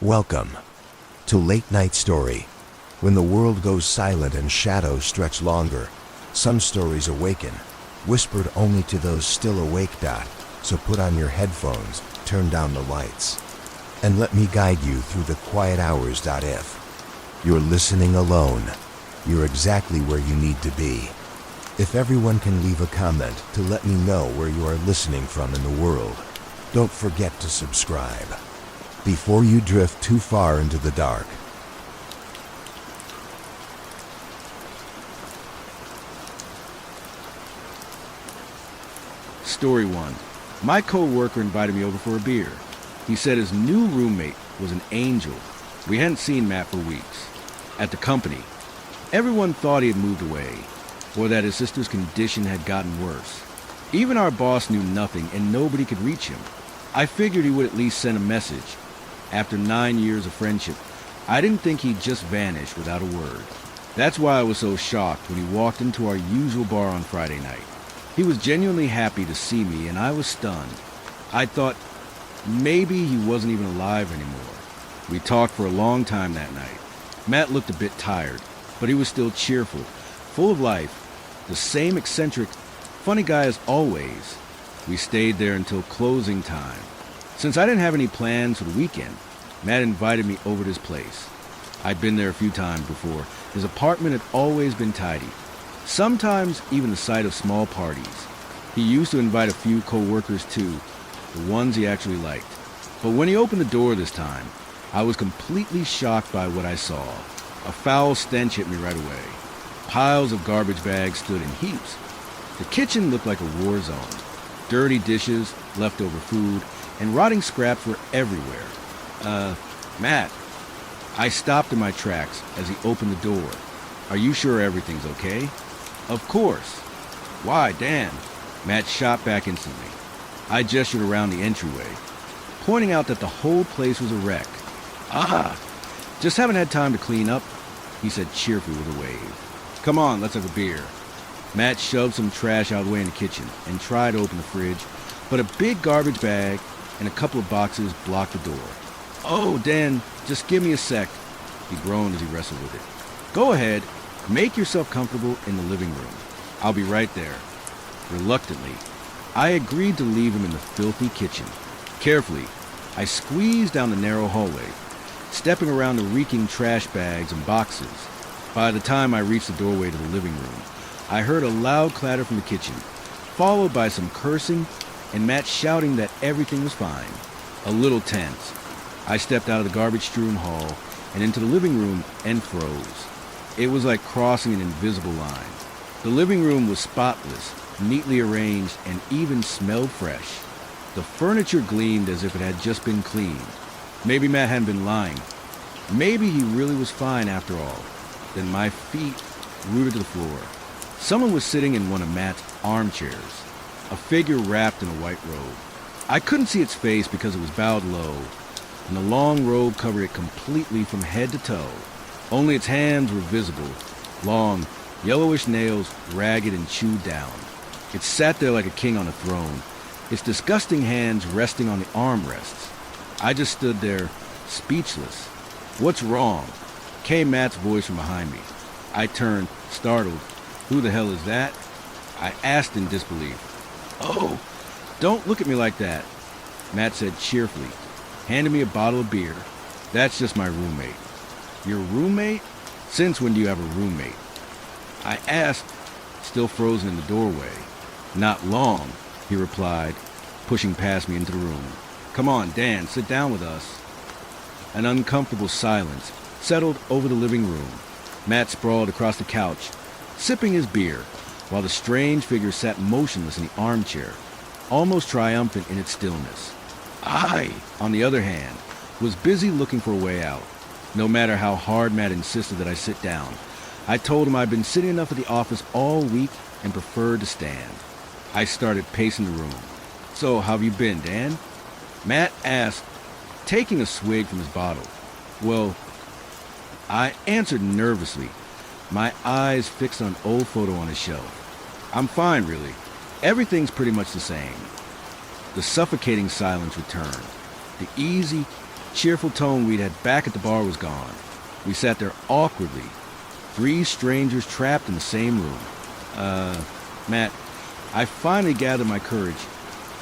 Welcome to Late Night Story. When the world goes silent and shadows stretch longer, some stories awaken, whispered only to those still awake. So put on your headphones, turn down the lights, and let me guide you through the quiet hours. If you're listening alone, you're exactly where you need to be. If everyone can leave a comment to let me know where you are listening from in the world, don't forget to subscribe before you drift too far into the dark. Story 1. My co-worker invited me over for a beer. He said his new roommate was an angel. We hadn't seen Matt for weeks. At the company, everyone thought he had moved away, or that his sister's condition had gotten worse. Even our boss knew nothing, and nobody could reach him. I figured he would at least send a message. After 9 years of friendship, I didn't think he'd just vanish without a word. That's why I was so shocked when he walked into our usual bar on Friday night. He was genuinely happy to see me, and I was stunned. I thought maybe he wasn't even alive anymore. We talked for a long time that night. Matt looked a bit tired, but he was still cheerful, full of life, the same eccentric, funny guy as always. We stayed there until closing time. Since I didn't have any plans for the weekend, Matt invited me over to his place. I'd been there a few times before. His apartment had always been tidy, sometimes even the site of small parties. He used to invite a few co-workers too, the ones he actually liked. But when he opened the door this time, I was completely shocked by what I saw. A foul stench hit me right away. Piles of garbage bags stood in heaps. The kitchen looked like a war zone. Dirty dishes, leftover food, and rotting scraps were everywhere. Matt. I stopped in my tracks as he opened the door. Are you sure everything's okay? Of course. Why, Dan? Matt shot back instantly. I gestured around the entryway, pointing out that the whole place was a wreck. Just haven't had time to clean up, he said cheerfully with a wave. Come on, let's have a beer. Matt shoved some trash out of the way in the kitchen and tried to open the fridge, but a big garbage bag and a couple of boxes blocked the door. Oh, Dan, just give me a sec, he groaned as he wrestled with it. Go ahead, make yourself comfortable in the living room. I'll be right there. Reluctantly, I agreed to leave him in the filthy kitchen. Carefully, I squeezed down the narrow hallway, stepping around the reeking trash bags and boxes. By the time I reached the doorway to the living room, I heard a loud clatter from the kitchen, followed by some cursing and Matt shouting that everything was fine. A little tense, I stepped out of the garbage-strewn hall and into the living room and froze. It was like crossing an invisible line. The living room was spotless, neatly arranged, and even smelled fresh. The furniture gleamed as if it had just been cleaned. Maybe Matt hadn't been lying. Maybe he really was fine after all. Then my feet rooted to the floor. Someone was sitting in one of Matt's armchairs, a figure wrapped in a white robe. I couldn't see its face because it was bowed low, and the long robe covered it completely from head to toe. Only its hands were visible, long, yellowish nails ragged and chewed down. It sat there like a king on a throne, its disgusting hands resting on the armrests. I just stood there, speechless. What's wrong? Came Matt's voice from behind me. I turned, startled. Who the hell is that? I asked in disbelief. Oh, don't look at me like that, Matt said cheerfully, handing me a bottle of beer. That's just my roommate. Your roommate? Since when do you have a roommate? I asked, still frozen in the doorway. Not long, he replied, pushing past me into the room. Come on, Dan, sit down with us. An uncomfortable silence settled over the living room. Matt sprawled across the couch, sipping his beer, while the strange figure sat motionless in the armchair, almost triumphant in its stillness. I, on the other hand, was busy looking for a way out. No matter how hard Matt insisted that I sit down, I told him I'd been sitting enough at the office all week and preferred to stand. I started pacing the room. So, how have you been, Dan? Matt asked, taking a swig from his bottle. Well, I answered nervously, my eyes fixed on an old photo on his shelf. I'm fine, really. Everything's pretty much the same. The suffocating silence returned. The easy, cheerful tone we'd had back at the bar was gone. We sat there awkwardly, three strangers trapped in the same room. Matt, I finally gathered my courage.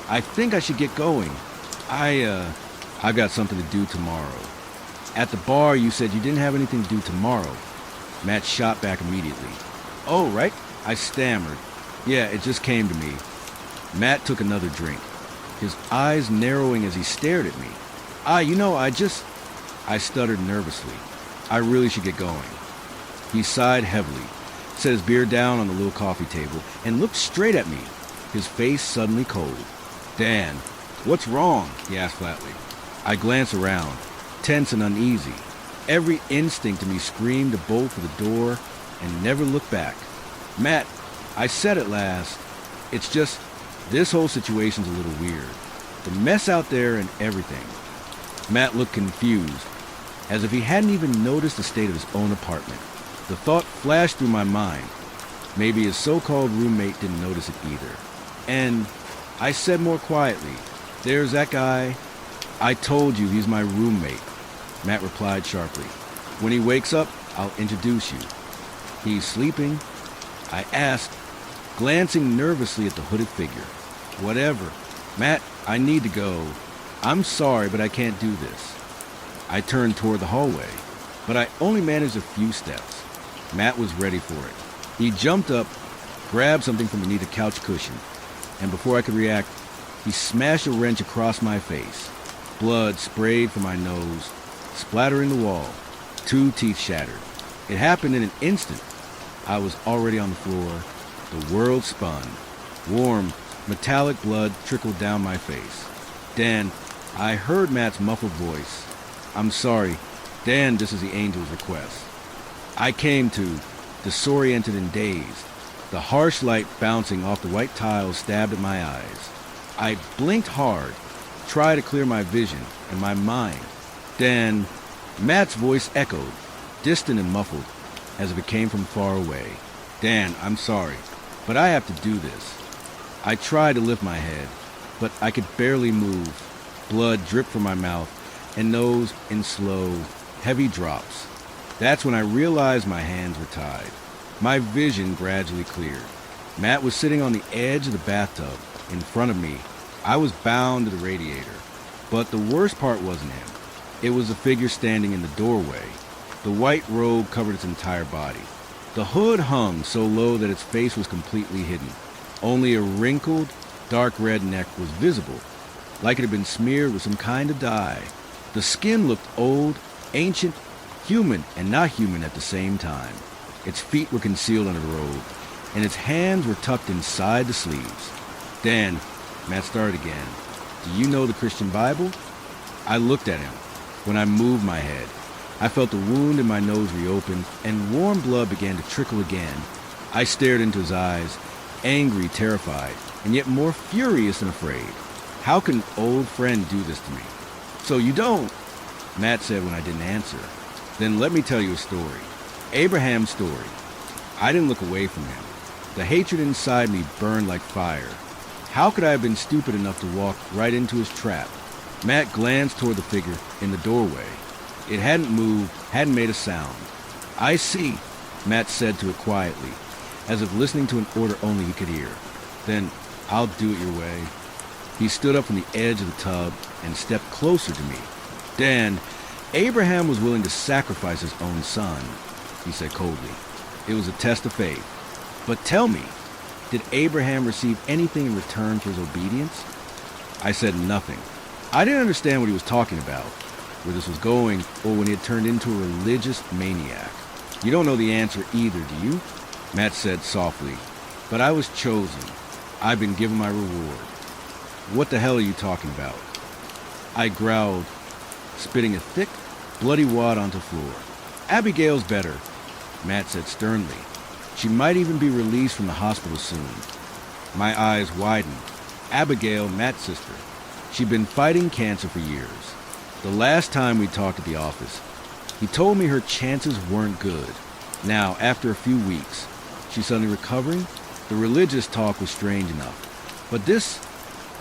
I think I should get going. I've got something to do tomorrow. At the bar, you said you didn't have anything to do tomorrow. Matt shot back immediately. Oh, right? I stammered. Yeah, it just came to me. Matt took another drink, his eyes narrowing as he stared at me. I stuttered nervously. I really should get going. He sighed heavily, set his beer down on the little coffee table, and looked straight at me, his face suddenly cold. Dan, what's wrong? He asked flatly. I glanced around, tense and uneasy. Every instinct in me screamed to bolt for the door and never look back. Matt, I said at last, it's just, this whole situation's a little weird. The mess out there and everything. Matt looked confused, as if he hadn't even noticed the state of his own apartment. The thought flashed through my mind. Maybe his so-called roommate didn't notice it either. And I said more quietly, there's that guy. I told you he's my roommate. Matt replied sharply. When he wakes up, I'll introduce you. He's sleeping? I asked, glancing nervously at the hooded figure. Whatever. Matt, I need to go. I'm sorry, but I can't do this. I turned toward the hallway, but I only managed a few steps. Matt was ready for it. He jumped up, grabbed something from beneath a couch cushion, and before I could react, he smashed a wrench across my face. Blood sprayed from my nose, splattering the wall. 2 teeth shattered. It happened in an instant. I was already on the floor. The world spun. Warm, metallic blood trickled down my face. Dan, I heard Matt's muffled voice. I'm sorry. Dan, this is the angel's request. I came to, disoriented and dazed. The harsh light bouncing off the white tiles stabbed at my eyes. I blinked hard, tried to clear my vision and my mind. Dan, Matt's voice echoed, distant and muffled, as if it came from far away. Dan, I'm sorry, but I have to do this. I tried to lift my head, but I could barely move. Blood dripped from my mouth and nose in slow, heavy drops. That's when I realized my hands were tied. My vision gradually cleared. Matt was sitting on the edge of the bathtub, in front of me. I was bound to the radiator. But the worst part wasn't him. It was the figure standing in the doorway. The white robe covered its entire body. The hood hung so low that its face was completely hidden. Only a wrinkled, dark red neck was visible, like it had been smeared with some kind of dye. The skin looked old, ancient, human, and not human at the same time. Its feet were concealed under the robe, and its hands were tucked inside the sleeves. Dan, Matt started again. Do you know the Christian Bible? I looked at him. When I moved my head, I felt the wound in my nose reopen, and warm blood began to trickle again. I stared into his eyes, angry, terrified, and yet more furious than afraid. How can an old friend do this to me? So you don't? Matt said when I didn't answer. Then let me tell you a story. Abraham's story. I didn't look away from him. The hatred inside me burned like fire. How could I have been stupid enough to walk right into his trap? Matt glanced toward the figure in the doorway. It hadn't moved, hadn't made a sound. I see, Matt said to it quietly, as if listening to an order only he could hear. Then I'll do it your way. He stood up from the edge of the tub and stepped closer to me. Dan, Abraham was willing to sacrifice his own son, he said coldly. It was a test of faith. But tell me, did Abraham receive anything in return for his obedience? I said nothing. I didn't understand what he was talking about, where this was going, or when he had turned into a religious maniac. You don't know the answer either, do you? Matt said softly. But I was chosen. I've been given my reward. What the hell are you talking about? I growled, spitting a thick, bloody wad onto the floor. Abigail's better, Matt said sternly. She might even be released from the hospital soon. My eyes widened. Abigail, Matt's sister. She'd been fighting cancer for years. The last time we talked at the office, he told me her chances weren't good. Now, after a few weeks, she's suddenly recovering. The religious talk was strange enough. But this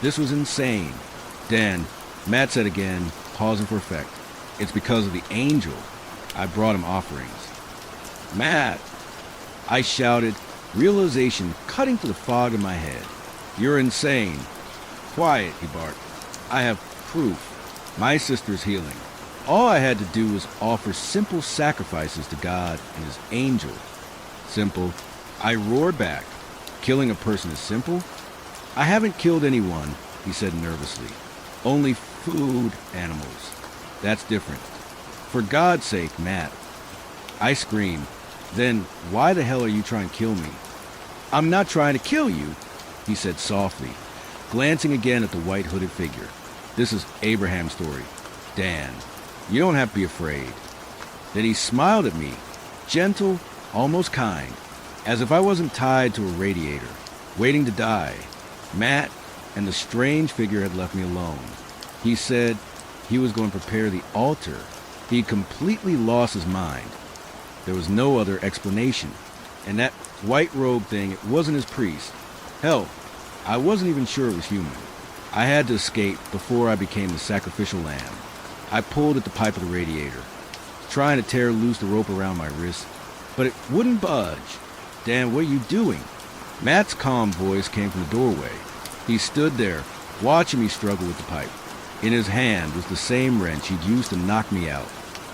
was insane. Dan, Matt said again, pausing for effect. It's because of the angel. I brought him offerings. Matt, I shouted, realization cutting through the fog in my head. You're insane. Quiet, he barked. I have proof. My sister's healing. All I had to do was offer simple sacrifices to God and his angel. Simple. I roared back. Killing a person is simple? I haven't killed anyone, he said nervously. Only food animals. That's different. For God's sake, Matt. I screamed. Then why the hell are you trying to kill me? I'm not trying to kill you, he said softly, glancing again at the white hooded figure. This is Abraham's story. Dan, you don't have to be afraid. Then he smiled at me, gentle, almost kind, as if I wasn't tied to a radiator, waiting to die. Matt and the strange figure had left me alone. He said he was going to prepare the altar. He completely lost his mind. There was no other explanation. And that white robe thing, it wasn't his priest. Hell, I wasn't even sure it was human. I had to escape before I became the sacrificial lamb. I pulled at the pipe of the radiator, trying to tear loose the rope around my wrist, but it wouldn't budge. Dan, what are you doing? Matt's calm voice came from the doorway. He stood there, watching me struggle with the pipe. In his hand was the same wrench he'd used to knock me out.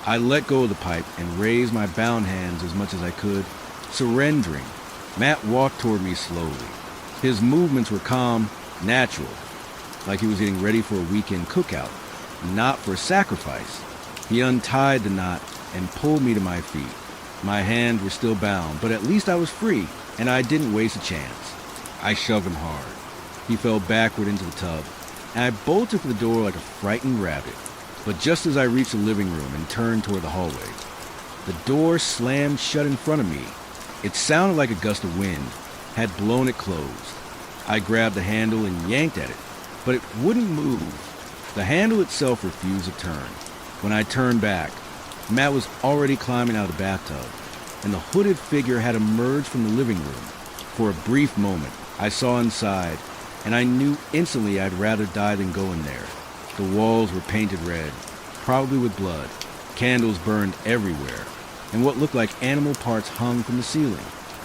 I let go of the pipe and raised my bound hands as much as I could, surrendering. Matt walked toward me slowly. His movements were calm, natural, like he was getting ready for a weekend cookout, not for a sacrifice. He untied the knot and pulled me to my feet. My hands were still bound, but at least I was free, and I didn't waste a chance. I shoved him hard. He fell backward into the tub, and I bolted for the door like a frightened rabbit. But just as I reached the living room and turned toward the hallway, the door slammed shut in front of me. It sounded like a gust of wind had blown it closed. I grabbed the handle and yanked at it, but it wouldn't move. The handle itself refused to turn. When I turned back, Matt was already climbing out of the bathtub, and the hooded figure had emerged from the living room. For a brief moment, I saw inside, and I knew instantly I'd rather die than go in there. The walls were painted red, probably with blood. Candles burned everywhere, and what looked like animal parts hung from the ceiling.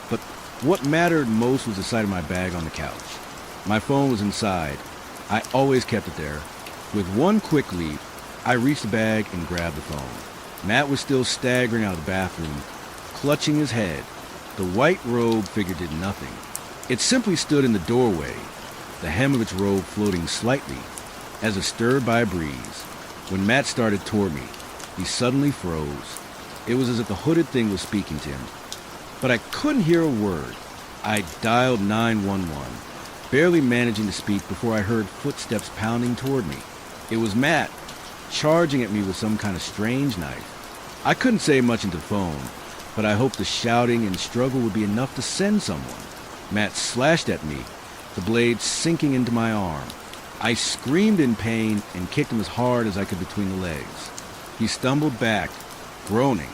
But what mattered most was the sight of my bag on the couch. My phone was inside. I always kept it there. With one quick leap, I reached the bag and grabbed the phone. Matt was still staggering out of the bathroom, clutching his head. The white robe figure did nothing. It simply stood in the doorway, the hem of its robe floating slightly, as if stirred by a breeze. When Matt started toward me, he suddenly froze. It was as if the hooded thing was speaking to him. But I couldn't hear a word. I dialed 911, barely managing to speak before I heard footsteps pounding toward me. It was Matt, charging at me with some kind of strange knife. I couldn't say much into the phone, but I hoped the shouting and struggle would be enough to send someone. Matt slashed at me, the blade sinking into my arm. I screamed in pain and kicked him as hard as I could between the legs. He stumbled back, groaning.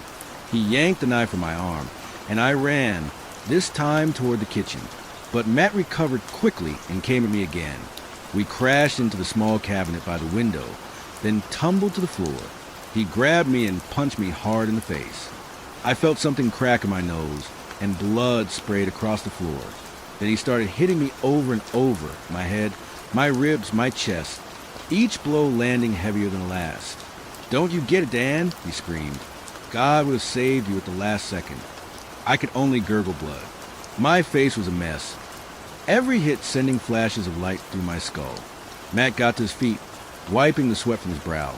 He yanked the knife from my arm, and I ran, this time toward the kitchen. But Matt recovered quickly and came at me again. We crashed into the small cabinet by the window, then tumbled to the floor. He grabbed me and punched me hard in the face. I felt something crack in my nose, and blood sprayed across the floor. Then he started hitting me over and over, my head, my ribs, my chest, each blow landing heavier than the last. "Don't you get it, Dan?" he screamed. "God would have saved you at the last second." I could only gurgle blood. My face was a mess, every hit sending flashes of light through my skull. Matt got to his feet, wiping the sweat from his brow,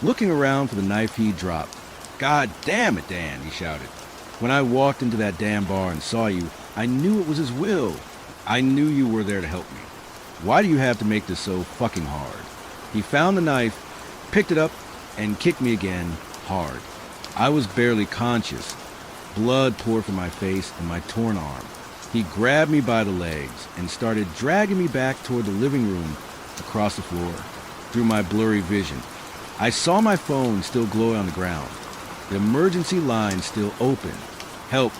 looking around for the knife he'd dropped. "God damn it, Dan," he shouted. "When I walked into that damn bar and saw you, I knew it was his will. I knew you were there to help me. Why do you have to make this so fucking hard?" He found the knife, picked it up, and kicked me again, hard. I was barely conscious. Blood poured from my face and my torn arm. He grabbed me by the legs and started dragging me back toward the living room across the floor. Through my blurry vision, I saw my phone still glowing on the ground, the emergency line still open. "Help!"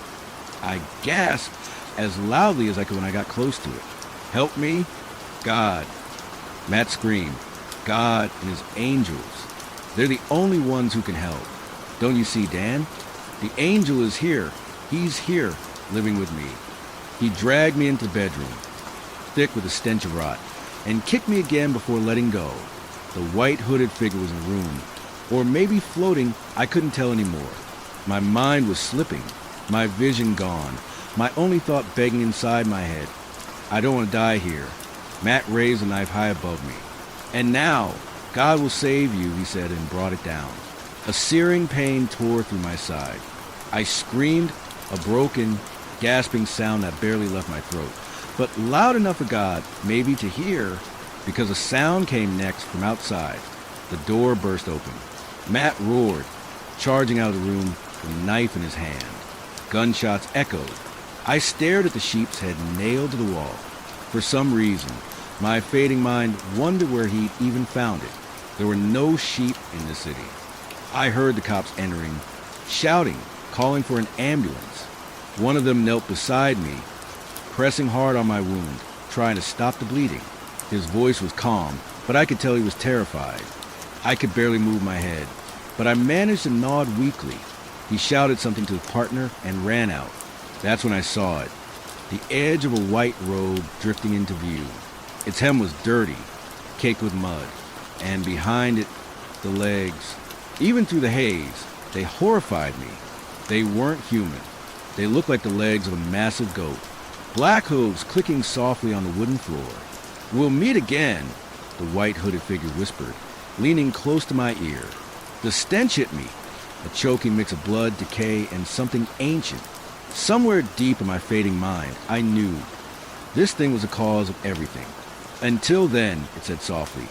I gasped as loudly as I could when I got close to it. "Help me? God!" Matt screamed. "God and his angels." They're the only ones who can help. Don't you see, Dan? The angel is here. He's here, living with me. He dragged me into the bedroom, thick with a stench of rot, and kicked me again before letting go. The white hooded figure was in the room, or maybe floating, I couldn't tell anymore. My mind was slipping, my vision gone, my only thought begging inside my head. I don't want to die here. Matt raised a knife high above me. And now, God will save you, he said, and brought it down. A searing pain tore through my side. I screamed, a broken, gasping sound that barely left my throat, but loud enough for God, maybe to hear, because a sound came next from outside. The door burst open. Matt roared, charging out of the room with a knife in his hand. Gunshots echoed. I stared at the sheep's head nailed to the wall. For some reason, my fading mind wondered where he'd even found it. There were no sheep in the city. I heard the cops entering, shouting, calling for an ambulance. One of them knelt beside me, pressing hard on my wound, trying to stop the bleeding. His voice was calm, but I could tell he was terrified. I could barely move my head, but I managed to nod weakly. He shouted something to his partner and ran out. That's when I saw it. The edge of a white robe drifting into view. Its hem was dirty, caked with mud, and behind it, the legs. Even through the haze, they horrified me. They weren't human. They looked like the legs of a massive goat. Black hooves clicking softly on the wooden floor. "We'll meet again," the white hooded figure whispered, leaning close to my ear. The stench hit me, a choking mix of blood, decay, and something ancient. Somewhere deep in my fading mind, I knew this thing was the cause of everything. Until then, it said softly,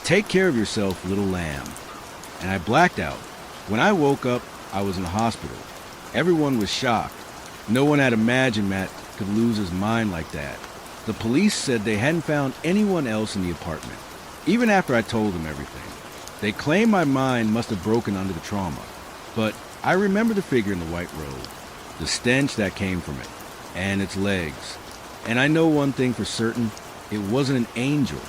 "Take care of yourself, little lamb." And I blacked out. When I woke up, I was in the hospital. Everyone was shocked. No one had imagined Matt could lose his mind like that. The police said they hadn't found anyone else in the apartment, even after I told them everything. They claimed my mind must have broken under the trauma. But I remember the figure in the white robe, the stench that came from it, and its legs. And I know one thing for certain, it wasn't an angel.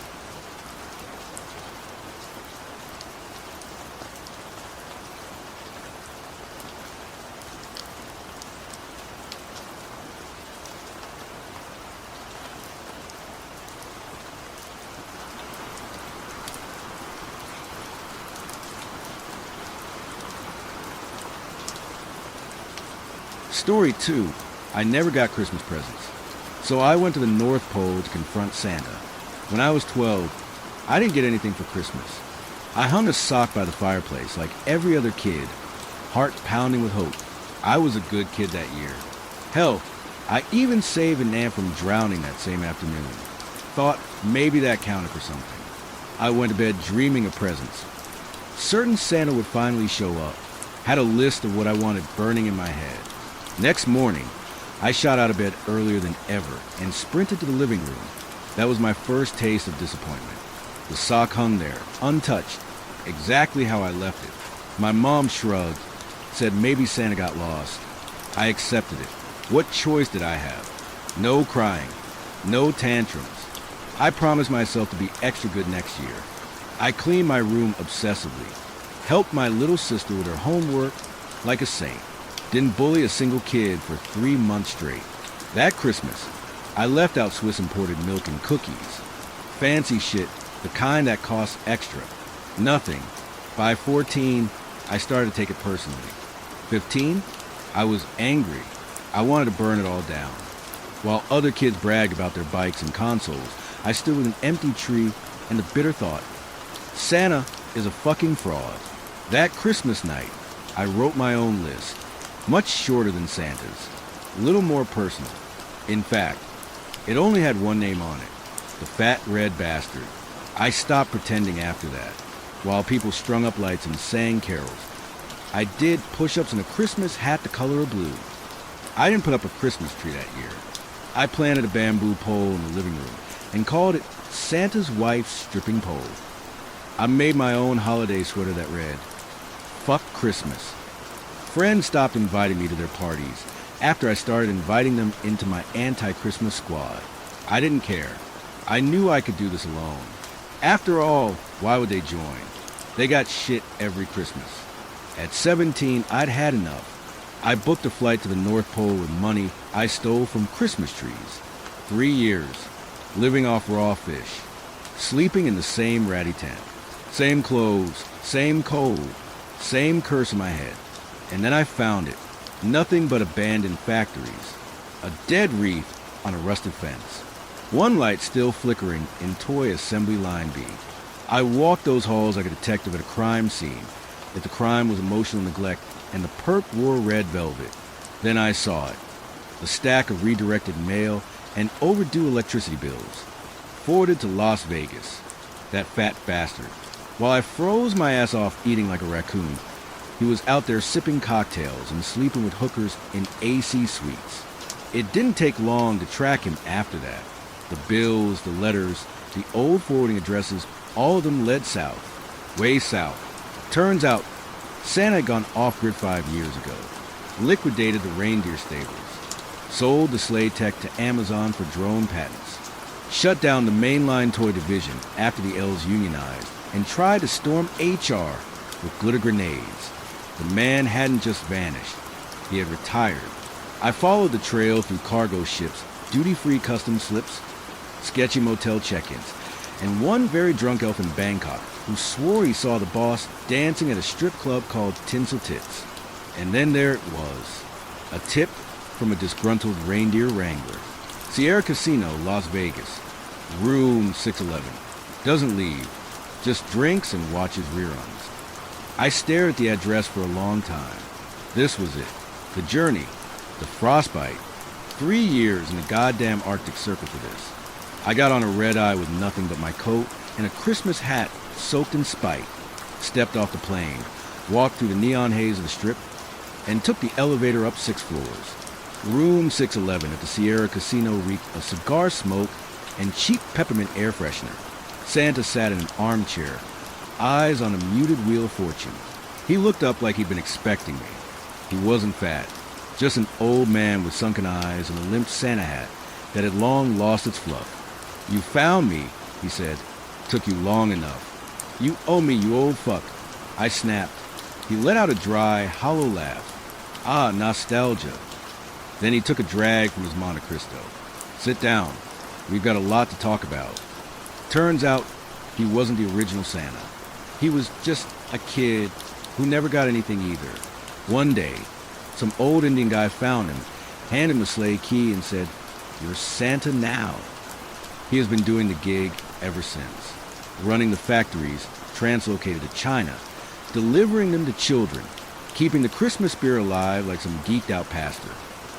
Story 2, I never got Christmas presents, so I went to the North Pole to confront Santa. When I was 12, I didn't get anything for Christmas. I hung a sock by the fireplace like every other kid, heart pounding with hope. I was a good kid that year. Hell, I even saved an ant from drowning that same afternoon. Thought maybe that counted for something. I went to bed dreaming of presents. Certain Santa would finally show up. Had a list of what I wanted burning in my head. Next morning, I shot out of bed earlier than ever and sprinted to the living room. That was my first taste of disappointment. The sock hung there, untouched, exactly how I left it. My mom shrugged, said maybe Santa got lost. I accepted it. What choice did I have? No crying, no tantrums. I promised myself to be extra good next year. I cleaned my room obsessively, helped my little sister with her homework like a saint. Didn't bully a single kid for 3 months straight. That Christmas, I left out Swiss imported milk and cookies. Fancy shit, the kind that costs extra. Nothing. By 14, I started to take it personally. 15, I was angry. I wanted to burn it all down. While other kids bragged about their bikes and consoles, I stood with an empty tree and the bitter thought, Santa is a fucking fraud. That Christmas night, I wrote my own list. Much shorter than Santa's, a little more personal. In fact, it only had one name on it, the Fat Red Bastard. I stopped pretending after that, while people strung up lights and sang carols. I did push-ups in a Christmas hat the color of blue. I didn't put up a Christmas tree that year. I planted a bamboo pole in the living room and called it Santa's Wife's Stripping Pole. I made my own holiday sweater that read, "Fuck Christmas." Friends stopped inviting me to their parties after I started inviting them into my anti-Christmas squad. I didn't care. I knew I could do this alone. After all, why would they join? They got shit every Christmas. At 17, I'd had enough. I booked a flight to the North Pole with money I stole from Christmas trees. 3 years, living off raw fish, sleeping in the same ratty tent. Same clothes, same cold, same curse in my head. And then I found it. Nothing but abandoned factories. A dead wreath on a rusted fence. One light still flickering in toy assembly line B. I walked those halls like a detective at a crime scene. If the crime was emotional neglect and the perp wore red velvet, then I saw it. The stack of redirected mail and overdue electricity bills. Forwarded to Las Vegas. That fat bastard. While I froze my ass off eating like a raccoon, he was out there sipping cocktails and sleeping with hookers in AC suites. It didn't take long to track him after that. The bills, the letters, the old forwarding addresses, all of them led south. Way south. Turns out, Santa had gone off-grid 5 years ago. Liquidated the reindeer stables. Sold the sleigh tech to Amazon for drone patents. Shut down the mainline toy division after the L's unionized and tried to storm HR with glitter grenades. The man hadn't just vanished. He had retired. I followed the trail through cargo ships, duty-free custom slips, sketchy motel check-ins, and one very drunk elf in Bangkok who swore he saw the boss dancing at a strip club called Tinsel Tits. And then there it was. A tip from a disgruntled reindeer wrangler. Sierra Casino, Las Vegas. Room 611. Doesn't leave. Just drinks and watches reruns. I stared at the address for a long time. This was it. The journey. The frostbite. 3 years in the goddamn Arctic Circle for this. I got on a red-eye with nothing but my coat and a Christmas hat soaked in spite. Stepped off the plane. Walked through the neon haze of the strip and took the elevator up 6 floors. Room 611 at the Sierra Casino reeked of cigar smoke and cheap peppermint air freshener. Santa sat in an armchair, eyes on a muted wheel of fortune. He looked up like he'd been expecting me. He wasn't fat, just an old man with sunken eyes and a limp Santa hat that had long lost its fluff. "You found me," he said. "Took you long enough. You owe me, you old fuck." I snapped. He let out a dry, hollow laugh. "Ah, nostalgia." Then he took a drag from his Monte Cristo. "Sit down. We've got a lot to talk about." Turns out, he wasn't the original Santa. He was just a kid who never got anything either. One day, some old Indian guy found him, handed him a sleigh key and said, "You're Santa now." He has been doing the gig ever since, running the factories translocated to China, delivering them to children, keeping the Christmas spirit alive like some geeked-out pastor.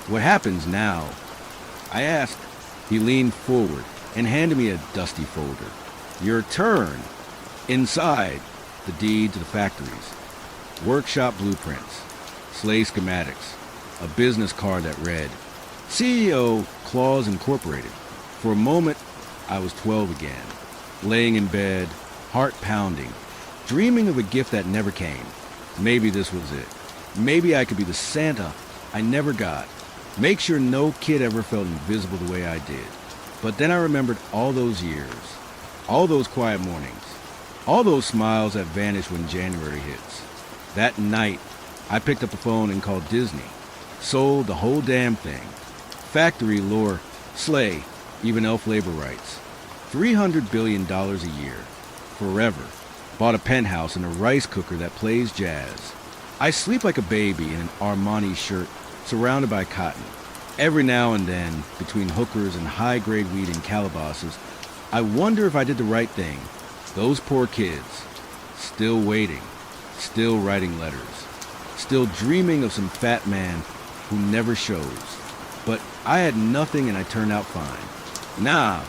"What happens now?" I asked. He leaned forward and handed me a dusty folder. "Your turn." Inside, the deed to the factories, workshop blueprints, sleigh schematics, a business card that read, CEO Claus Incorporated. For a moment, I was 12 again, laying in bed, heart pounding, dreaming of a gift that never came. Maybe this was it. Maybe I could be the Santa I never got. Make sure no kid ever felt invisible the way I did. But then I remembered all those years, all those quiet mornings, all those smiles that vanish when January hits. That night, I picked up the phone and called Disney. Sold the whole damn thing. Factory lore, sleigh, even elf labor rights. $300 billion a year. Forever. Bought a penthouse and a rice cooker that plays jazz. I sleep like a baby in an Armani shirt surrounded by cotton. Every now and then, between hookers and high-grade weed in Calabasas, I wonder if I did the right thing. Those poor kids. Still waiting. Still writing letters. Still dreaming of some fat man who never shows. But I had nothing and I turned out fine. Nah,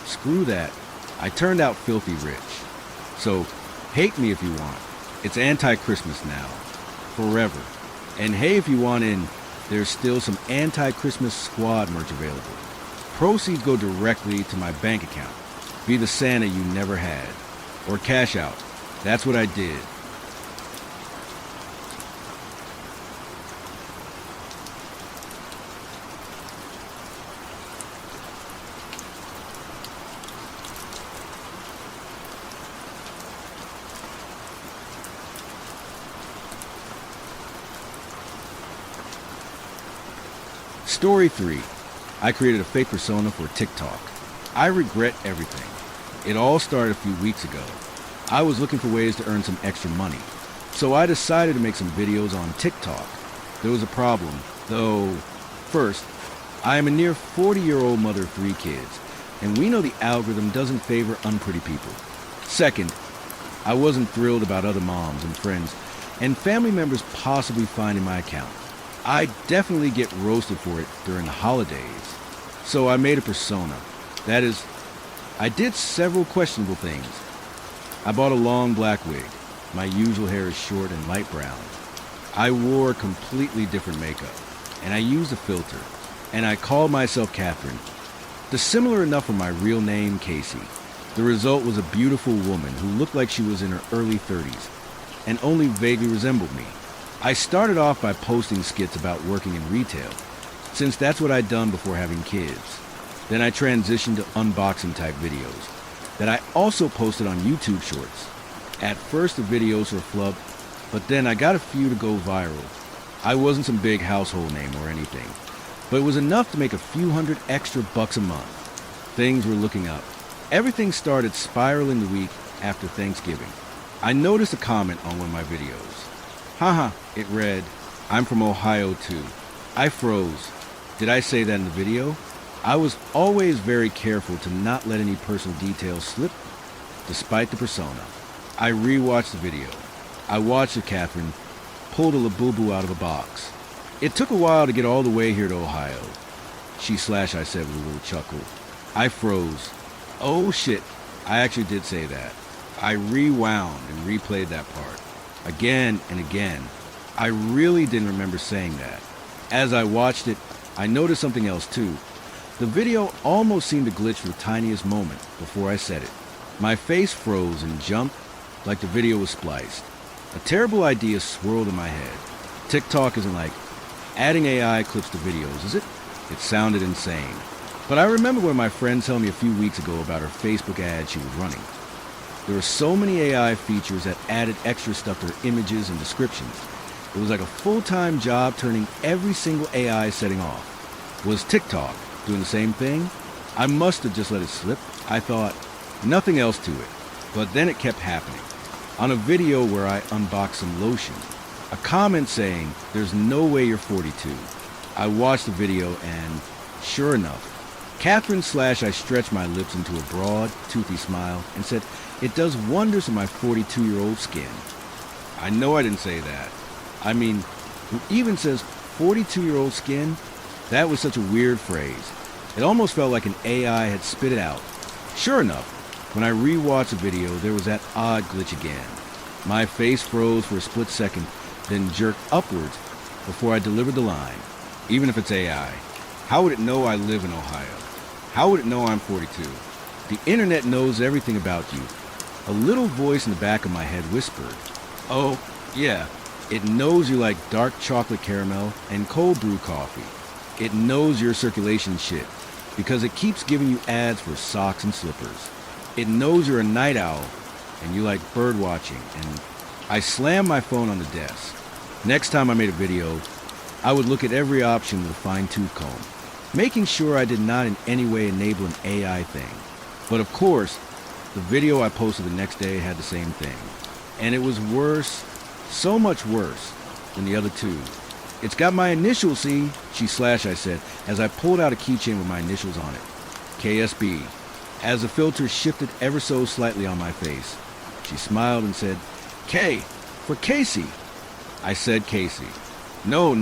screw that. I turned out filthy rich. So, hate me if you want. It's anti-Christmas now. Forever. And hey, if you want in, there's still some anti-Christmas squad merch available. Proceeds go directly to my bank account. Be the Santa you never had. Or cash out. That's what I did. Story 3. I created a fake persona for TikTok. I regret everything. It all started a few weeks ago. I was looking for ways to earn some extra money, so I decided to make some videos on TikTok. There was a problem, though. First, I am a near 40-year-old mother of 3 kids, and we know the algorithm doesn't favor unpretty people. Second, I wasn't thrilled about other moms and friends and family members possibly finding my account. I definitely get roasted for it during the holidays. So I made a persona. That is, I did several questionable things. I bought a long black wig. My usual hair is short and light brown. I wore completely different makeup, and I used a filter, and I called myself Catherine, dissimilar enough from my real name, Casey. The result was a beautiful woman who looked like she was in her early 30s and only vaguely resembled me. I started off by posting skits about working in retail, since that's what I'd done before having kids. Then I transitioned to unboxing type videos that I also posted on YouTube Shorts. At first the videos were flubbed, but then I got a few to go viral. I wasn't some big household name or anything, but it was enough to make a few $100 extra a month. Things were looking up. Everything started spiraling the week after Thanksgiving. I noticed a comment on one of my videos. Haha, it read, "I'm from Ohio too." I froze. Did I say that in the video? I was always very careful to not let any personal details slip, despite the persona. I rewatched the video. I watched it, Catherine pulled a Labubu out of a box. It took a while to get all the way here to Ohio. I said with a little chuckle. I froze. Oh shit, I actually did say that. I rewound and replayed that part. Again and again. I really didn't remember saying that. As I watched it, I noticed something else too. The video almost seemed to glitch for the tiniest moment before I said it. My face froze and jumped like the video was spliced. A terrible idea swirled in my head. TikTok isn't like adding AI clips to videos, is it? It sounded insane. But I remember when my friend told me a few weeks ago about her Facebook ad she was running. There were so many AI features that added extra stuff to her images and descriptions. It was like a full-time job turning every single AI setting off. Was TikTok doing the same thing? I must have just let it slip. I thought, nothing else to it. But then it kept happening. On a video where I unboxed some lotion, a comment saying, "There's no way you're 42. I watched the video and, sure enough, Catherine I stretched my lips into a broad, toothy smile and said, "It does wonders for my 42-year-old skin." I know I didn't say that. I mean, who even says 42-year-old skin? That was such a weird phrase. It almost felt like an AI had spit it out. Sure enough, when I rewatched the video, there was that odd glitch again. My face froze for a split second, then jerked upwards before I delivered the line. Even if it's AI, how would it know I live in Ohio? How would it know I'm 42? The internet knows everything about you. A little voice in the back of my head whispered, "Oh, yeah, it knows you like dark chocolate caramel and cold brew coffee. It knows your circulation shit because it keeps giving you ads for socks and slippers. It knows you're a night owl and you like bird watching." And I slammed my phone on the desk. Next time I made a video, I would look at every option with a fine-tooth comb, making sure I did not in any way enable an AI thing. But of course, the video I posted the next day had the same thing. And it was worse, so much worse, than the other two. "It's got my initials, see?" I said, as I pulled out a keychain with my initials on it. KSB. As the filter shifted ever so slightly on my face, she smiled and said, "K, for Casey." I said Casey. No.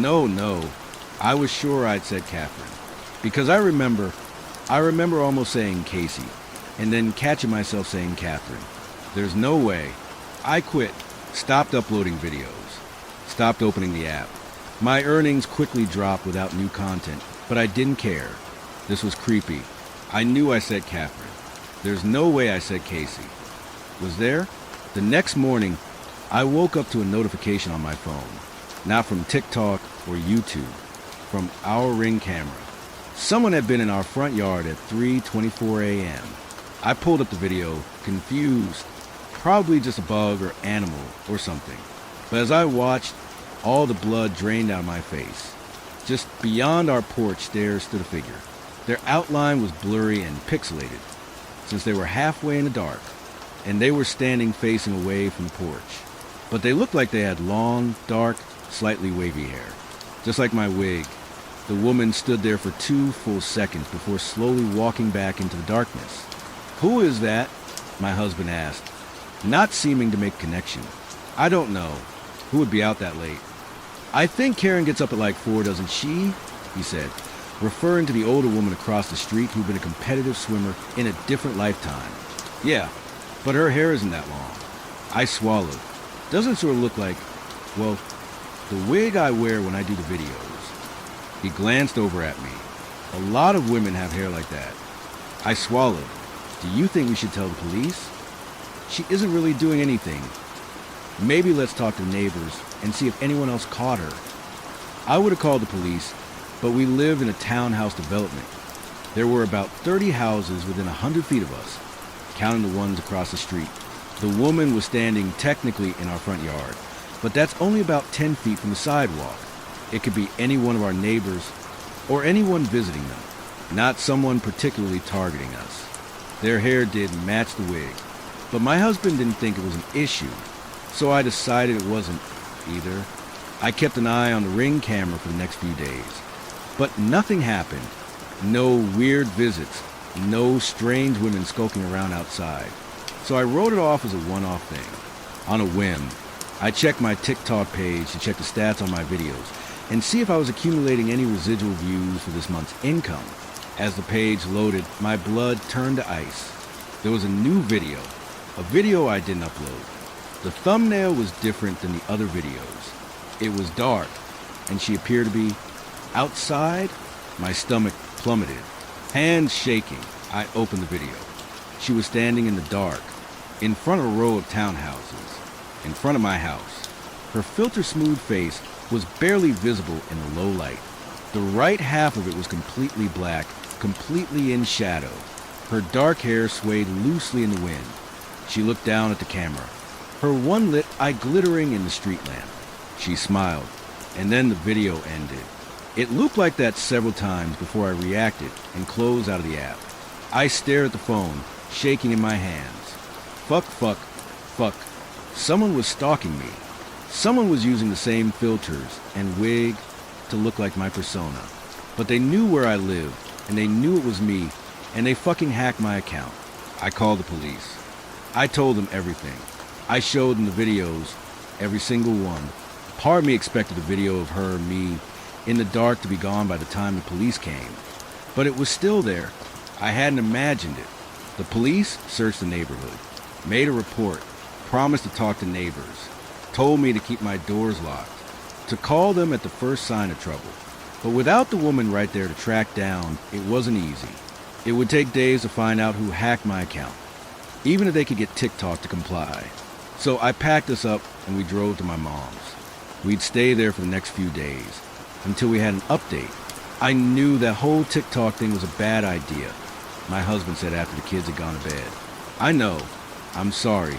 I was sure I'd said Catherine. Because I remember almost saying Casey, and then catching myself saying Catherine. There's no way. I quit, stopped uploading videos, stopped opening the app. My earnings quickly dropped without new content, but I didn't care. This was creepy. I knew I said Catherine. There's no way I said Casey. Was there? The next morning, I woke up to a notification on my phone. Not from TikTok or YouTube, from our Ring camera. Someone had been in our front yard at 3:24 a.m. I pulled up the video, confused, probably just a bug or animal or something. But as I watched, all the blood drained out of my face. Just beyond our porch there stood a figure. Their outline was blurry and pixelated, since they were halfway in the dark, and they were standing facing away from the porch. But they looked like they had long, dark, slightly wavy hair. Just like my wig, the woman stood there for 2 full seconds before slowly walking back into the darkness. "Who is that?" my husband asked, not seeming to make connection. "I don't know. Who would be out that late?" "I think Karen gets up at like 4, doesn't she?" he said, referring to the older woman across the street who'd been a competitive swimmer in a different lifetime. "Yeah, but her hair isn't that long." I swallowed. "Doesn't sort of look like, well, the wig I wear when I do the videos." He glanced over at me. "A lot of women have hair like that." I swallowed. "Do you think we should tell the police?" "She isn't really doing anything. Maybe let's talk to neighbors and see if anyone else caught her." I would have called the police, but we live in a townhouse development. There were about 30 houses within 100 feet of us, counting the ones across the street. The woman was standing technically in our front yard, but that's only about 10 feet from the sidewalk. It could be any one of our neighbors or anyone visiting them, not someone particularly targeting us. Their hair did match the wig, but my husband didn't think it was an issue, so I decided it wasn't either. I kept an eye on the Ring camera for the next few days, but nothing happened. No weird visits, no strange women skulking around outside. So I wrote it off as a one-off thing. On a whim, I checked my TikTok page to check the stats on my videos and see if I was accumulating any residual views for this month's income. As the page loaded, my blood turned to ice. There was a new video, a video I didn't upload. The thumbnail was different than the other videos. It was dark, and she appeared to be outside. My stomach plummeted. Hands shaking, I opened the video. She was standing in the dark, in front of a row of townhouses, in front of my house. Her filter-smooth face was barely visible in the low light. The right half of it was completely black, completely in shadow. Her dark hair swayed loosely in the wind. She looked down at the camera, her one lit eye glittering in the street lamp. She smiled, and then the video ended. It looped like that several times before I reacted and closed out of the app. I stared at the phone, shaking in my hands. Fuck, fuck, fuck. Someone was stalking me. Someone was using the same filters and wig to look like my persona. But they knew where I lived, and they knew it was me, and they fucking hacked my account. I called the police. I told them everything. I showed them the videos, every single one. Part of me expected a video of her and me in the dark to be gone by the time the police came. But it was still there. I hadn't imagined it. The police searched the neighborhood, made a report, promised to talk to neighbors, told me to keep my doors locked, to call them at the first sign of trouble. But without the woman right there to track down, it wasn't easy. It would take days to find out who hacked my account, even if they could get TikTok to comply. So I packed us up and we drove to my mom's. We'd stay there for the next few days, until we had an update. I knew that whole TikTok thing was a bad idea, my husband said after the kids had gone to bed. "I know. I'm sorry.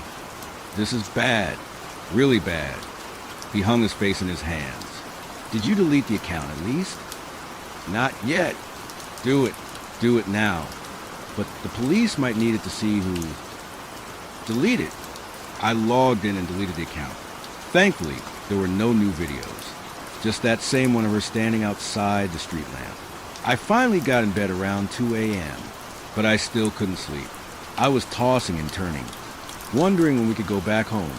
This is bad. Really bad." He hung his face in his hands. "Did you delete the account at least?" "Not yet." Do it. Do it now. But the police might need it to see who... Delete it. I logged in and deleted the account. Thankfully, there were no new videos. Just that same one of her standing outside the street lamp. I finally got in bed around 2 a.m., but I still couldn't sleep. I was tossing and turning, wondering when we could go back home,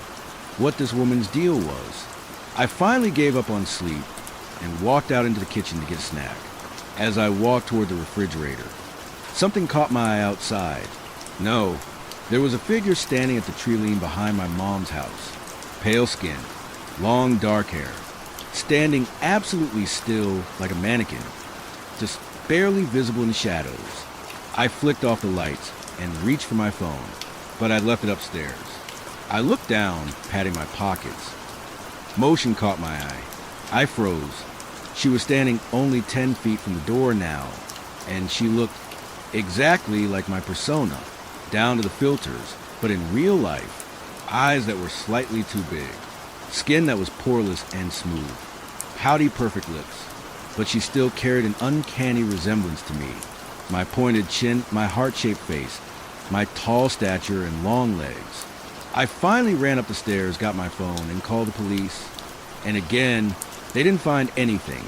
what this woman's deal was. I finally gave up on sleep and walked out into the kitchen to get a snack. As I walked toward the refrigerator, something caught my eye outside. No, there was a figure standing at the tree line behind my mom's house. Pale skin, long dark hair, standing absolutely still like a mannequin, just barely visible in the shadows. I flicked off the lights and reached for my phone, but I'd left it upstairs. I looked down, patting my pockets. Motion caught my eye. I froze. She was standing only 10 feet from the door now, and she looked exactly like my persona, down to the filters, but in real life, eyes that were slightly too big, skin that was poreless and smooth, pouty perfect lips, but she still carried an uncanny resemblance to me. My pointed chin, my heart-shaped face, my tall stature and long legs. I finally ran up the stairs, got my phone, and called the police. And again, they didn't find anything,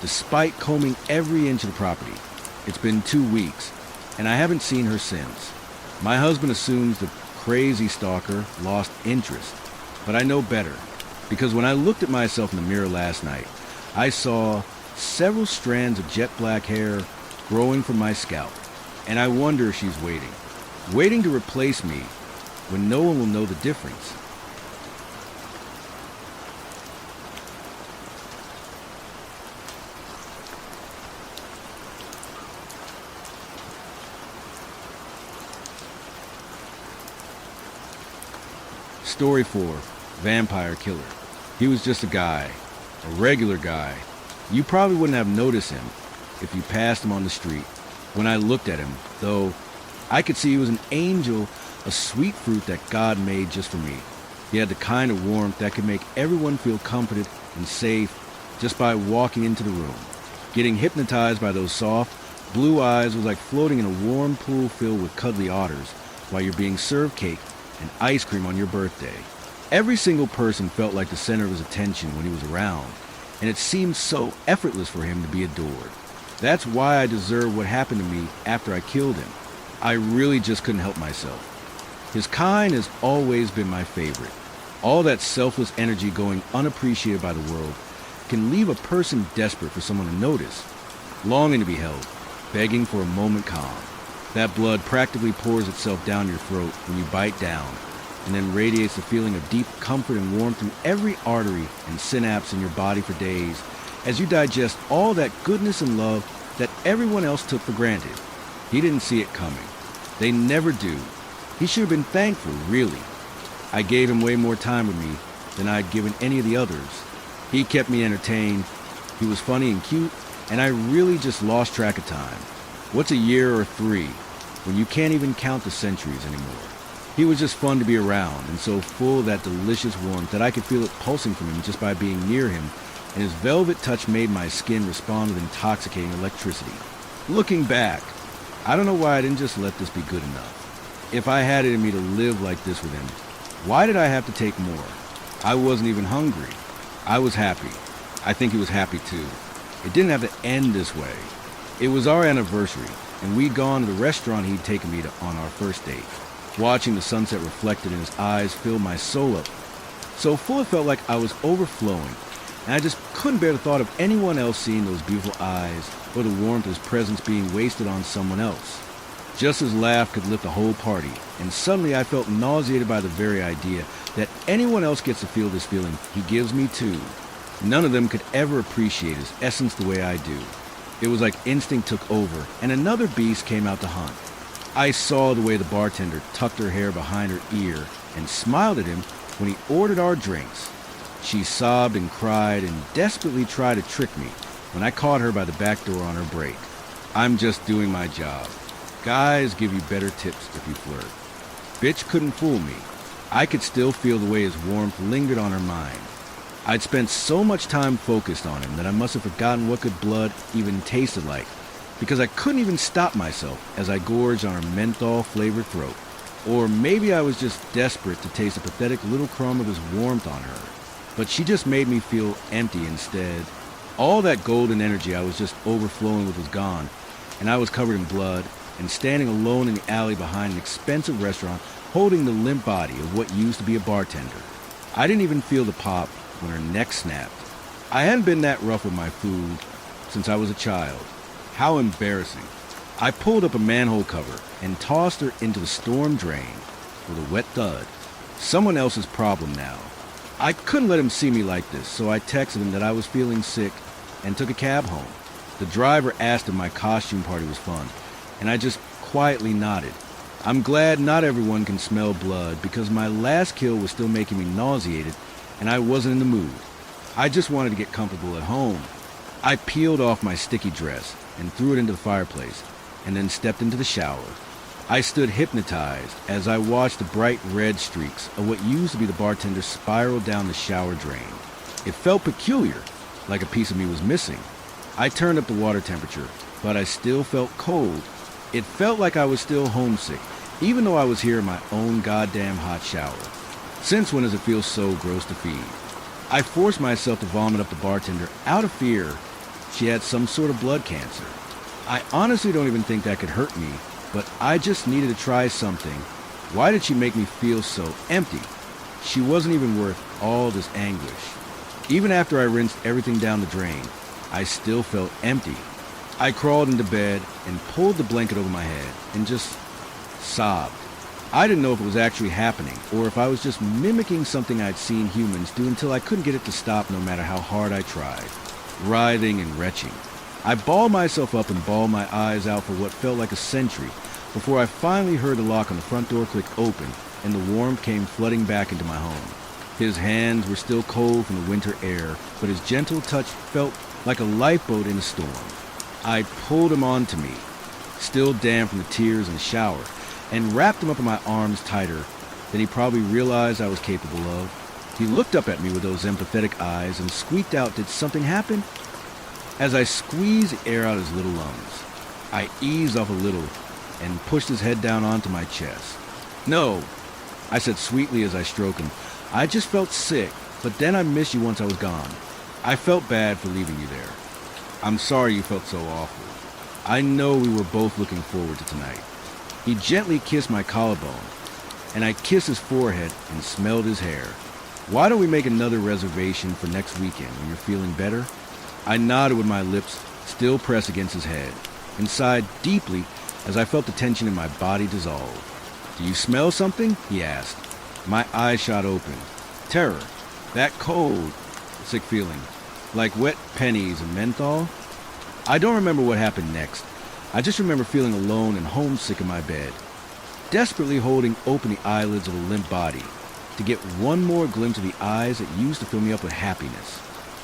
despite combing every inch of the property. It's been 2 weeks, and I haven't seen her since. My husband assumes the crazy stalker lost interest, but I know better, because when I looked at myself in the mirror last night, I saw several strands of jet black hair growing from my scalp, and I wonder if she's waiting to replace me when no one will know the difference. Story 4, Vampire Killer. He was just a guy, a regular guy. You probably wouldn't have noticed him if you passed him on the street. When I looked at him, though, I could see he was an angel, a sweet fruit that God made just for me. He had the kind of warmth that could make everyone feel comforted and safe just by walking into the room. Getting hypnotized by those soft, blue eyes was like floating in a warm pool filled with cuddly otters while you're being served cake and ice cream on your birthday. Every single person felt like the center of his attention when he was around, and it seemed so effortless for him to be adored. That's why I deserve what happened to me after I killed him. I really just couldn't help myself. His kind has always been my favorite. All that selfless energy going unappreciated by the world can leave a person desperate for someone to notice, longing to be held, begging for a moment calm. That blood practically pours itself down your throat when you bite down, and then radiates a feeling of deep comfort and warmth through every artery and synapse in your body for days, as you digest all that goodness and love that everyone else took for granted. He didn't see it coming. They never do. He should have been thankful, really. I gave him way more time with me than I'd given any of the others. He kept me entertained. He was funny and cute, and I really just lost track of time. What's a year or 3 when you can't even count the centuries anymore? He was just fun to be around, and so full of that delicious warmth that I could feel it pulsing from him just by being near him, and his velvet touch made my skin respond with intoxicating electricity. Looking back, I don't know why I didn't just let this be good enough. If I had it in me to live like this with him, why did I have to take more? I wasn't even hungry. I was happy. I think he was happy too. It didn't have to end this way. It was our anniversary, and we'd gone to the restaurant he'd taken me to on our first date. Watching the sunset reflected in his eyes filled my soul up. So full it felt like I was overflowing, and I just couldn't bear the thought of anyone else seeing those beautiful eyes or the warmth of his presence being wasted on someone else. Just his laugh could lift the whole party, and suddenly I felt nauseated by the very idea that anyone else gets to feel this feeling he gives me too. None of them could ever appreciate his essence the way I do. It was like instinct took over, and another beast came out to hunt. I saw the way the bartender tucked her hair behind her ear and smiled at him when he ordered our drinks. She sobbed and cried and desperately tried to trick me when I caught her by the back door on her break. I'm just doing my job. Guys give you better tips if you flirt. Bitch couldn't fool me. I could still feel the way his warmth lingered on her mind. I'd spent so much time focused on him that I must have forgotten what good blood even tasted like, because I couldn't even stop myself as I gorged on her menthol-flavored throat. Or maybe I was just desperate to taste a pathetic little crumb of his warmth on her. But she just made me feel empty instead. All that golden energy I was just overflowing with was gone, and I was covered in blood and standing alone in the alley behind an expensive restaurant holding the limp body of what used to be a bartender. I didn't even feel the pop when her neck snapped. I hadn't been that rough with my food since I was a child. How embarrassing. I pulled up a manhole cover and tossed her into the storm drain with a wet thud. Someone else's problem now. I couldn't let him see me like this, so I texted him that I was feeling sick and took a cab home. The driver asked if my costume party was fun, and I just quietly nodded. I'm glad not everyone can smell blood, because my last kill was still making me nauseated, and I wasn't in the mood. I just wanted to get comfortable at home. I peeled off my sticky dress and threw it into the fireplace, and then stepped into the shower. I stood hypnotized as I watched the bright red streaks of what used to be the bartender spiral down the shower drain. It felt peculiar, like a piece of me was missing. I turned up the water temperature, but I still felt cold. It felt like I was still homesick, even though I was here in my own goddamn hot shower. Since when does it feel so gross to feed? I forced myself to vomit up the bartender out of fear she had some sort of blood cancer. I honestly don't even think that could hurt me, but I just needed to try something. Why did she make me feel so empty? She wasn't even worth all this anguish. Even after I rinsed everything down the drain, I still felt empty. I crawled into bed and pulled the blanket over my head and just sobbed. I didn't know if it was actually happening or if I was just mimicking something I'd seen humans do until I couldn't get it to stop no matter how hard I tried. Writhing and retching. I balled myself up and bawled my eyes out for what felt like a century before I finally heard the lock on the front door click open and the warmth came flooding back into my home. His hands were still cold from the winter air, but his gentle touch felt like a lifeboat in a storm. I pulled him onto me, still damp from the tears in the shower, and wrapped him up in my arms tighter than he probably realized I was capable of. He looked up at me with those empathetic eyes and squeaked out, "Did something happen?" As I squeezed the air out of his little lungs, I eased off a little and pushed his head down onto my chest. "No," I said sweetly as I stroked him. "I just felt sick, but then I missed you once I was gone. I felt bad for leaving you there. I'm sorry you felt so awful. I know we were both looking forward to tonight." He gently kissed my collarbone, and I kissed his forehead and smelled his hair. "Why don't we make another reservation for next weekend when you're feeling better?" I nodded with my lips still pressed against his head, and sighed deeply as I felt the tension in my body dissolve. "Do you smell something?" he asked. My eyes shot open. Terror. That cold, sick feeling. Like wet pennies and menthol. I don't remember what happened next. I just remember feeling alone and homesick in my bed, desperately holding open the eyelids of a limp body to get one more glimpse of the eyes that used to fill me up with happiness.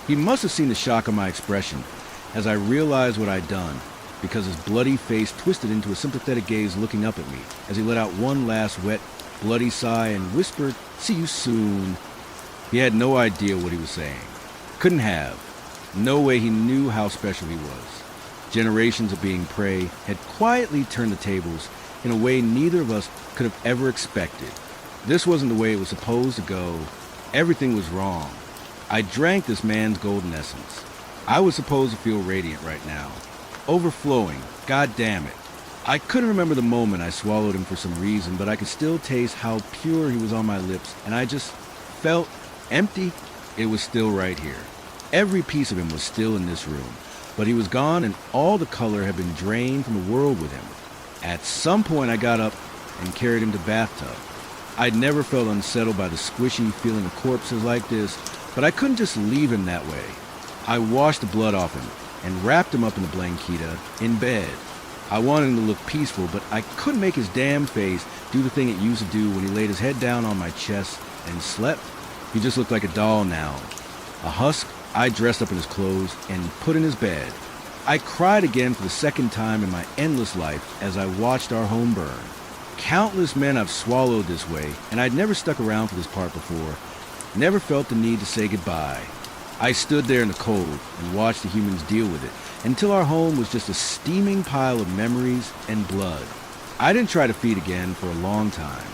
He must have seen the shock on my expression as I realized what I'd done, because his bloody face twisted into a sympathetic gaze looking up at me as he let out one last wet, bloody sigh and whispered, "See you soon." He had no idea what he was saying. Couldn't have. No way he knew how special he was. Generations of being prey had quietly turned the tables in a way neither of us could have ever expected. This wasn't the way it was supposed to go. Everything was wrong. I drank this man's golden essence. I was supposed to feel radiant right now. Overflowing. God damn it. I couldn't remember the moment I swallowed him for some reason, but I could still taste how pure he was on my lips, and I just felt empty. It was still right here. Every piece of him was still in this room, but he was gone and all the color had been drained from the world with him. At some point I got up and carried him to the bathtub. I'd never felt unsettled by the squishy feeling of corpses like this, but I couldn't just leave him that way. I washed the blood off him and wrapped him up in the blanketa in bed. I wanted him to look peaceful, but I couldn't make his damn face do the thing it used to do when he laid his head down on my chest and slept. He just looked like a doll now. A husk I dressed up in his clothes and put in his bed. I cried again for the second time in my endless life as I watched our home burn. Countless men I've swallowed this way, and I'd never stuck around for this part before. Never felt the need to say goodbye. I stood there in the cold and watched the humans deal with it until our home was just a steaming pile of memories and blood. I didn't try to feed again for a long time.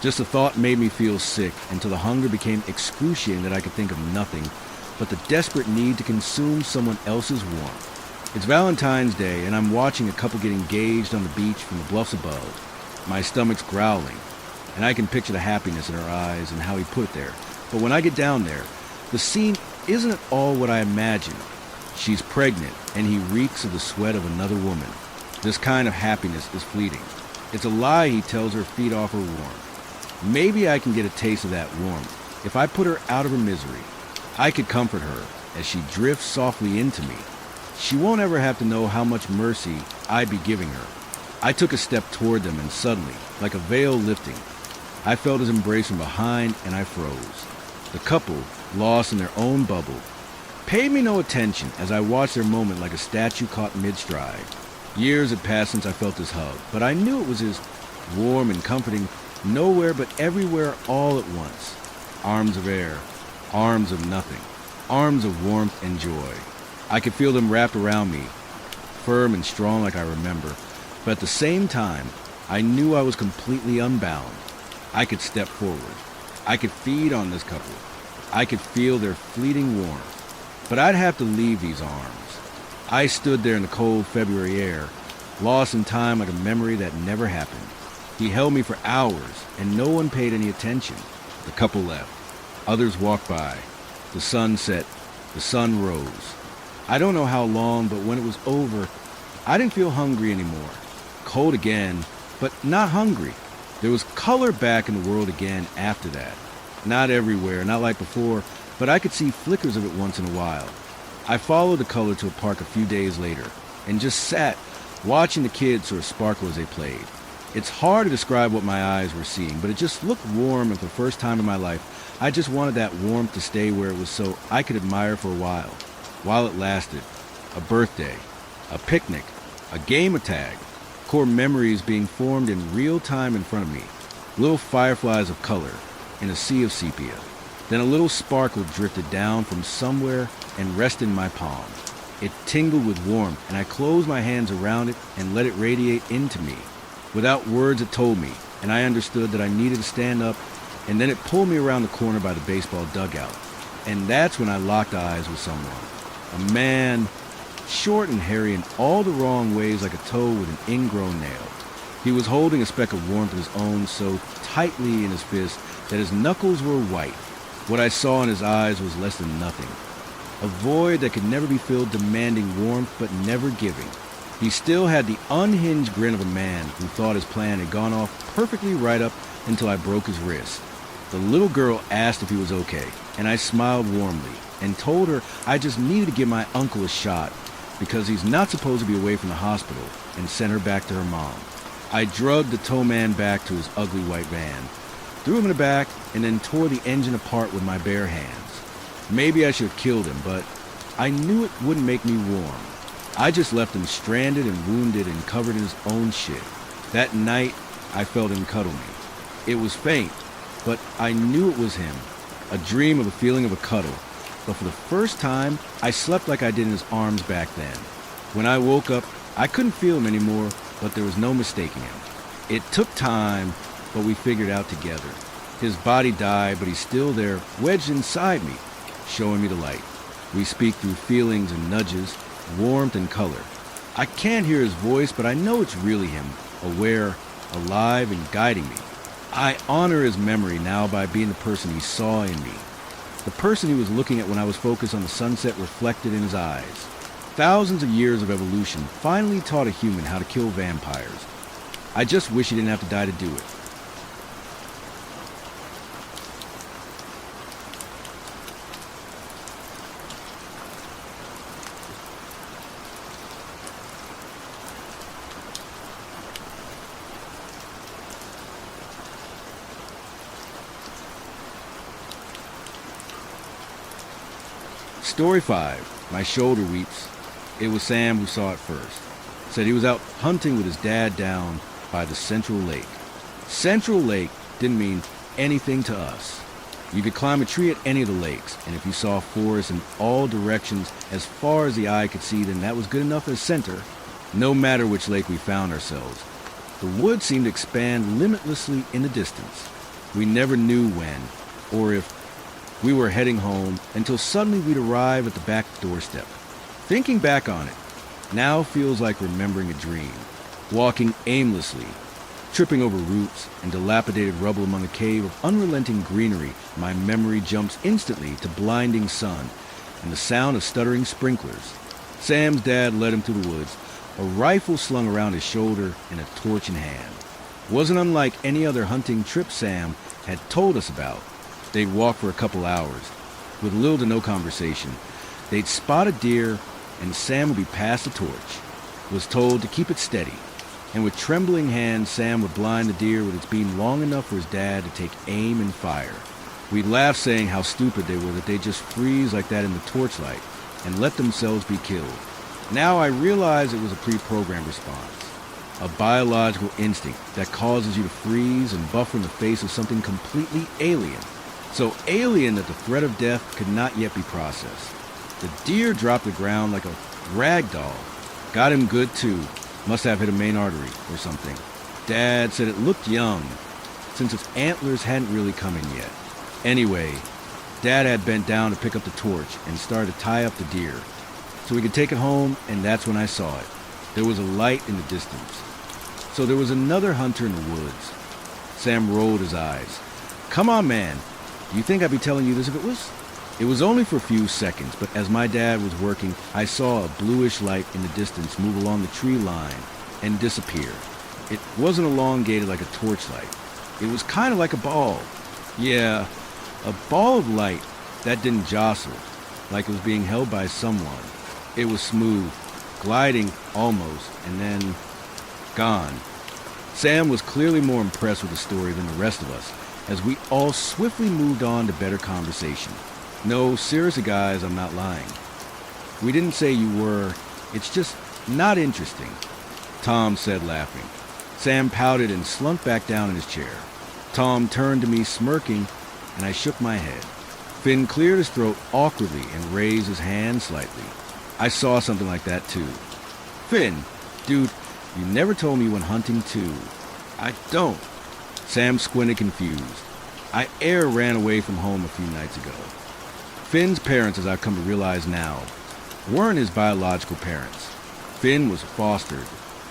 Just the thought made me feel sick until the hunger became excruciating that I could think of nothing but the desperate need to consume someone else's warmth. It's Valentine's Day and I'm watching a couple get engaged on the beach from the bluffs above. My stomach's growling, and I can picture the happiness in her eyes and how he put it there. But when I get down there, the scene isn't at all what I imagined. She's pregnant, and he reeks of the sweat of another woman. This kind of happiness is fleeting. It's a lie he tells her feed off her warmth. Maybe I can get a taste of that warmth if I put her out of her misery. I could comfort her as she drifts softly into me. She won't ever have to know how much mercy I'd be giving her. I took a step toward them, and suddenly, like a veil lifting, I felt his embrace from behind, and I froze. The couple, lost in their own bubble, paid me no attention as I watched their moment like a statue caught mid-stride. Years had passed since I felt this hug, but I knew it was his, warm and comforting, nowhere but everywhere all at once. Arms of air, arms of nothing, arms of warmth and joy. I could feel them wrapped around me, firm and strong like I remember, but at the same time, I knew I was completely unbound. I could step forward. I could feed on this couple. I could feel their fleeting warmth. But I'd have to leave these arms. I stood there in the cold February air, lost in time like a memory that never happened. He held me for hours, and no one paid any attention. The couple left. Others walked by. The sun set. The sun rose. I don't know how long, but when it was over, I didn't feel hungry anymore. Cold again, but not hungry. There was color back in the world again after that. Not everywhere, not like before, but I could see flickers of it once in a while. I followed the color to a park a few days later, and just sat, watching the kids sort of sparkle as they played. It's hard to describe what my eyes were seeing, but it just looked warm, and for the first time in my life, I just wanted that warmth to stay where it was so I could admire for a while it lasted. A birthday, a picnic, a game of tag, core memories being formed in real time in front of me, little fireflies of color in a sea of sepia. Then a little sparkle drifted down from somewhere and rested in my palm. It tingled with warmth, and I closed my hands around it and let it radiate into me. Without words, it told me, and I understood that I needed to stand up, and then it pulled me around the corner by the baseball dugout. And that's when I locked eyes with someone. A man, short and hairy in all the wrong ways, like a toe with an ingrown nail. He was holding a speck of warmth of his own so tightly in his fist that his knuckles were white. What I saw in his eyes was less than nothing. A void that could never be filled, demanding warmth but never giving. He still had the unhinged grin of a man who thought his plan had gone off perfectly right up until I broke his wrist. The little girl asked if he was okay, and I smiled warmly and told her I just needed to give my uncle a shot because he's not supposed to be away from the hospital, and sent her back to her mom. I drugged the tow man back to his ugly white van, threw him in the back, and then tore the engine apart with my bare hands. Maybe I should have killed him, but I knew it wouldn't make me warm. I just left him stranded and wounded and covered in his own shit. That night, I felt him cuddle me. It was faint, but I knew it was him. A dream of the feeling of a cuddle. But for the first time, I slept like I did in his arms back then. When I woke up, I couldn't feel him anymore, but there was no mistaking him. It took time, but we figured it out together. His body died, but he's still there, wedged inside me, showing me the light. We speak through feelings and nudges, warmth and color. I can't hear his voice, but I know it's really him, aware, alive, and guiding me. I honor his memory now by being the person he saw in me. The person he was looking at when I was focused on the sunset reflected in his eyes. Thousands of years of evolution finally taught a human how to kill vampires. I just wish he didn't have to die to do it. Story 5. My shoulder weeps. It was Sam who saw it first. Said he was out hunting with his dad down by the Central Lake. Central Lake didn't mean anything to us. You could climb a tree at any of the lakes, and if you saw forests in all directions as far as the eye could see, then that was good enough as center, no matter which lake we found ourselves. The woods seemed to expand limitlessly in the distance. We never knew when, or if we were heading home, until suddenly we'd arrive at the back doorstep. Thinking back on it, now feels like remembering a dream. Walking aimlessly, tripping over roots and dilapidated rubble among a cave of unrelenting greenery, my memory jumps instantly to blinding sun and the sound of stuttering sprinklers. Sam's dad led him through the woods, a rifle slung around his shoulder and a torch in hand. Wasn't unlike any other hunting trip Sam had told us about. They'd walk for a couple hours, with little to no conversation. They'd spot a deer, and Sam would be passed the torch. Was told to keep it steady, and with trembling hands, Sam would blind the deer with its beam long enough for his dad to take aim and fire. We'd laugh saying how stupid they were that they'd just freeze like that in the torchlight and let themselves be killed. Now I realize it was a pre-programmed response, a biological instinct that causes you to freeze and buffer in the face of something completely alien. So alien that the threat of death could not yet be processed. The deer dropped to the ground like a rag doll. Got him good too. Must have hit a main artery or something. Dad said it looked young, since its antlers hadn't really come in yet. Anyway, Dad had bent down to pick up the torch and started to tie up the deer so we could take it home, and that's when I saw it. There was a light in the distance. So there was another hunter in the woods. Sam rolled his eyes. Come on, man. Do you think I'd be telling you this if it was? It was only for a few seconds, but as my dad was working, I saw a bluish light in the distance move along the tree line and disappear. It wasn't elongated like a torchlight. It was kind of like a ball. Yeah, a ball of light that didn't jostle, like it was being held by someone. It was smooth, gliding almost, and then gone. Sam was clearly more impressed with the story than the rest of us, as we all swiftly moved on to better conversation. No, seriously guys, I'm not lying. We didn't say you were. It's just not interesting, Tom said, laughing. Sam pouted and slumped back down in his chair. Tom turned to me smirking, and I shook my head. Finn cleared his throat awkwardly and raised his hand slightly. I saw something like that too. Finn, dude, you never told me you went hunting too. I don't. Sam squinted confused. I ran away from home a few nights ago. Finn's parents, as I've come to realize now, weren't his biological parents. Finn was fostered.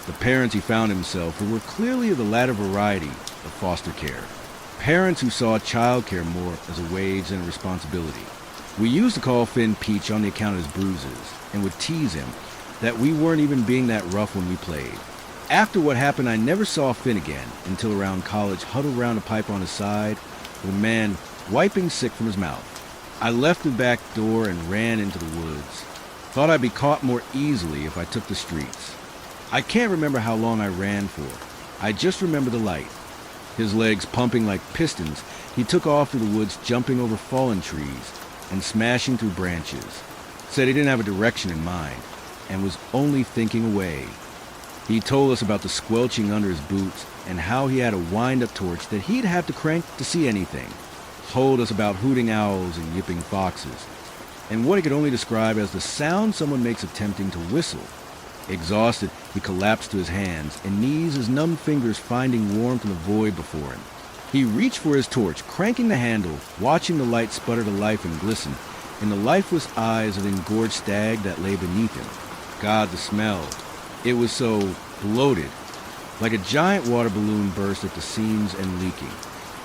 The parents he found himself were clearly of the latter variety of foster care. Parents who saw child care more as a wage than a responsibility. We used to call Finn Peach on the account of his bruises, and would tease him that we weren't even being that rough when we played. After what happened, I never saw Finn again until around college, huddled around a pipe on his side, with a man wiping sick from his mouth. I left the back door and ran into the woods. Thought I'd be caught more easily if I took the streets. I can't remember how long I ran for. I just remember the light. His legs pumping like pistons, he took off through the woods, jumping over fallen trees and smashing through branches. Said he didn't have a direction in mind and was only thinking away. He told us about the squelching under his boots and how he had a wind-up torch that he'd have to crank to see anything. Told us about hooting owls and yipping foxes, and what he could only describe as the sound someone makes attempting to whistle. Exhausted, he collapsed to his hands and knees, his numb fingers finding warmth in the void before him. He reached for his torch, cranking the handle, watching the light sputter to life and glisten in the lifeless eyes of the engorged stag that lay beneath him. God, the smell. It was so bloated, like a giant water balloon burst at the seams and leaking.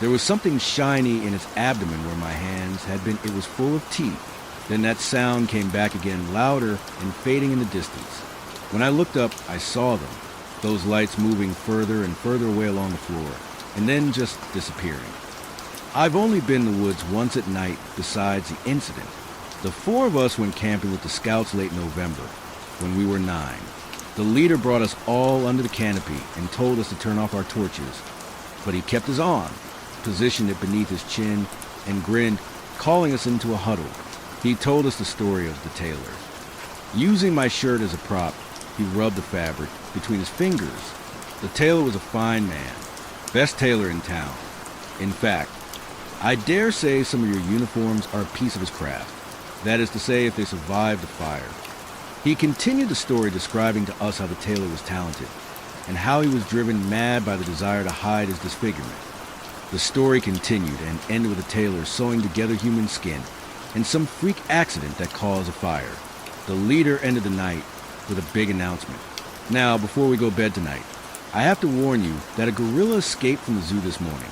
There was something shiny in its abdomen where my hands had been. It was full of teeth. Then that sound came back again, louder and fading in the distance. When I looked up, I saw them, those lights moving further and further away along the floor, and then just disappearing. I've only been in the woods once at night besides the incident. The four of us went camping with the scouts late November, when we were 9. The leader brought us all under the canopy and told us to turn off our torches, but he kept us on, positioned it beneath his chin, and grinned, calling us into a huddle. He told us the story of the tailor. Using my shirt as a prop, he rubbed the fabric between his fingers. The tailor was a fine man, best tailor in town. In fact, I dare say some of your uniforms are a piece of his craft. That is to say, if they survived the fire. He continued the story, describing to us how the tailor was talented, and how he was driven mad by the desire to hide his disfigurement. The story continued and ended with the tailor sewing together human skin and some freak accident that caused a fire. The leader ended the night with a big announcement. Now, before we go to bed tonight, I have to warn you that a gorilla escaped from the zoo this morning.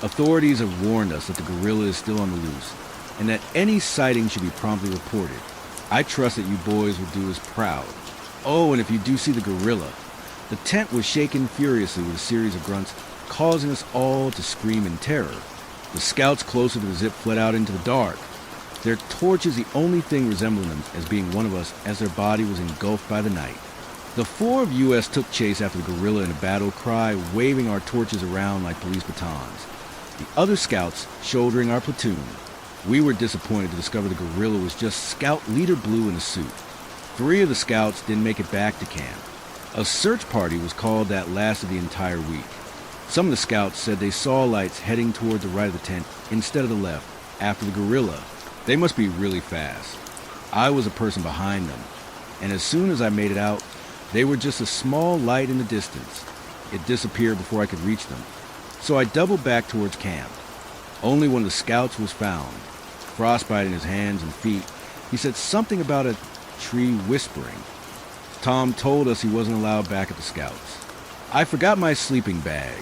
Authorities have warned us that the gorilla is still on the loose, and that any sighting should be promptly reported. I trust that you boys will do as proud. Oh, and if you do see the gorilla, the tent was shaken furiously with a series of grunts, causing us all to scream in terror. The scouts closer to the zip fled out into the dark, their torches the only thing resembling them as being one of us, as their body was engulfed by the night. The 4 of US took chase after the gorilla in a battle cry, waving our torches around like police batons. The other scouts shouldering our platoon. We were disappointed to discover the gorilla was just Scout Leader Blue in a suit. 3 of the scouts didn't make it back to camp. A search party was called that lasted the entire week. Some of the scouts said they saw lights heading toward the right of the tent instead of the left, after the gorilla. They must be really fast. I was a person behind them, and as soon as I made it out, they were just a small light in the distance. It disappeared before I could reach them, so I doubled back towards camp. Only one of the scouts was found. Frostbite in his hands and feet, he said something about a tree whispering. Tom told us he wasn't allowed back at the scouts. I forgot my sleeping bag,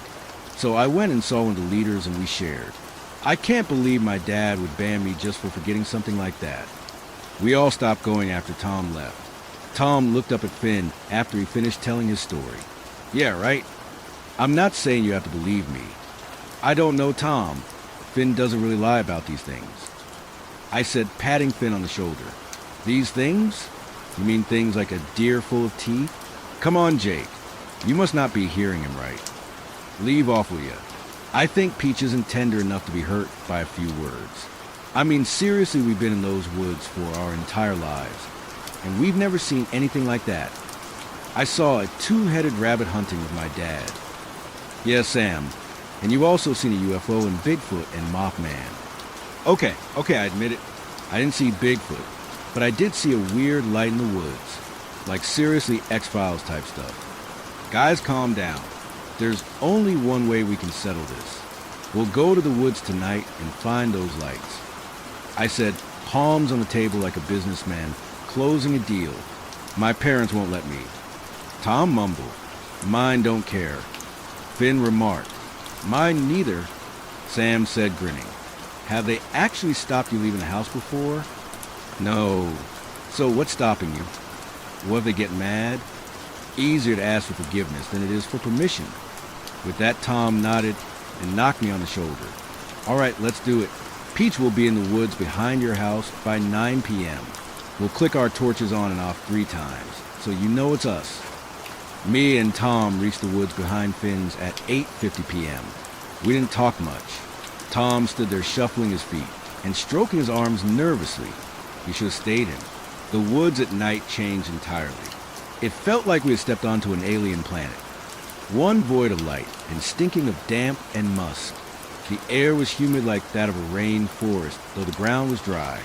so I went and saw one of the leaders and we shared. I can't believe my dad would ban me just for forgetting something like that. We all stopped going after Tom left. Tom looked up at Finn after he finished telling his story. Yeah, right? I'm not saying you have to believe me. I don't know Tom. Finn doesn't really lie about these things. I said, patting Finn on the shoulder. These things? You mean things like a deer full of teeth? Come on, Jake. You must not be hearing him right. Leave off, will ya? I think Peach isn't tender enough to be hurt by a few words. I mean, seriously, we've been in those woods for our entire lives, and we've never seen anything like that. I saw a two-headed rabbit hunting with my dad. Yeah, Sam, and you've also seen a UFO and Bigfoot and Mothman. Okay, I admit it. I didn't see Bigfoot, but I did see a weird light in the woods, like seriously X-Files type stuff. Guys, calm down. There's only one way we can settle this. We'll go to the woods tonight and find those lights. I said, palms on the table like a businessman, closing a deal. My parents won't let me. Tom mumbled, mine don't care. Finn remarked, mine neither. Sam said, grinning, have they actually stopped you leaving the house before? No. So what's stopping you? What if they get mad? Easier to ask for forgiveness than it is for permission. With that, Tom nodded and knocked me on the shoulder. All right, let's do it. Peach will be in the woods behind your house by 9 p.m. We'll click our torches on and off 3 times, so you know it's us. Me and Tom reached the woods behind Finn's at 8:50 p.m. We didn't talk much. Tom stood there shuffling his feet and stroking his arms nervously. He should have stayed in. The woods at night changed entirely. It felt like we had stepped onto an alien planet. One void of light and stinking of damp and musk. The air was humid like that of a rain forest, though the ground was dry.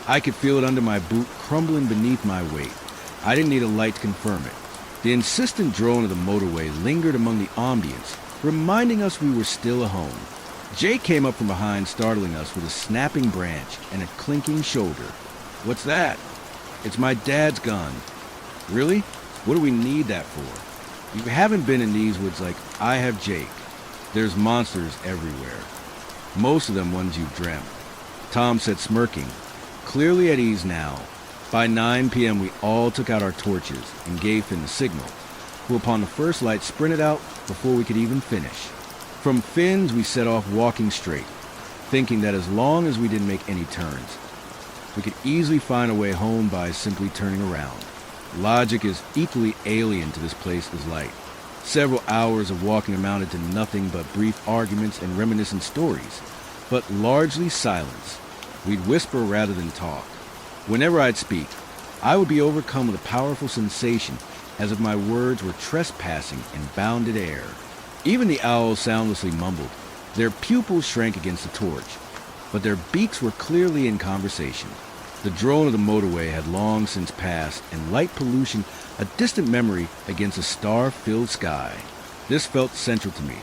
I could feel it under my boot crumbling beneath my weight. I didn't need a light to confirm it. The insistent drone of the motorway lingered among the ambience, reminding us we were still at home. Jake came up from behind, startling us with a snapping branch and a clinking shoulder. What's that? It's my dad's gun. Really? What do we need that for? You haven't been in these woods like I have, Jake. There's monsters everywhere. Most of them ones you've dreamt. Tom said, smirking, clearly at ease now. By 9 p.m. we all took out our torches and gave Finn the signal, who upon the first light sprinted out before we could even finish. From Finn's we set off walking straight, thinking that as long as we didn't make any turns, we could easily find a way home by simply turning around. Logic is equally alien to this place as light. Several hours of walking amounted to nothing but brief arguments and reminiscent stories, but largely silence. We'd whisper rather than talk. Whenever I'd speak, I would be overcome with a powerful sensation as if my words were trespassing in bounded air. Even the owls soundlessly mumbled. Their pupils shrank against the torch, but their beaks were clearly in conversation. The drone of the motorway had long since passed, and light pollution a distant memory against a star-filled sky. This felt central to me.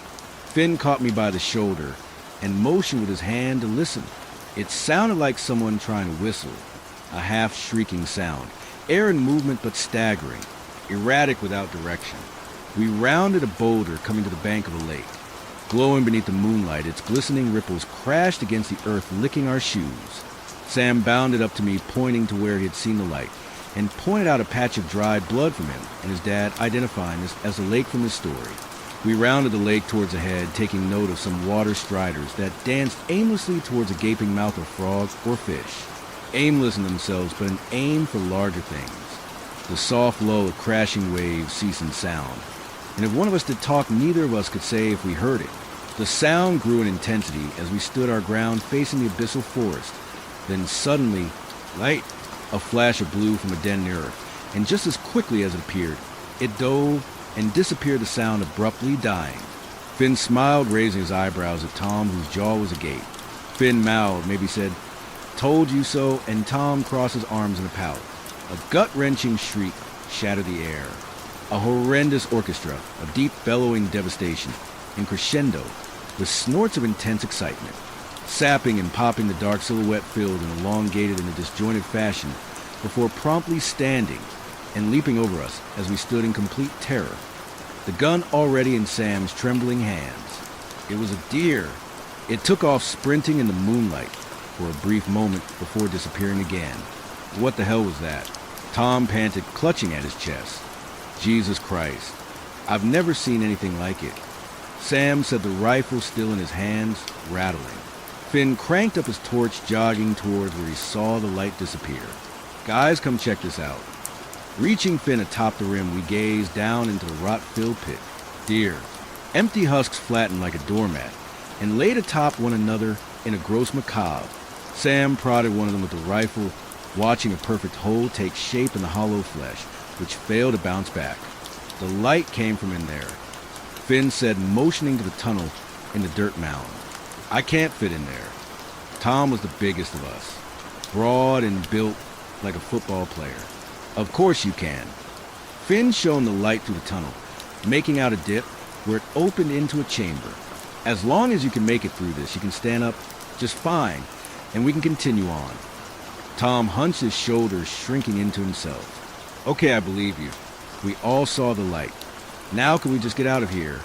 Finn caught me by the shoulder and motioned with his hand to listen. It sounded like someone trying to whistle, a half-shrieking sound, air in movement but staggering, erratic without direction. We rounded a boulder coming to the bank of a lake. Glowing beneath the moonlight, its glistening ripples crashed against the earth, licking our shoes. Sam bounded up to me, pointing to where he had seen the light, and pointed out a patch of dried blood from him, and his dad identifying this as the lake from his story. We rounded the lake towards the head, taking note of some water striders that danced aimlessly towards a gaping mouth of frog or fish. Aimless in themselves, but an aim for larger things. The soft lull of crashing waves ceasing sound, and if one of us did talk, neither of us could say if we heard it. The sound grew in intensity as we stood our ground facing the abyssal forest. Then suddenly, light, a flash of blue from a den nearer, and just as quickly as it appeared, it dove and disappeared, the sound abruptly dying. Finn smiled, raising his eyebrows at Tom, whose jaw was agape. Finn mouthed, maybe said, "Told you so," and Tom crossed his arms in a pout. A gut-wrenching shriek shattered the air. A horrendous orchestra of deep bellowing devastation and crescendo with snorts of intense excitement, sapping and popping the dark silhouette filled and elongated in a disjointed fashion before promptly standing and leaping over us as we stood in complete terror, the gun already in Sam's trembling hands. It was a deer. It took off sprinting in the moonlight for a brief moment before disappearing again. What the hell was that? Tom panted, clutching at his chest. Jesus Christ. I've never seen anything like it. Sam said, the rifle still in his hands, rattling. Finn cranked up his torch, jogging towards where he saw the light disappear. "Guys, come check this out." Reaching Finn atop the rim, we gazed down into the rot-filled pit. Deer, empty husks flattened like a doormat, and laid atop one another in a gross macabre. Sam prodded one of them with the rifle, watching a perfect hole take shape in the hollow flesh, which failed to bounce back. The light came from in there, Finn said, motioning to the tunnel in the dirt mound. "I can't fit in there." Tom was the biggest of us, broad and built like a football player. "Of course you can." Finn shone the light through the tunnel, making out a dip where it opened into a chamber. "As long as you can make it through this, you can stand up just fine, and we can continue on." Tom hunched his shoulders, shrinking into himself. "Okay, I believe you. We all saw the light. Now can we just get out of here?"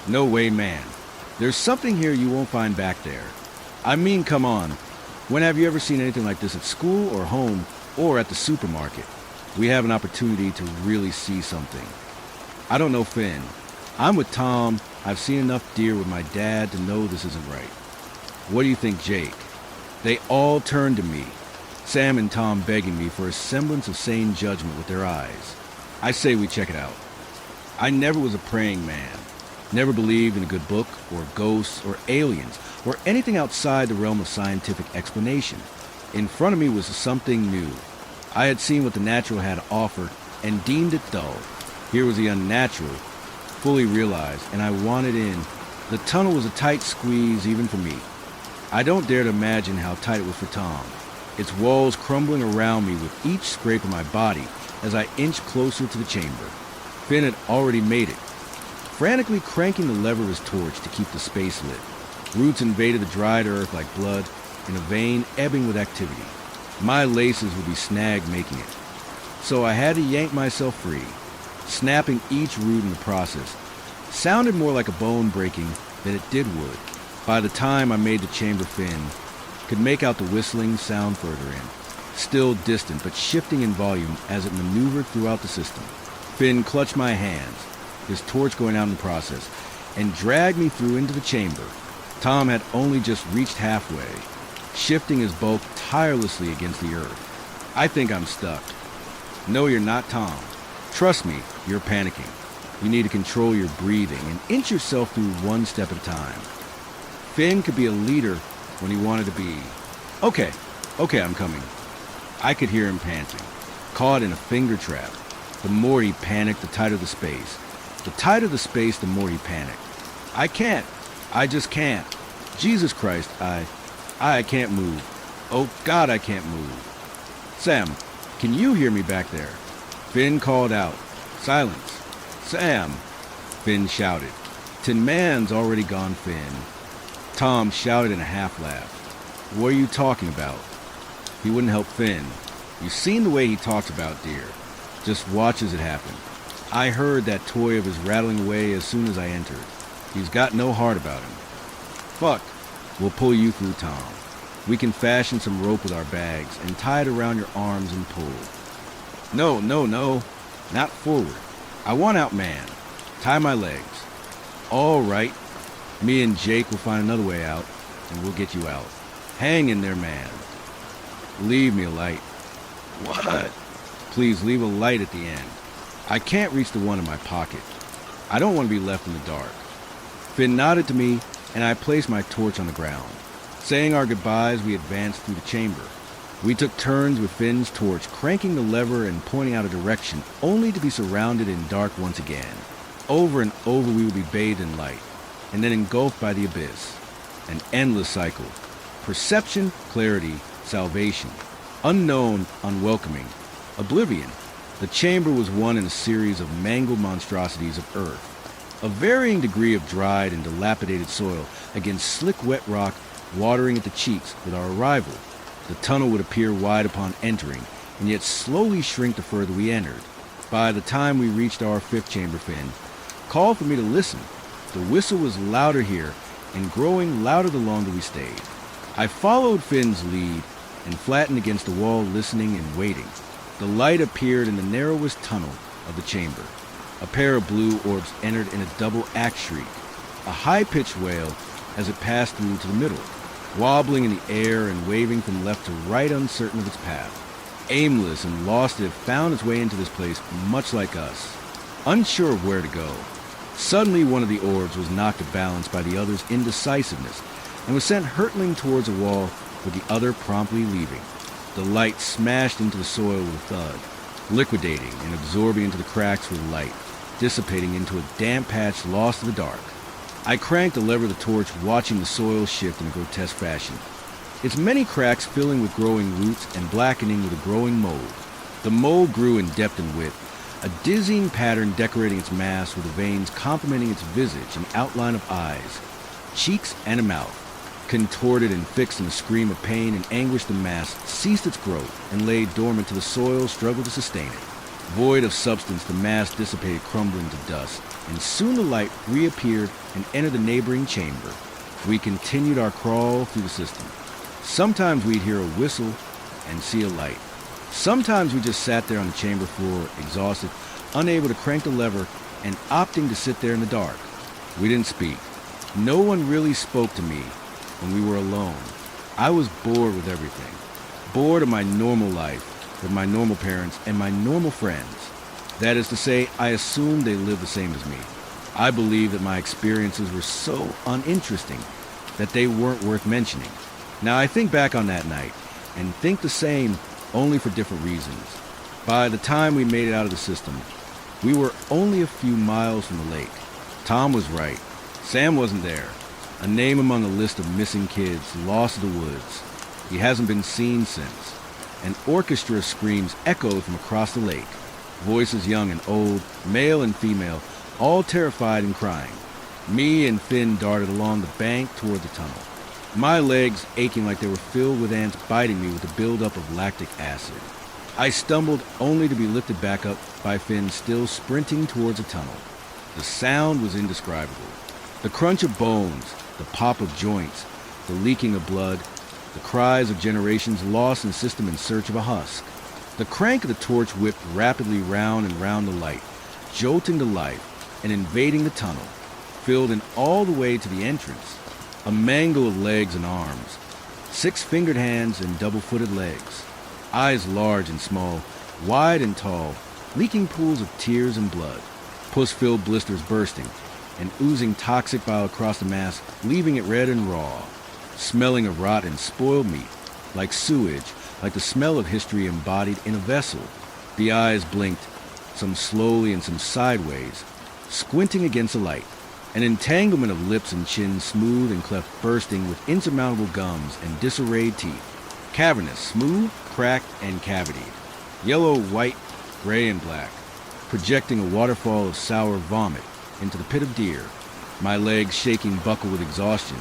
"No way, man. There's something here you won't find back there. I mean, come on. When have you ever seen anything like this at school or home or at the supermarket? We have an opportunity to really see something." "I don't know, Finn. I'm with Tom. I've seen enough deer with my dad to know this isn't right." "What do you think, Jake?" They all turned to me, Sam and Tom begging me for a semblance of sane judgment with their eyes. "I say we check it out." I never was a praying man. Never believed in a good book or ghosts or aliens or anything outside the realm of scientific explanation. In front of me was something new. I had seen what the natural had to offer and deemed it dull. Here was the unnatural, fully realized, and I wanted in. The tunnel was a tight squeeze even for me. I don't dare to imagine how tight it was for Tom, its walls crumbling around me with each scrape of my body as I inched closer to the chamber. Finn had already made it, frantically cranking the lever of his torch to keep the space lit. Roots invaded the dried earth like blood in a vein ebbing with activity. My laces would be snagged making it, so I had to yank myself free. Snapping each root in the process sounded more like a bone breaking than it did wood. By the time I made the chamber, Finn could make out the whistling sound further in, still distant but shifting in volume as it maneuvered throughout the system. Finn clutched my hands, his torch going out in the process, and dragged me through into the chamber. Tom had only just reached halfway, shifting his bulk tirelessly against the earth. "I think I'm stuck." "No, you're not, Tom. Trust me, you're panicking. You need to control your breathing and inch yourself through one step at a time." Finn could be a leader when he wanted to be. Okay, I'm coming." I could hear him panting, caught in a finger trap. The more he panicked, the tighter the space. The tighter the space, the more he panicked. "I can't. I just can't. Jesus Christ, I can't move. Oh God, I can't move." "Sam, can you hear me back there?" Finn called out. Silence. "Sam," Finn shouted. "Tin Man's already gone, Finn." Tom shouted in a half-laugh. "What are you talking about?" He wouldn't help Finn. You've seen the way he talks about deer. Just watches it happen. I heard that toy of his rattling away as soon as I entered. He's got no heart about him. "Fuck. We'll pull you through, Tom. We can fashion some rope with our bags and tie it around your arms and pull." No. Not forward. I want out, man. Tie my legs." "All right. Me and Jake will find another way out, and we'll get you out. Hang in there, man. Leave me a light." "What?" "Please leave a light at the end. I can't reach the one in my pocket. I don't want to be left in the dark." Finn nodded to me, and I placed my torch on the ground. Saying our goodbyes, we advanced through the chamber. We took turns with Finn's torch, cranking the lever and pointing out a direction, only to be surrounded in dark once again. Over and over we would be bathed in light, and then engulfed by the abyss. An endless cycle. Perception, clarity, salvation. Unknown, unwelcoming. Oblivion. The chamber was one in a series of mangled monstrosities of earth. A varying degree of dried and dilapidated soil against slick wet rock watering at the cheeks with our arrival. The tunnel would appear wide upon entering, and yet slowly shrink the further we entered. By the time we reached our fifth chamber, Finn called for me to listen. The whistle was louder here, and growing louder the longer we stayed. I followed Finn's lead and flattened against the wall, listening and waiting. The light appeared in the narrowest tunnel of the chamber. A pair of blue orbs entered in a double axe shriek, a high-pitched wail as it passed through to the middle, wobbling in the air and waving from left to right, uncertain of its path. Aimless and lost, it found its way into this place much like us, unsure of where to go. Suddenly one of the orbs was knocked off balance by the other's indecisiveness and was sent hurtling towards a wall, with the other promptly leaving. The light smashed into the soil with a thud, liquidating and absorbing into the cracks with light, dissipating into a damp patch lost to the dark. I cranked the lever of the torch, watching the soil shift in a grotesque fashion, its many cracks filling with growing roots and blackening with a growing mold. The mold grew in depth and width, a dizzying pattern decorating its mass with the veins complementing its visage and outline of eyes, cheeks, and a mouth. Contorted and fixed in a scream of pain and anguish, the mass ceased its growth and lay dormant till the soil struggled to sustain it. Void of substance, the mass dissipated, crumbling to dust, and soon the light reappeared and entered the neighboring chamber. We continued our crawl through the system. Sometimes we'd hear a whistle and see a light. Sometimes we just sat there on the chamber floor, exhausted, unable to crank the lever, and opting to sit there in the dark. We didn't speak. No one really spoke to me when we were alone. I was bored with everything. Bored of my normal life, with my normal parents and my normal friends. That is to say, I assumed they lived the same as me. I believed that my experiences were so uninteresting that they weren't worth mentioning. Now I think back on that night, and think the same, only for different reasons. By the time we made it out of the system, we were only a few miles from the lake. Tom was right. Sam wasn't there. A name among a list of missing kids lost to the woods. He hasn't been seen since. An orchestra of screams echoed from across the lake. Voices young and old, male and female, all terrified and crying. Me and Finn darted along the bank toward the tunnel, my legs aching like they were filled with ants biting me with the buildup of lactic acid. I stumbled only to be lifted back up by Finn still sprinting towards the tunnel. The sound was indescribable. The crunch of bones, the pop of joints, the leaking of blood, the cries of generations lost in system in search of a husk. The crank of the torch whipped rapidly round and round the light, jolting to life and invading the tunnel, filled in all the way to the entrance. A mangle of legs and arms, 6-fingered hands and double-footed legs, eyes large and small, wide and tall, leaking pools of tears and blood, pus-filled blisters bursting and oozing toxic bile across the mass, leaving it red and raw, smelling of rot and spoiled meat, like sewage, like the smell of history embodied in a vessel. The eyes blinked, some slowly and some sideways, squinting against the light. An entanglement of lips and chins, smooth and cleft, bursting with insurmountable gums and disarrayed teeth. Cavernous, smooth, cracked, and cavitied. Yellow, white, gray, and black. Projecting a waterfall of sour vomit into the pit of deer. My legs shaking buckle with exhaustion.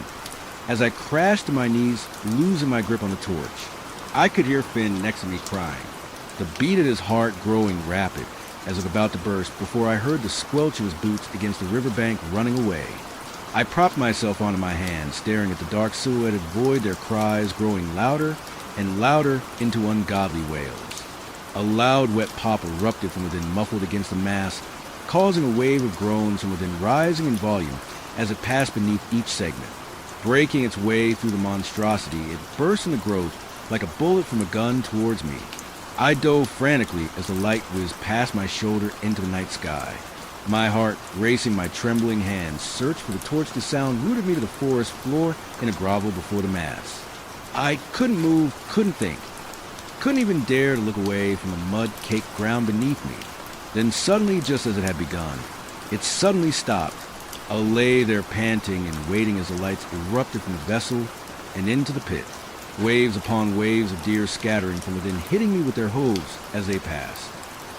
As I crashed to my knees, losing my grip on the torch, I could hear Finn next to me crying. The beat of his heart growing rapid, as if about to burst, before I heard the squelch of his boots against the riverbank running away. I propped myself onto my hands, staring at the dark silhouetted void, their cries growing louder and louder into ungodly wails. A loud, wet pop erupted from within, muffled against the mass, causing a wave of groans from within, rising in volume as it passed beneath each segment. Breaking its way through the monstrosity, it burst in the growth like a bullet from a gun towards me. I dove frantically as the light whizzed past my shoulder into the night sky. My heart, racing, my trembling hands, searched for the torch. The sound rooted me to the forest floor in a grovel before the mass. I couldn't move, couldn't think, couldn't even dare to look away from the mud-caked ground beneath me. Then suddenly, just as it had begun, it suddenly stopped. I lay there panting and waiting as the lights erupted from the vessel and into the pit. waves upon waves of deer scattering from within, hitting me with their hooves as they passed.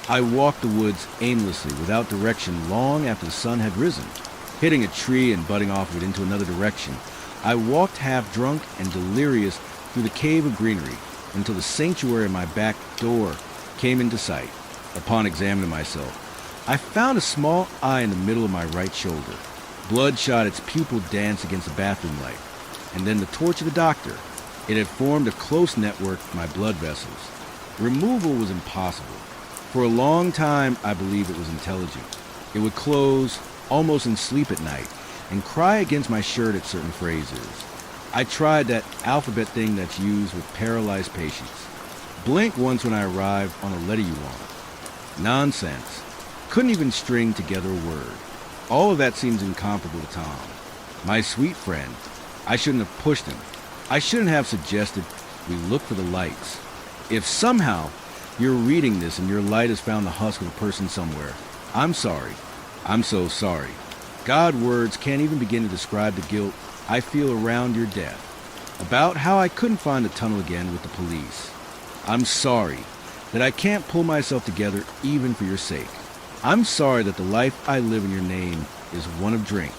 I walked the woods aimlessly, without direction, long after the sun had risen, hitting a tree and butting off of it into another direction. I walked half drunk and delirious through the cave of greenery until the sanctuary of my back door came into sight. Upon examining myself, I found a small eye in the middle of my right shoulder. Blood shot its pupil dance against the bathroom light, and then the torch of the doctor. It had formed a close network of my blood vessels. Removal was impossible. For a long time, I believed it was intelligent. It would close, almost in sleep at night, and cry against my shirt at certain phrases. I tried that alphabet thing that's used with paralyzed patients. Blink once when I arrived on a letter you want. Nonsense. Couldn't even string together a word. All of that seems incomparable to Tom. My sweet friend. I shouldn't have pushed him. I shouldn't have suggested we look for the lights. If somehow you're reading this and your light has found the husk of a person somewhere, I'm sorry. I'm so sorry. God words can't even begin to describe the guilt I feel around your death, about how I couldn't find the tunnel again with the police. I'm sorry that I can't pull myself together even for your sake. I'm sorry that the life I live in your name is one of drink.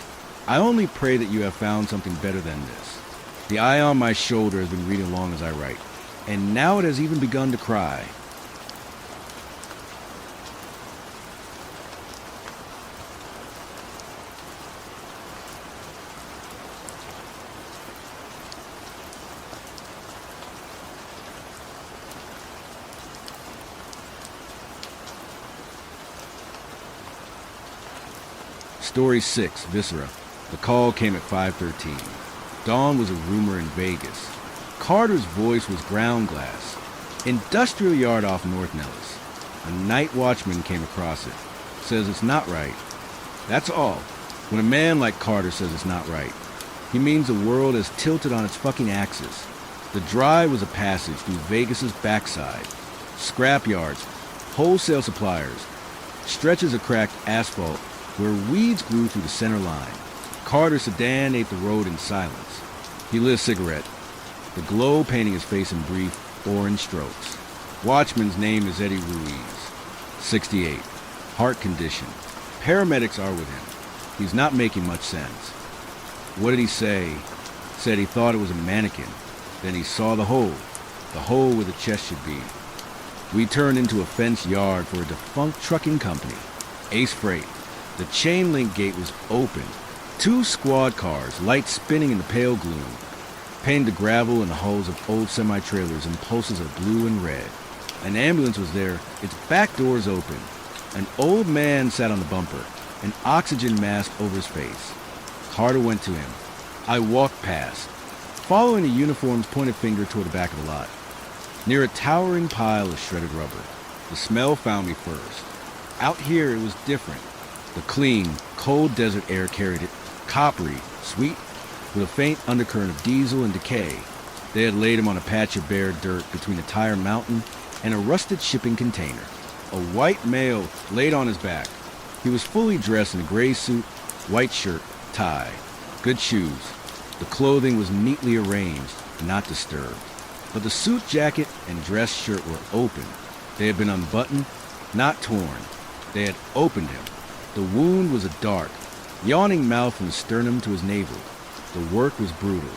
I only pray that you have found something better than this. The eye on my shoulder has been reading along as I write, and now it has even begun to cry. Story 6, Viscera. The call came at 5:13. Dawn was a rumor in Vegas. Carter's voice was ground glass. Industrial yard off North Nellis. A night watchman came across it. Says it's not right. That's all. When a man like Carter says it's not right, he means the world is tilted on its fucking axis. The drive was a passage through Vegas's backside. Scrap yards, wholesale suppliers, stretches of cracked asphalt where weeds grew through the center line. Carter's sedan ate the road in silence. He lit a cigarette, the glow painting his face in brief orange strokes. Watchman's name is Eddie Ruiz, 68, heart condition. Paramedics are with him. He's not making much sense. What did he say? Said he thought it was a mannequin. Then he saw the hole where the chest should be. We turned into a fenced yard for a defunct trucking company, Ace Freight. The chain link gate was open. 2 squad cars, lights spinning in the pale gloom, painted the gravel and the hulls of old semi-trailers in pulses of blue and red. An ambulance was there, its back doors open. An old man sat on the bumper, an oxygen mask over his face. Carter went to him. I walked past, following the uniform's pointed finger toward the back of the lot. Near a towering pile of shredded rubber. The smell found me first. Out here it was different. The clean, cold desert air carried it, coppery, sweet, with a faint undercurrent of diesel and decay. They had laid him on a patch of bare dirt between a tire mountain and a rusted shipping container. A white male laid on his back. He was fully dressed in a gray suit, white shirt, tie, good shoes. The clothing was neatly arranged, not disturbed. But the suit jacket and dress shirt were open. They had been unbuttoned, not torn. They had opened him. The wound was a dark, yawning mouth from the sternum to his navel. The work was brutal.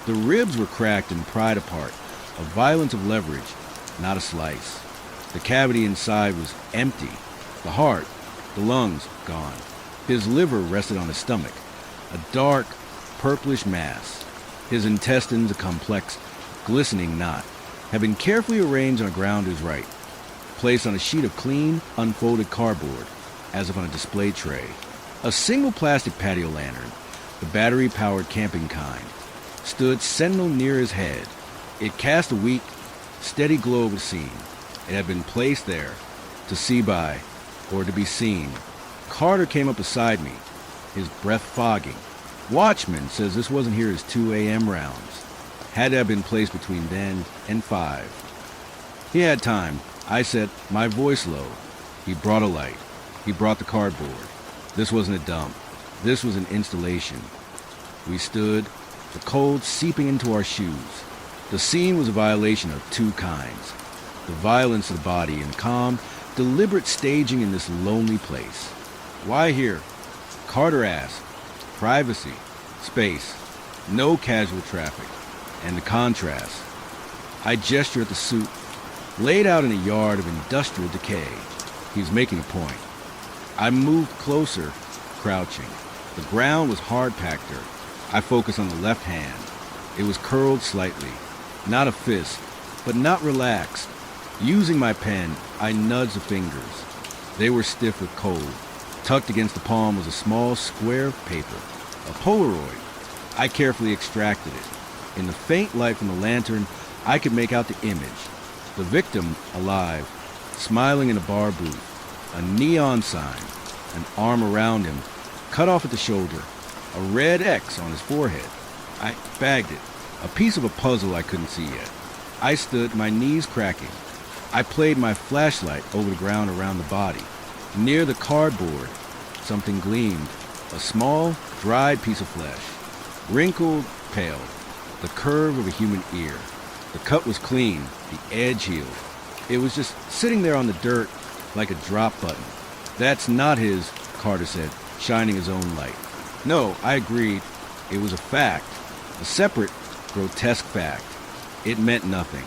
The ribs were cracked and pried apart, a violence of leverage, not a slice. The cavity inside was empty. The heart, the lungs, gone. His liver rested on his stomach, a dark, purplish mass. His intestines, a complex, glistening knot, had been carefully arranged on the ground to his right, placed on a sheet of clean, unfolded cardboard, as if on a display tray. A single plastic patio lantern, the battery-powered camping kind, stood sentinel near his head. It cast a weak, steady glow over the scene. It had been placed there, to see by, or to be seen. Carter came up beside me, his breath fogging. Watchman says this wasn't here his 2 a.m. rounds. Had to have been placed between then and 5. He had time. I said, my voice low. He brought a light. He brought the cardboard. This wasn't a dump. This was an installation. We stood, the cold seeping into our shoes. The scene was a violation of two kinds: the violence of the body and calm, deliberate staging in this lonely place. Why here? Carter asked. Privacy, space, no casual traffic, and the contrast. I gesture at the suit, laid out in a yard of industrial decay. He was making a point. I moved closer, crouching. The ground was hard-packed dirt. I focused on the left hand. It was curled slightly, not a fist, but not relaxed. Using my pen, I nudged the fingers. They were stiff with cold. Tucked against the palm was a small square of paper, a Polaroid. I carefully extracted it. In the faint light from the lantern, I could make out the image. The victim, alive, smiling in a bar booth, a neon sign, an arm around him, cut off at the shoulder, a red X on his forehead. I bagged it, a piece of a puzzle I couldn't see yet. I stood, my knees cracking. I played my flashlight over the ground around the body. Near the cardboard, something gleamed, a small, dried piece of flesh, wrinkled, pale, the curve of a human ear. The cut was clean, the edge healed. It was just sitting there on the dirt like a drop button. That's not his, Carter said, shining his own light. No, I agreed. It was a fact, a separate, grotesque fact. It meant nothing,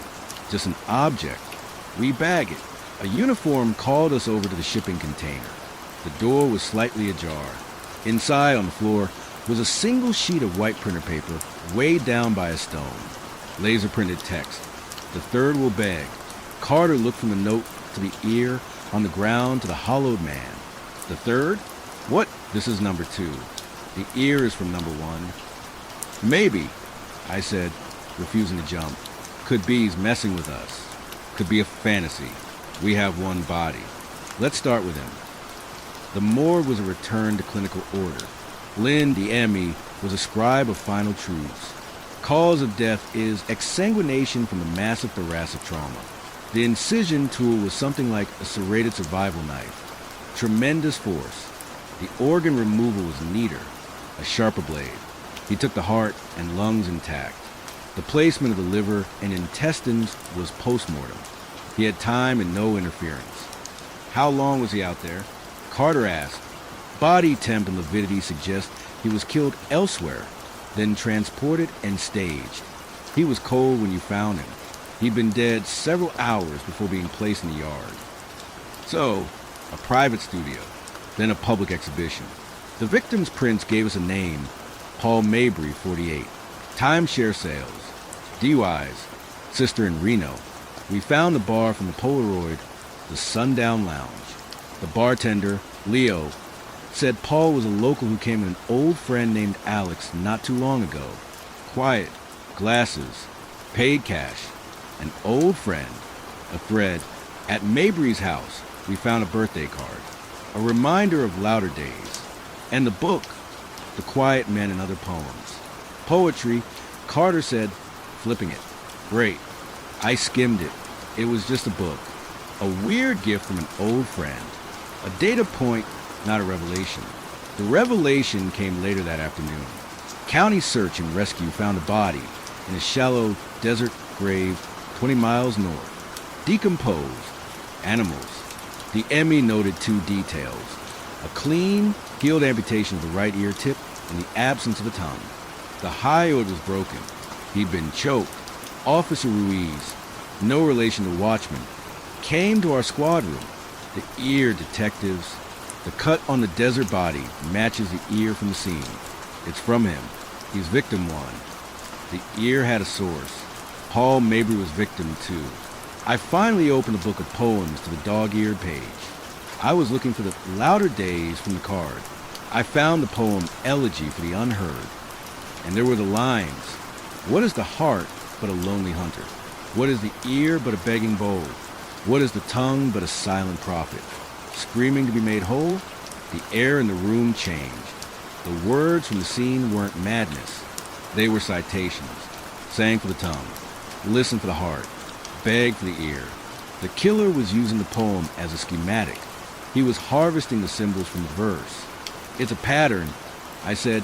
just an object. We bag it. A uniform called us over to the shipping container. The door was slightly ajar. Inside, on the floor, was a single sheet of white printer paper weighed down by a stone. Laser-printed text. The third will beg. Carter looked from the note to the ear, on the ground to the hollowed man. The third? What? This is number 2. The ear is from number 1. Maybe, I said, refusing to jump. Could be he's messing with us. Could be a fantasy. We have one body. Let's start with him. The morgue was a return to clinical order. Lynn, the ME, was a scribe of final truths. Cause of death is exsanguination from the massive thoracic trauma. The incision tool was something like a serrated survival knife. Tremendous force. The organ removal was neater, a sharper blade. He took the heart and lungs intact. The placement of the liver and intestines was post-mortem. He had time and no interference. How long was he out there? Carter asked. Body temp and lividity suggest he was killed elsewhere, then transported and staged. He was cold when you found him. He'd been dead several hours before being placed in the yard. So, a private studio, then a public exhibition. The victim's prints gave us a name, Paul Mabry, 48. Timeshare sales, DUIs, sister in Reno. We found the bar from the Polaroid, the Sundown Lounge. The bartender, Leo, said Paul was a local who came with an old friend named Alex not too long ago. Quiet, glasses, paid cash, an old friend, a thread. At Mabry's house, we found a birthday card, a reminder of louder days, and the book, The Quiet Men and Other Poems. Poetry, Carter said, flipping it. Great. I skimmed it. It was just a book. A weird gift from an old friend. A data point, not a revelation. The revelation came later that afternoon. County search and rescue found a body in a shallow desert grave 20 miles north. Decomposed. Animals. The ME noted 2 details. A clean, healed amputation of the right ear tip and the absence of a tongue. The hyoid was broken. He'd been choked. Officer Ruiz, no relation to Watchman, came to our squad room. The ear detectives. The cut on the desert body matches the ear from the scene. It's from him. He's victim 1. The ear had a source. Paul Mabry was victim 2. I finally opened a book of poems to the dog-eared page. I was looking for the louder days from the card. I found the poem Elegy for the Unheard. And there were the lines. What is the heart but a lonely hunter? What is the ear but a begging bowl? What is the tongue but a silent prophet? Screaming to be made whole? The air in the room changed. The words from the scene weren't madness. They were citations. Sang for the tongue. Listen for the heart. Beg for the ear. The killer was using the poem as a schematic. He was harvesting the symbols from the verse. It's a pattern, I said,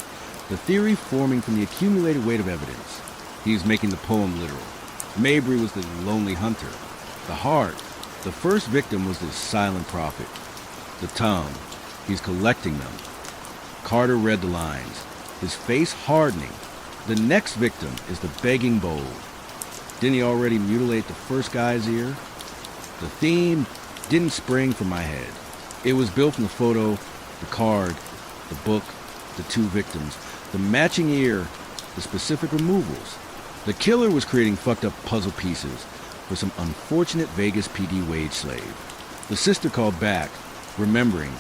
the theory forming from the accumulated weight of evidence. He's making the poem literal. Mabry was the lonely hunter. The heart, the first victim, was the silent prophet. The tongue, he's collecting them. Carter read the lines, his face hardening. The next victim is the begging bowl. Didn't he already mutilate the first guy's ear? The theme didn't spring from my head. It was built from the photo, the card, the book, the two victims, the matching ear, the specific removals. The killer was creating fucked up puzzle pieces for some unfortunate Vegas PD wage slave. The sister called back, remembering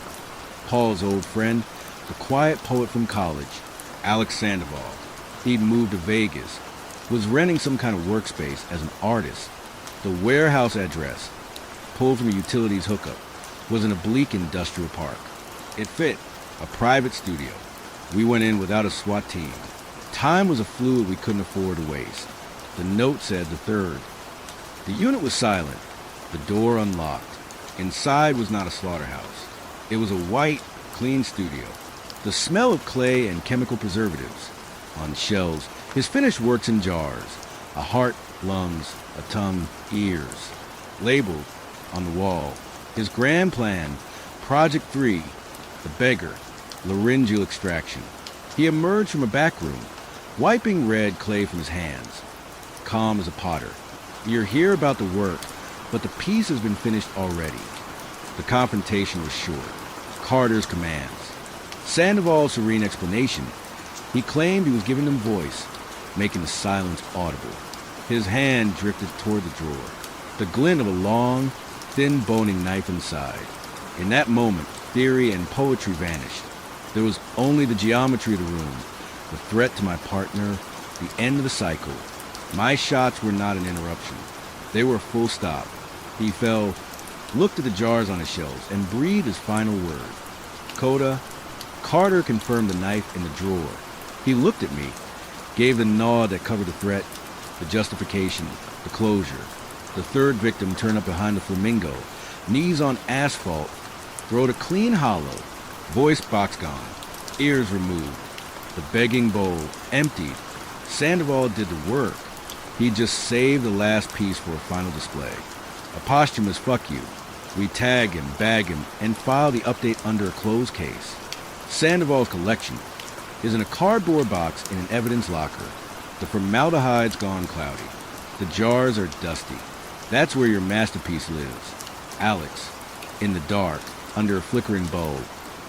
Paul's old friend, the quiet poet from college, Alex Sandoval. He'd moved to Vegas, was renting some kind of workspace as an artist. The warehouse address, pulled from a utilities hookup, was in a bleak industrial park. It fit, a private studio. We went in without a SWAT team. Time was a fluid we couldn't afford to waste. The note said the third. The unit was silent, the door unlocked. Inside was not a slaughterhouse. It was a white, clean studio. The smell of clay and chemical preservatives. On shelves, his finished works in jars. A heart, lungs, a tongue, ears. Labeled on the wall. His grand plan, Project 3, the beggar, laryngeal extraction. He emerged from a back room, wiping red clay from his hands. Calm as a potter. You're here about the work, but the piece has been finished already. The confrontation was short. Carter's commands. Sandoval's serene explanation. He claimed he was giving them voice, making the silence audible. His hand drifted toward the drawer. The glint of a long, thin boning knife inside. In that moment, theory and poetry vanished. There was only the geometry of the room, the threat to my partner, the end of the cycle. My shots were not an interruption. They were a full stop. He fell, looked at the jars on his shelves, and breathed his final word. Coda. Carter confirmed the knife in the drawer. He looked at me, gave the nod that covered the threat, the justification, the closure. The third victim turned up behind the flamingo, knees on asphalt, throat a clean hollow, voice box gone, ears removed. The begging bowl emptied. Sandoval did the work. He just saved the last piece for a final display. A posthumous fuck you. We tag him, bag him, and file the update under a closed case. Sandoval's collection is in a cardboard box in an evidence locker. The formaldehyde's gone cloudy. The jars are dusty. That's where your masterpiece lives. Alex, in the dark, under a flickering bulb,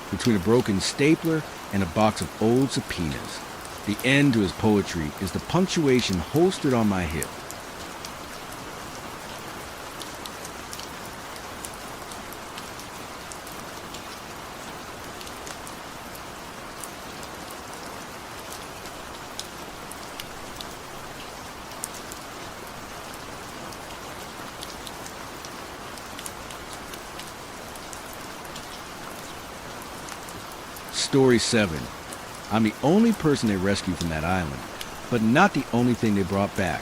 between a broken stapler and a box of old subpoenas. The end to his poetry is the punctuation holstered on my hip. Story 7. I'm the only person they rescued from that island, but not the only thing they brought back.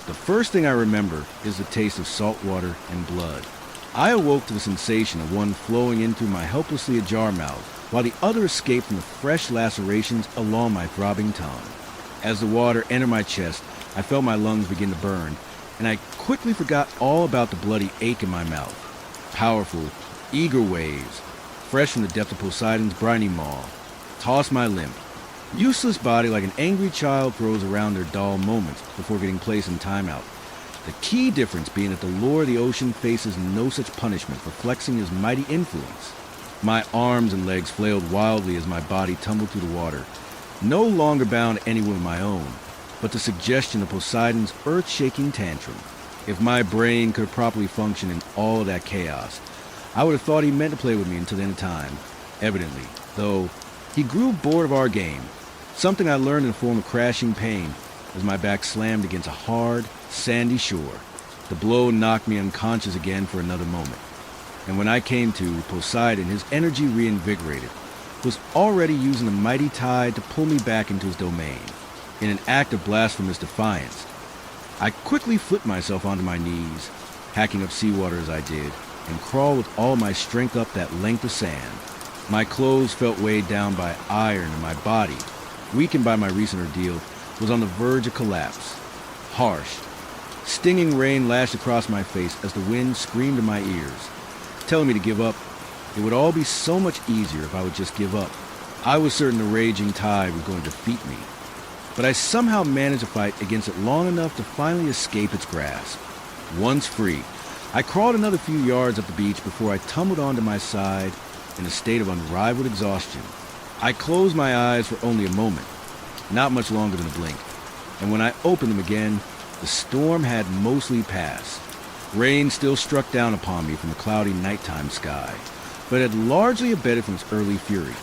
The first thing I remember is the taste of salt water and blood. I awoke to the sensation of one flowing in through my helplessly ajar mouth, while the other escaped from the fresh lacerations along my throbbing tongue. As the water entered my chest, I felt my lungs begin to burn, and I quickly forgot all about the bloody ache in my mouth. Powerful, eager waves, fresh from the depth of Poseidon's briny maw, tossed my limp, useless body like an angry child throws around their dull moments before getting placed in timeout. The key difference being that the lord of the ocean faces no such punishment for flexing his mighty influence. My arms and legs flailed wildly as my body tumbled through the water, no longer bound to anyone of my own, but the suggestion of Poseidon's earth-shaking tantrum. If my brain could properly function in all of that chaos, I would have thought he meant to play with me until the end of time. Evidently, though, he grew bored of our game, something I learned in the form of crashing pain as my back slammed against a hard, sandy shore. The blow knocked me unconscious again for another moment. And when I came to, Poseidon, his energy reinvigorated, was already using the mighty tide to pull me back into his domain. In an act of blasphemous defiance, I quickly flipped myself onto my knees, hacking up seawater as I did, and crawled with all my strength up that length of sand. My clothes felt weighed down by iron, and my body, weakened by my recent ordeal, was on the verge of collapse. Harsh, Stinging rain lashed across my face as the wind screamed in my ears, telling me to give up. It would all be so much easier if I would just give up. I was certain the raging tide was going to defeat me, but I somehow managed to fight against it long enough to finally escape its grasp. Once free, I crawled another few yards up the beach before I tumbled onto my side in a state of unrivaled exhaustion. I closed my eyes for only a moment, not much longer than a blink, and when I opened them again, the storm had mostly passed. Rain still struck down upon me from the cloudy nighttime sky, but had largely abated from its early fury,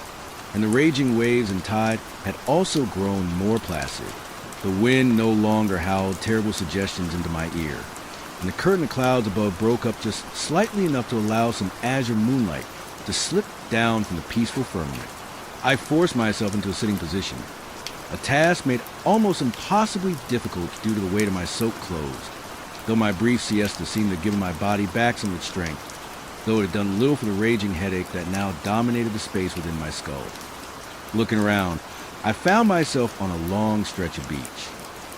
and the raging waves and tide had also grown more placid. The wind no longer howled terrible suggestions into my ear, and the curtain of clouds above broke up just slightly enough to allow some azure moonlight to slip down from the peaceful firmament. I forced myself into a sitting position, a task made almost impossibly difficult due to the weight of my soaked clothes, though my brief siesta seemed to have given my body back some of its strength, though it had done little for the raging headache that now dominated the space within my skull. Looking around, I found myself on a long stretch of beach.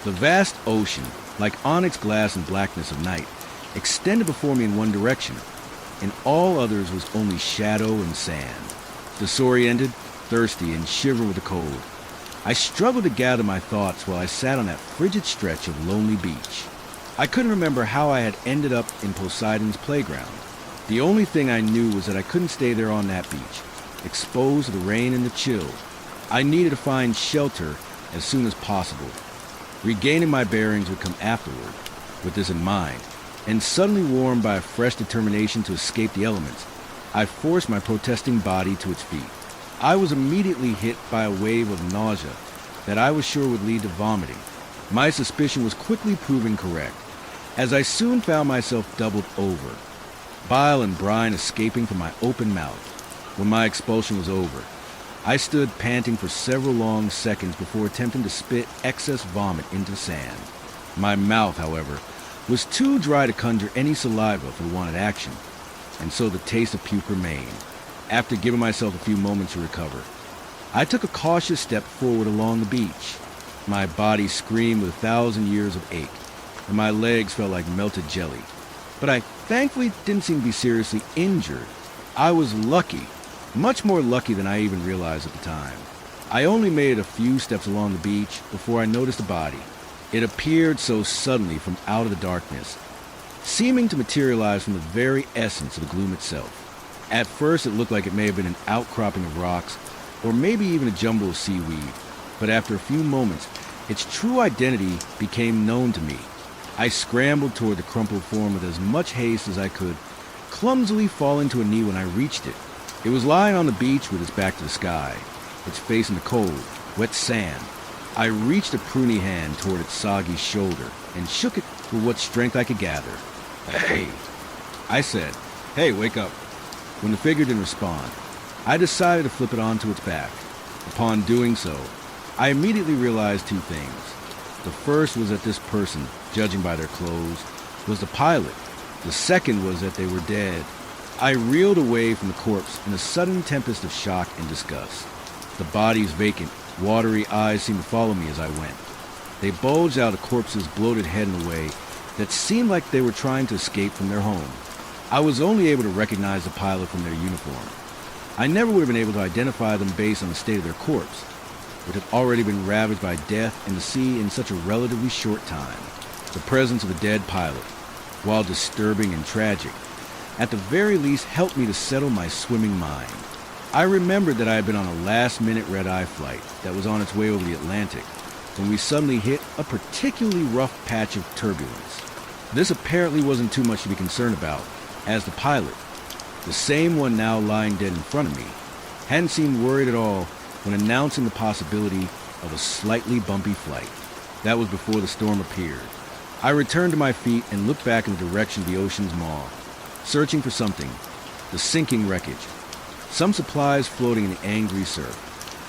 The vast ocean, like onyx glass and blackness of night, extended before me in one direction. In all others was only shadow and sand. Disoriented, thirsty, and shivering with the cold, I struggled to gather my thoughts while I sat on that frigid stretch of lonely beach. I couldn't remember how I had ended up in Poseidon's playground. The only thing I knew was that I couldn't stay there on that beach, exposed to the rain and the chill. I needed to find shelter as soon as possible. Regaining my bearings would come afterward, with this in mind, and suddenly warmed by a fresh determination to escape the elements, I forced my protesting body to its feet. I was immediately hit by a wave of nausea that I was sure would lead to vomiting. My suspicion was quickly proven correct, as I soon found myself doubled over, bile and brine escaping from my open mouth. When my expulsion was over, I stood panting for several long seconds before attempting to spit excess vomit into sand. My mouth, however, was too dry to conjure any saliva for the wanted action, and so the taste of puke remained. After giving myself a few moments to recover, I took a cautious step forward along the beach. My body screamed with 1,000 years of ache, and my legs felt like melted jelly. But I thankfully didn't seem to be seriously injured. I was lucky, much more lucky than I even realized at the time. I only made a few steps along the beach before I noticed a body. It appeared so suddenly from out of the darkness, seeming to materialize from the very essence of the gloom itself. At first it looked like it may have been an outcropping of rocks, or maybe even a jumble of seaweed, but after a few moments, its true identity became known to me. I scrambled toward the crumpled form with as much haste as I could, clumsily falling to a knee when I reached it. It was lying on the beach with its back to the sky, its face in the cold, wet sand. I reached a pruny hand toward its soggy shoulder and shook it with what strength I could gather. "Hey," I said. "Hey, wake up." When the figure didn't respond, I decided to flip it onto its back. Upon doing so, I immediately realized two things. The first was that this person, judging by their clothes, was the pilot. The second was that they were dead. I reeled away from the corpse in a sudden tempest of shock and disgust. The body's vacant, watery eyes seemed to follow me as I went. They bulged out of the corpse's bloated head in a way that seemed like they were trying to escape from their home. I was only able to recognize the pilot from their uniform. I never would have been able to identify them based on the state of their corpse, which had already been ravaged by death and the sea in such a relatively short time. The presence of the dead pilot, while disturbing and tragic, at the very least helped me to settle my swimming mind. I remembered that I had been on a last-minute red-eye flight that was on its way over the Atlantic when we suddenly hit a particularly rough patch of turbulence. This apparently wasn't too much to be concerned about, as the pilot, the same one now lying dead in front of me, hadn't seemed worried at all when announcing the possibility of a slightly bumpy flight. That was before the storm appeared. I returned to my feet and looked back in the direction of the ocean's maw, searching for something, the sinking wreckage, some supplies floating in the angry surf,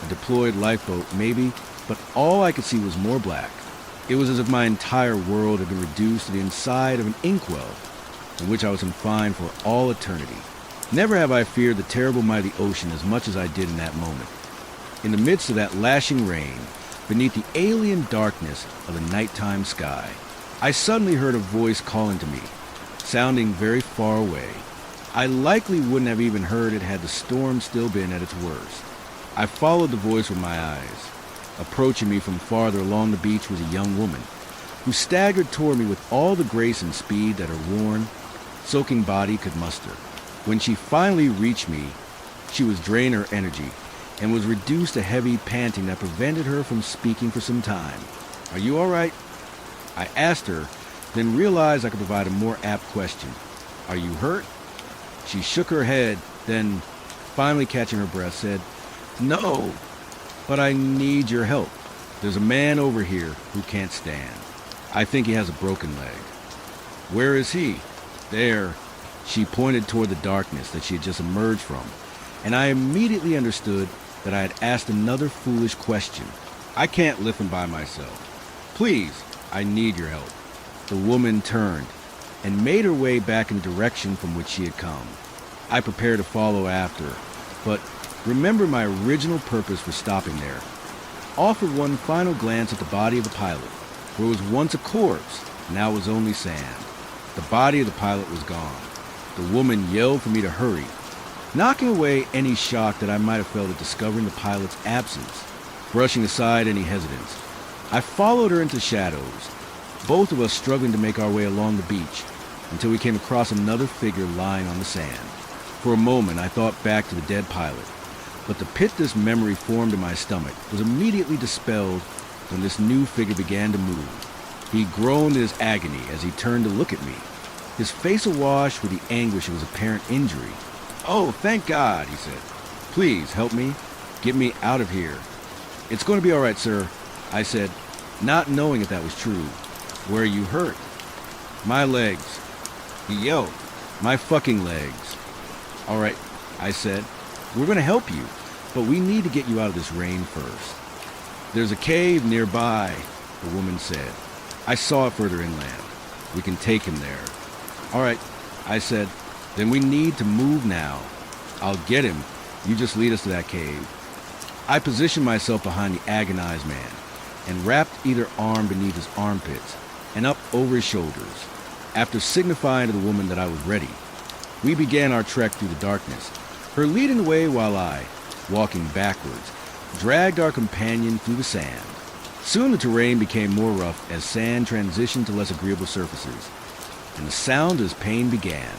a deployed lifeboat maybe, but all I could see was more black. It was as if my entire world had been reduced to the inside of an inkwell, in which I was confined for all eternity. Never have I feared the terrible might of the ocean as much as I did in that moment. In the midst of that lashing rain, beneath the alien darkness of the nighttime sky, I suddenly heard a voice calling to me, sounding very far away. I likely wouldn't have even heard it had the storm still been at its worst. I followed the voice with my eyes. Approaching me from farther along the beach was a young woman, who staggered toward me with all the grace and speed that her worn, soaking body could muster. When she finally reached me, she was draining her energy and was reduced to heavy panting that prevented her from speaking for some time. "Are you all right?" I asked her, then realized I could provide a more apt question. "Are you hurt?" She shook her head, then, finally catching her breath, said, "No, but I need your help. There's a man over here who can't stand. I think he has a broken leg." "Where is he?" "There." She pointed toward the darkness that she had just emerged from, and I immediately understood that I had asked another foolish question. "I can't lift him by myself. Please, I need your help." The woman turned and made her way back in the direction from which she had come. I prepared to follow after, but remembered my original purpose for stopping there. Offered one final glance at the body of the pilot, where was once a corpse, now was only sand. The body of the pilot was gone. The woman yelled for me to hurry, knocking away any shock that I might have felt at discovering the pilot's absence, brushing aside any hesitance. I followed her into shadows, both of us struggling to make our way along the beach, until we came across another figure lying on the sand. For a moment, I thought back to the dead pilot, but the pit this memory formed in my stomach was immediately dispelled when this new figure began to move. He groaned in his agony as he turned to look at me, his face awash with the anguish of his apparent injury. "Oh, thank God," he said. "Please help me. Get me out of here." "It's going to be all right, sir," I said, not knowing if that was true. "Where are you hurt?" "My legs." He yelled, "My fucking legs." "All right," I said. "We're going to help you, but we need to get you out of this rain first." "There's a cave nearby," the woman said. "I saw it further inland. We can take him there." "All right," I said. "Then we need to move now." "I'll get him. You just lead us to that cave." I positioned myself behind the agonized man and wrapped either arm beneath his armpits and up over his shoulders. After signifying to the woman that I was ready, we began our trek through the darkness, her leading the way while I, walking backwards, dragged our companion through the sand. Soon the terrain became more rough as sand transitioned to less agreeable surfaces, and the sound of his pain began.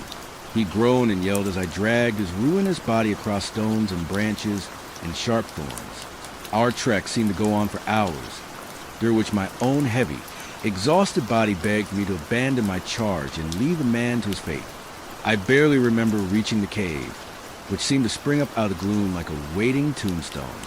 He groaned and yelled as I dragged his ruinous body across stones and branches and sharp thorns. Our trek seemed to go on for hours, during which my own heavy, exhausted body begged for me to abandon my charge and leave the man to his fate. I barely remember reaching the cave, which seemed to spring up out of the gloom like a waiting tombstone.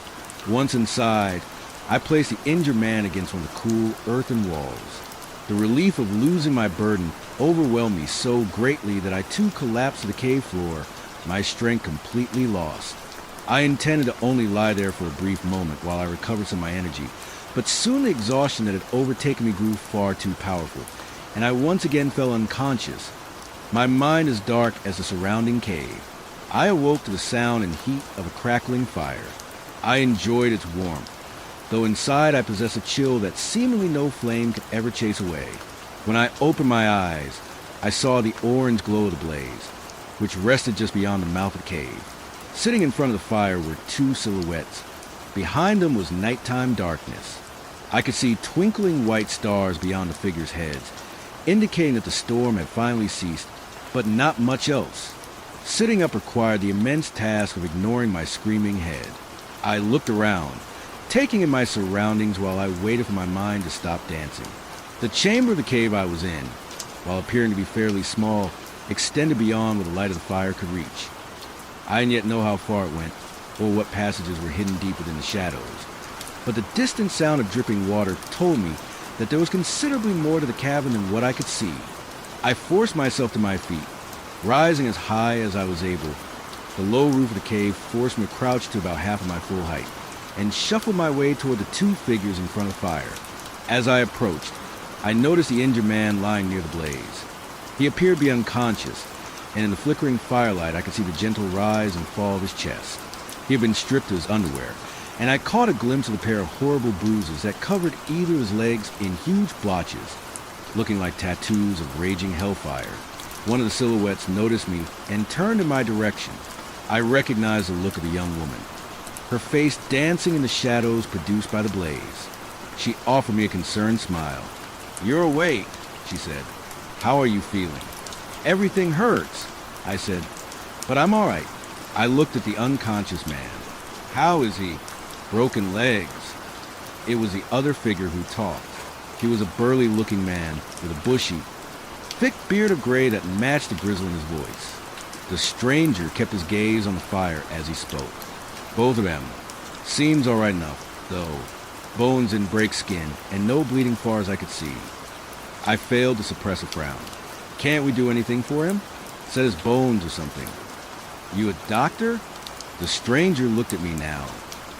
Once inside, I placed the injured man against one of the cool earthen walls. The relief of losing my burden overwhelmed me so greatly that I too collapsed to the cave floor, my strength completely lost. I intended to only lie there for a brief moment while I recovered some of my energy, but soon the exhaustion that had overtaken me grew far too powerful, and I once again fell unconscious, my mind as dark as the surrounding cave. I awoke to the sound and heat of a crackling fire. I enjoyed its warmth, though inside I possessed a chill that seemingly no flame could ever chase away. When I opened my eyes, I saw the orange glow of the blaze, which rested just beyond the mouth of the cave. Sitting in front of the fire were two silhouettes. Behind them was nighttime darkness. I could see twinkling white stars beyond the figures' heads, indicating that the storm had finally ceased, but not much else. Sitting up required the immense task of ignoring my screaming head. I looked around, taking in my surroundings while I waited for my mind to stop dancing. The chamber of the cave I was in, while appearing to be fairly small, extended beyond what the light of the fire could reach. I didn't yet know how far it went, or what passages were hidden deep within the shadows, but the distant sound of dripping water told me that there was considerably more to the cavern than what I could see. I forced myself to my feet, rising as high as I was able. The low roof of the cave forced me to crouch to about half of my full height, and shuffled my way toward the two figures in front of the fire. As I approached, I noticed the injured man lying near the blaze. He appeared to be unconscious, and in the flickering firelight I could see the gentle rise and fall of his chest. He had been stripped of his underwear, and I caught a glimpse of a pair of horrible bruises that covered either of his legs in huge blotches. looking like tattoos of raging hellfire. One of the silhouettes noticed me and turned in my direction. I recognized the look of a young woman, her face dancing in the shadows produced by the blaze. She offered me a concerned smile. "You're awake," she said. "How are you feeling?" "Everything hurts," I said, "but I'm all right." I looked at the unconscious man. "How is he?" "Broken legs." It was the other figure who talked. He was a burly-looking man with a bushy, thick beard of gray that matched the grizzle in his voice. The stranger kept his gaze on the fire as he spoke. "Both of them. Seems all right enough, though. Bones didn't break skin, and no bleeding far as I could see." I failed to suppress a frown. "Can't we do anything for him?" "Said his bones or something." "You a doctor?" The stranger looked at me now.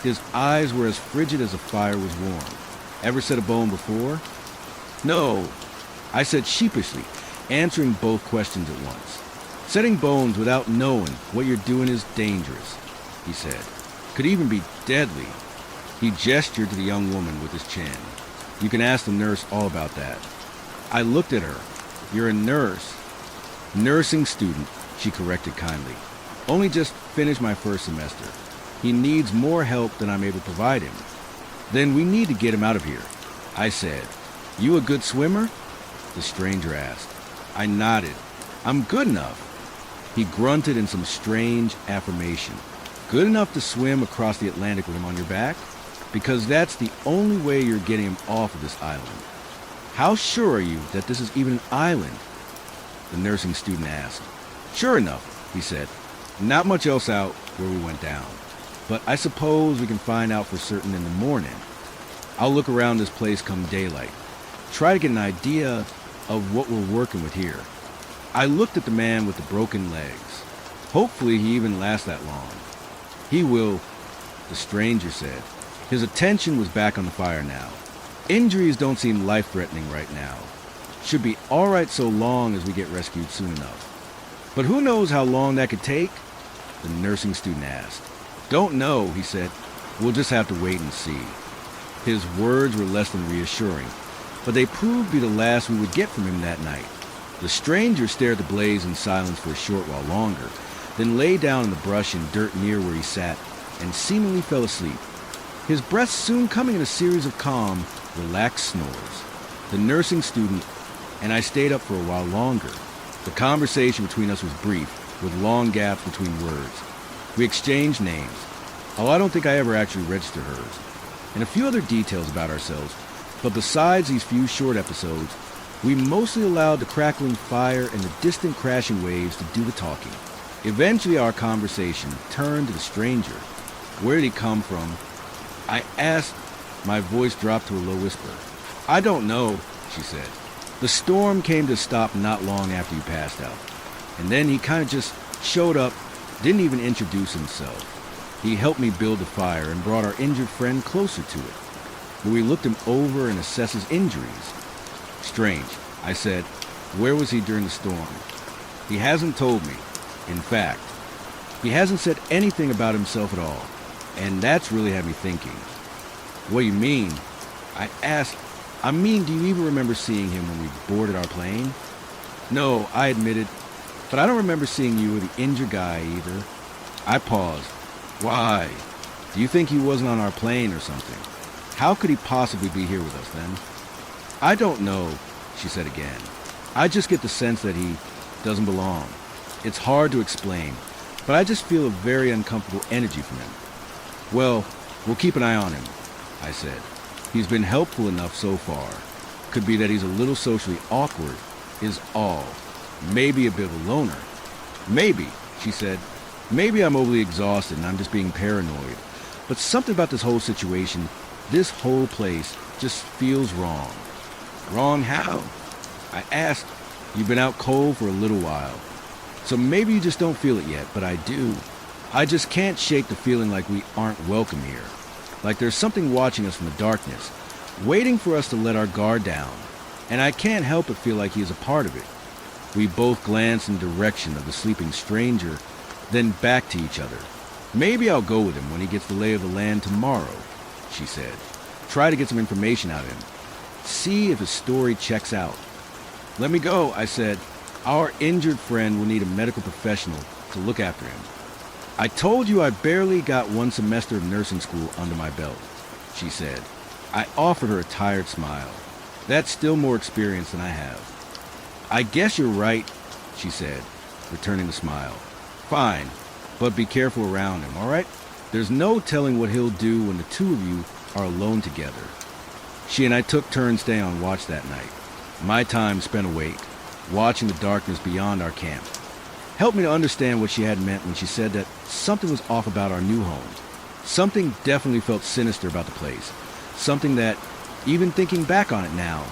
His eyes were as frigid as the fire was warm. "Ever set a bone before?" "No," I said sheepishly, answering both questions at once. "Setting bones without knowing what you're doing is dangerous," he said. "Could even be deadly." He gestured to the young woman with his chin. "You can ask the nurse all about that." I looked at her. "You're a nurse." "Nursing student," she corrected kindly. "Only just finished my first semester. He needs more help than I'm able to provide him." "Then we need to get him out of here," I said. "You a good swimmer?" the stranger asked. I nodded. "I'm good enough." He grunted in some strange affirmation. "Good enough to swim across the Atlantic with him on your back? Because that's the only way you're getting him off of this island." "How sure are you that this is even an island?" the nursing student asked. "Sure enough," he said. "Not much else out where we went down. But I suppose we can find out for certain in the morning. I'll look around this place come daylight. Try to get an idea of what we're working with here." I looked at the man with the broken legs. "Hopefully he even lasts that long." "He will," the stranger said. His attention was back on the fire now. "Injuries don't seem life-threatening right now. Should be all right so long as we get rescued soon enough." "But who knows how long that could take?" the nursing student asked. "Don't know," he said. "We'll just have to wait and see." His words were less than reassuring, but they proved to be the last we would get from him that night. The stranger stared at the blaze in silence for a short while longer, then lay down in the brush and dirt near where he sat and seemingly fell asleep, his breath soon coming in a series of calm, relaxed snores. The nursing student and I stayed up for a while longer. The conversation between us was brief, with long gaps between words. We exchanged names, although I don't think I ever actually registered hers, and a few other details about ourselves, but besides these few short episodes, we mostly allowed the crackling fire and the distant crashing waves to do the talking. Eventually our conversation turned to the stranger. Where did he come from? I asked. My voice dropped to a low whisper. "I don't know," she said. "The storm came to a stop not long after you passed out, and then he kind of just showed up, didn't even introduce himself. He helped me build the fire and brought our injured friend closer to it, where we looked him over and assessed his injuries." "Strange," I said. "Where was he during the storm?" "He hasn't told me. In fact, he hasn't said anything about himself at all, and that's really had me thinking." "What do you mean?" I asked. "I mean, do you even remember seeing him when we boarded our plane?" "No," I admitted, "but I don't remember seeing you or the injured guy either." I paused. "Why? Do you think he wasn't on our plane or something? How could he possibly be here with us then?" "I don't know," she said again. "I just get the sense that he doesn't belong. It's hard to explain, but I just feel a very uncomfortable energy from him." "Well, we'll keep an eye on him," I said. "He's been helpful enough so far. Could be that he's a little socially awkward, is all. Maybe a bit of a loner." "Maybe," she said. "Maybe I'm overly exhausted and I'm just being paranoid. But something about this whole situation, this whole place, just feels wrong." "Wrong how?" I asked. "You've been out cold for a little while. So maybe you just don't feel it yet, but I do. I just can't shake the feeling like we aren't welcome here. Like there's something watching us from the darkness, waiting for us to let our guard down. And I can't help but feel like he is a part of it." We both glanced in the direction of the sleeping stranger, then back to each other. "Maybe I'll go with him when he gets the lay of the land tomorrow," she said. "Try to get some information out of him. See if his story checks out. "Let me go," I said. "Our injured friend will need a medical professional to look after him." "I told you I barely got one semester of nursing school under my belt," she said. I offered her a tired smile. "That's still more experience than I have." "I guess you're right," she said, returning the smile. "Fine, but be careful around him, all right? There's no telling what he'll do when the two of you are alone together." She and I took turns staying on watch that night. My time spent awake, watching the darkness beyond our camp, helped me to understand what she had meant when she said that something was off about our new home. Something definitely felt sinister about the place. Something that, even thinking back on it now,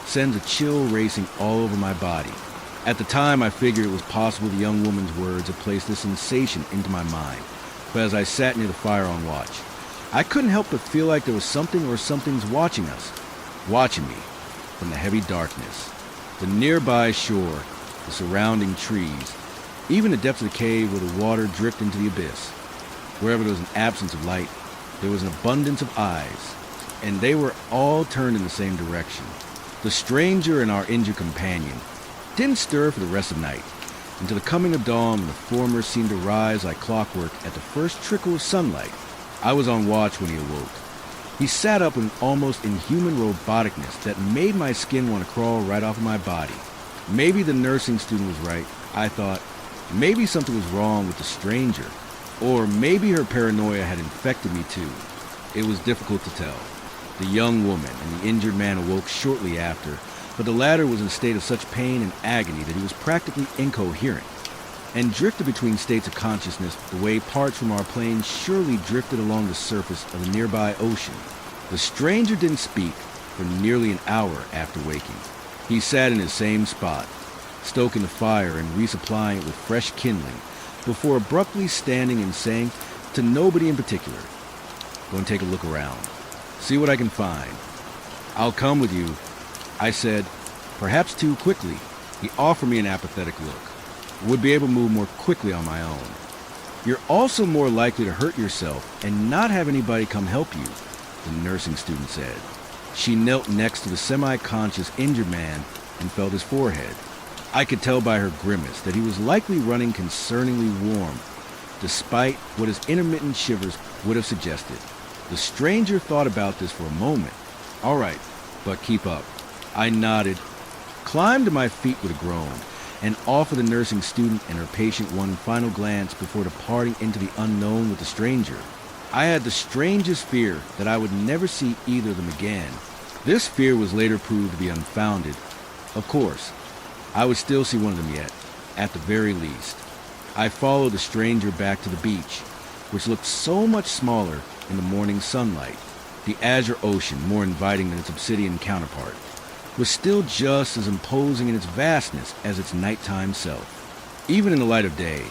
sends a chill racing all over my body. At the time, I figured it was possible the young woman's words had placed this sensation into my mind. But as I sat near the fire on watch, I couldn't help but feel like there was something or somethings watching us, watching me, from the heavy darkness. The nearby shore, the surrounding trees, even the depths of the cave where the water dripped into the abyss. Wherever there was an absence of light, there was an abundance of eyes, and they were all turned in the same direction. The stranger and our injured companion didn't stir for the rest of the night, until the coming of dawn when the former seemed to rise like clockwork at the first trickle of sunlight. I was on watch when he awoke. He sat up with an almost inhuman roboticness that made my skin want to crawl right off of my body. Maybe the nursing student was right, I thought. Maybe something was wrong with the stranger. Or maybe her paranoia had infected me too. It was difficult to tell. The young woman and the injured man awoke shortly after, but the latter was in a state of such pain and agony that he was practically incoherent, and drifted between states of consciousness the way parts from our plane surely drifted along the surface of the nearby ocean. The stranger didn't speak for nearly an hour after waking. He sat in his same spot, stoking the fire and resupplying it with fresh kindling, before abruptly standing and saying to nobody in particular, "Go and take a look around. See what I can find." "I'll come with you," I said, perhaps too quickly. He offered me an apathetic look. Would be able to move more quickly on my own. "You're also more likely to hurt yourself and not have anybody come help you," the nursing student said. She knelt next to the semi-conscious injured man and felt his forehead. I could tell by her grimace that he was likely running concerningly warm, despite what his intermittent shivers would have suggested. The stranger thought about this for a moment. "All right, but keep up." I nodded, climbed to my feet with a groan, and offered the nursing student and her patient one final glance before departing into the unknown with the stranger. I had the strangest fear that I would never see either of them again. This fear was later proved to be unfounded. Of course, I would still see one of them yet, at the very least. I followed the stranger back to the beach, which looked so much smaller in the morning sunlight. The azure ocean, more inviting than its obsidian counterpart, was still just as imposing in its vastness as its nighttime self. Even in the light of day,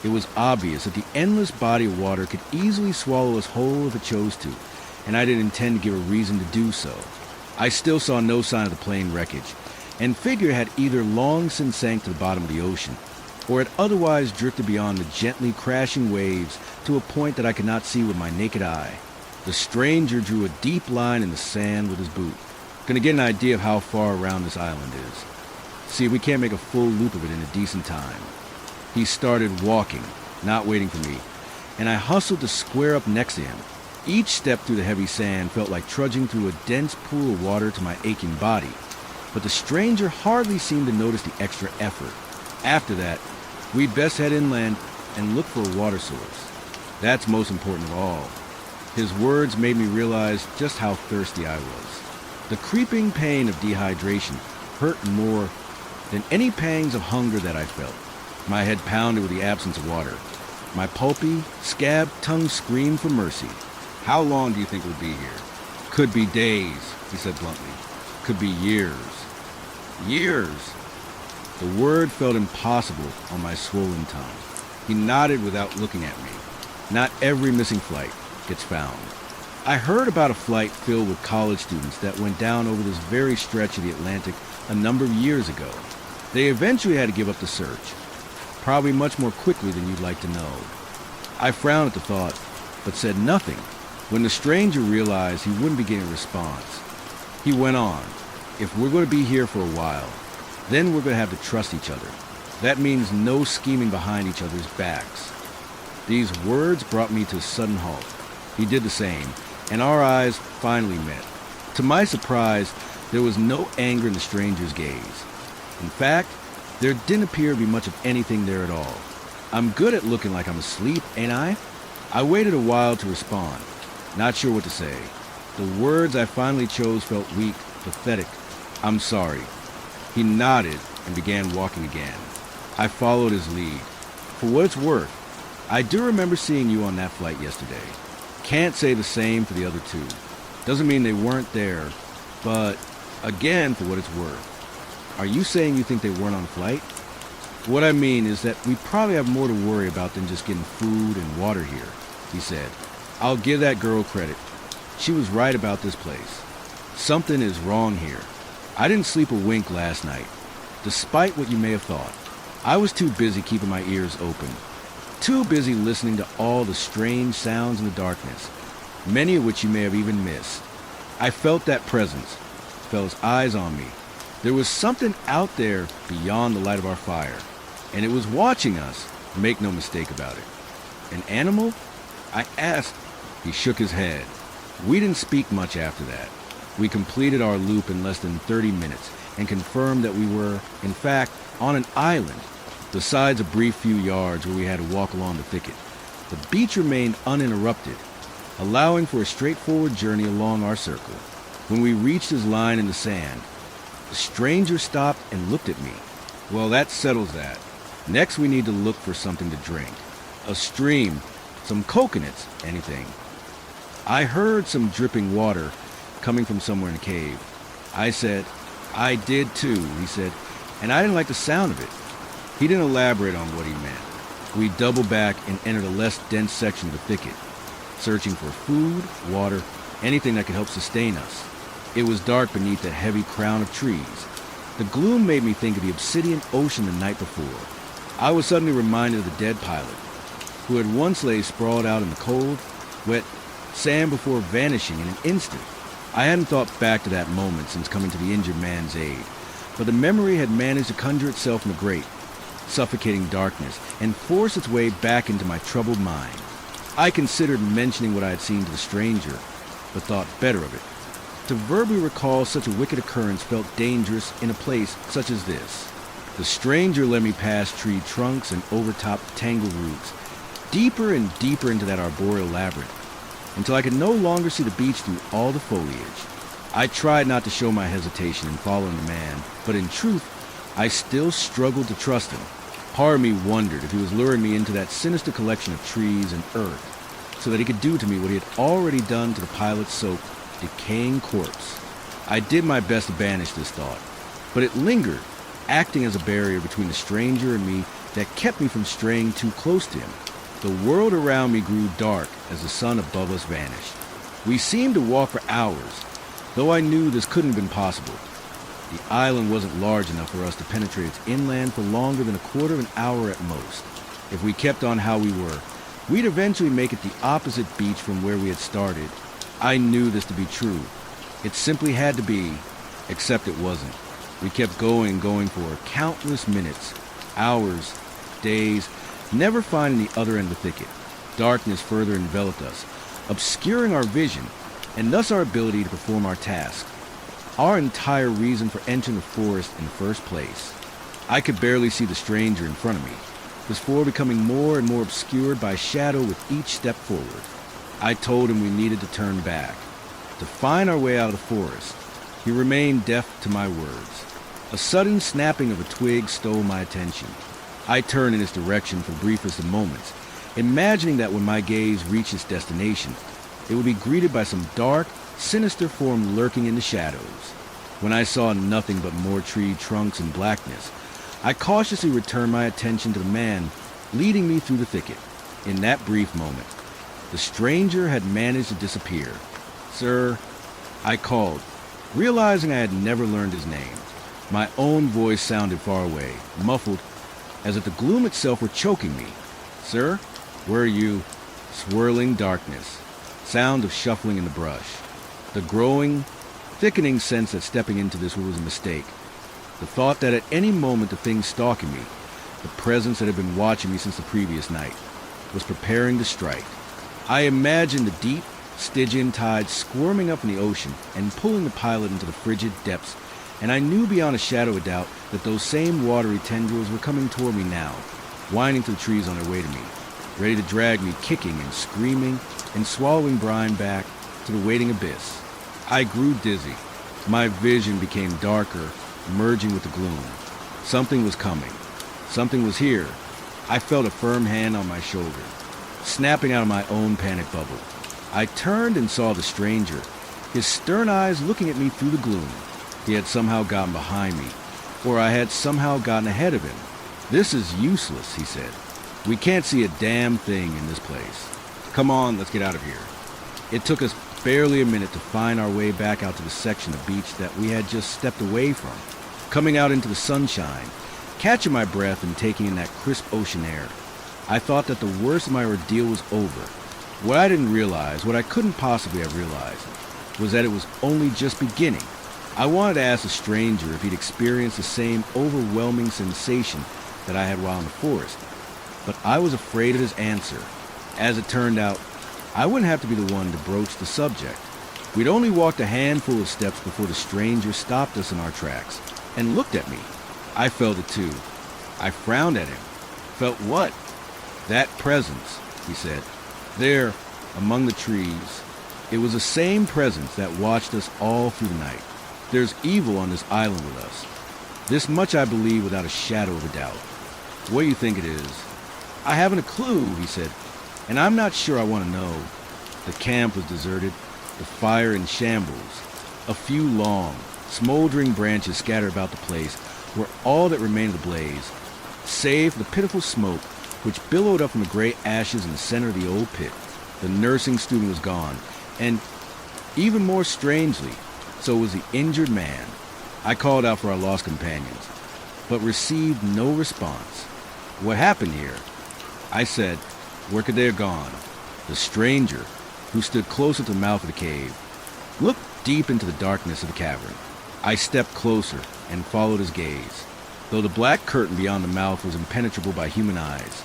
it was obvious that the endless body of water could easily swallow us whole if it chose to, and I didn't intend to give a reason to do so. I still saw no sign of the plane wreckage, and figured it had either long since sank to the bottom of the ocean, or had otherwise drifted beyond the gently crashing waves to a point that I could not see with my naked eye. The stranger drew a deep line in the sand with his boot. Gonna get an idea of how far around this island is. See if we can't make a full loop of it in a decent time. He started walking, not waiting for me, and I hustled to square up next to him. Each step through the heavy sand felt like trudging through a dense pool of water to my aching body, but the stranger hardly seemed to notice the extra effort. After that, we'd best head inland and look for a water source. That's most important of all. His words made me realize just how thirsty I was. The creeping pain of dehydration hurt more than any pangs of hunger that I felt. My head pounded with the absence of water. My pulpy, scabbed tongue screamed for mercy. "How long do you think we'll be here?" "Could be days," he said bluntly. "Could be years." Years! The word felt impossible on my swollen tongue. He nodded without looking at me. Not every missing flight gets found. I heard about a flight filled with college students that went down over this very stretch of the Atlantic a number of years ago. They eventually had to give up the search, probably much more quickly than you'd like to know. I frowned at the thought, but said nothing when the stranger realized he wouldn't be getting a response. He went on. "If we're going to be here for a while, Then we're going to have to trust each other. That means no scheming behind each other's backs. These words brought me to a sudden halt. He did the same, and our eyes finally met. To my surprise, there was no anger in the stranger's gaze. In fact, there didn't appear to be much of anything there at all. I'm good at looking like I'm asleep, ain't I? I waited a while to respond, not sure what to say. The words I finally chose felt weak, pathetic. I'm sorry. He nodded and began walking again. I followed his lead. For what it's worth, I do remember seeing you on that flight yesterday. Can't say the same for the other two. Doesn't mean they weren't there, but again, for what it's worth. Are you saying you think they weren't on a flight? What I mean is that we probably have more to worry about than just getting food and water here, he said. I'll give that girl credit. She was right about this place. Something is wrong here. I didn't sleep a wink last night, despite what you may have thought. I was too busy keeping my ears open, too busy listening to all the strange sounds in the darkness, many of which you may have even missed. I felt that presence, felt his eyes on me. There was something out there beyond the light of our fire, and it was watching us, make no mistake about it. An animal? I asked. He shook his head. We didn't speak much after that. We completed our loop in less than 30 minutes and confirmed that we were, in fact, on an island, besides a brief few yards where we had to walk along the thicket. The beach remained uninterrupted, allowing for a straightforward journey along our circle. When we reached his line in the sand, the stranger stopped and looked at me. Well, that settles that. Next, we need to look for something to drink. A stream, some coconuts, anything. I heard some dripping water coming from somewhere in the cave. I said, I did too, he said, and I didn't like the sound of it. He didn't elaborate on what he meant. We doubled back and entered a less dense section of the thicket, searching for food, water, anything that could help sustain us. It was dark beneath that heavy crown of trees. The gloom made me think of the obsidian ocean the night before. I was suddenly reminded of the dead pilot, who had once lay sprawled out in the cold, wet sand before vanishing in an instant. I hadn't thought back to that moment since coming to the injured man's aid, but the memory had managed to conjure itself in the great, suffocating darkness and force its way back into my troubled mind. I considered mentioning what I had seen to the stranger, but thought better of it. To verbally recall such a wicked occurrence felt dangerous in a place such as this. The stranger led me past tree trunks and overtopped tangled roots, deeper and deeper into that arboreal labyrinth, until I could no longer see the beach through all the foliage. I tried not to show my hesitation in following the man, but in truth, I still struggled to trust him. Part of me wondered if he was luring me into that sinister collection of trees and earth, so that he could do to me what he had already done to the pilot's soaked, decaying corpse. I did my best to banish this thought, but it lingered, acting as a barrier between the stranger and me that kept me from straying too close to him. The world around me grew dark as the sun above us vanished. We seemed to walk for hours, though I knew this couldn't have been possible. The island wasn't large enough for us to penetrate its inland for longer than a quarter of an hour at most. If we kept on how we were, we'd eventually make it the opposite beach from where we had started. I knew this to be true. It simply had to be, except it wasn't. We kept going for countless minutes, hours, days, never finding the other end of the thicket. Darkness further enveloped us, obscuring our vision, and thus our ability to perform our task. Our entire reason for entering the forest in the first place. I could barely see the stranger in front of me, his form becoming more and more obscured by shadow with each step forward. I told him we needed to turn back, to find our way out of the forest. He remained deaf to my words. A sudden snapping of a twig stole my attention. I turned in its direction for the briefest of moments, imagining that when my gaze reached its destination, it would be greeted by some dark, sinister form lurking in the shadows. When I saw nothing but more tree trunks and blackness, I cautiously returned my attention to the man leading me through the thicket. In that brief moment, the stranger had managed to disappear. Sir, I called, realizing I had never learned his name. My own voice sounded far away, muffled, as if the gloom itself were choking me. Sir, where are you? Swirling darkness, sound of shuffling in the brush. The growing, thickening sense that stepping into this was a mistake. The thought that at any moment the thing stalking me, the presence that had been watching me since the previous night, was preparing to strike. I imagined the deep, Stygian tide squirming up in the ocean and pulling the pilot into the frigid depths, and I knew beyond a shadow of doubt that those same watery tendrils were coming toward me now, winding through the trees on their way to me, ready to drag me kicking and screaming and swallowing brine back to the waiting abyss. I grew dizzy. My vision became darker, merging with the gloom. Something was coming. Something was here. I felt a firm hand on my shoulder, snapping out of my own panic bubble. I turned and saw the stranger, his stern eyes looking at me through the gloom. He had somehow gotten behind me, or I had somehow gotten ahead of him. "This is useless," he said. "We can't see a damn thing in this place. Come on, let's get out of here." It took us barely a minute to find our way back out to the section of beach that we had just stepped away from. Coming out into the sunshine, catching my breath and taking in that crisp ocean air, I thought that the worst of my ordeal was over. What I didn't realize, what I couldn't possibly have realized, was that it was only just beginning. I wanted to ask the stranger if he'd experienced the same overwhelming sensation that I had while in the forest, but I was afraid of his answer. As it turned out, I wouldn't have to be the one to broach the subject. We'd only walked a handful of steps before the stranger stopped us in our tracks and looked at me. I felt it too. I frowned at him. Felt what? That presence, he said. There, among the trees. It was the same presence that watched us all through the night. There's evil on this island with us. This much I believe without a shadow of a doubt. What do you think it is? I haven't a clue, he said, and I'm not sure I want to know. The camp was deserted, the fire in shambles. A few long, smoldering branches scattered about the place were all that remained of the blaze, save the pitiful smoke which billowed up from the gray ashes in the center of the old pit. The nursing student was gone, and even more strangely, so was the injured man. I called out for our lost companions, but received no response. What happened here? I said, where could they have gone? The stranger, who stood closer to the mouth of the cave, looked deep into the darkness of the cavern. I stepped closer and followed his gaze. Though the black curtain beyond the mouth was impenetrable by human eyes,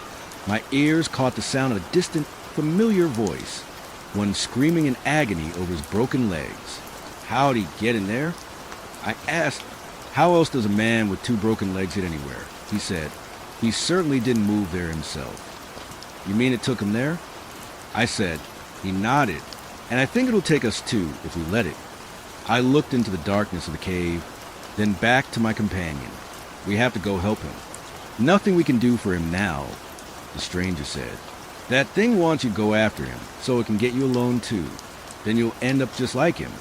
my ears caught the sound of a distant, familiar voice, one screaming in agony over his broken legs. How'd he get in there? I asked, how else does a man with 2 broken legs get anywhere? He said, he certainly didn't move there himself. You mean it took him there? I said. He nodded, and I think it'll take us too if we let it. I looked into the darkness of the cave, then back to my companion. We have to go help him. Nothing we can do for him now, the stranger said. That thing wants you to go after him, so it can get you alone too. Then you'll end up just like him.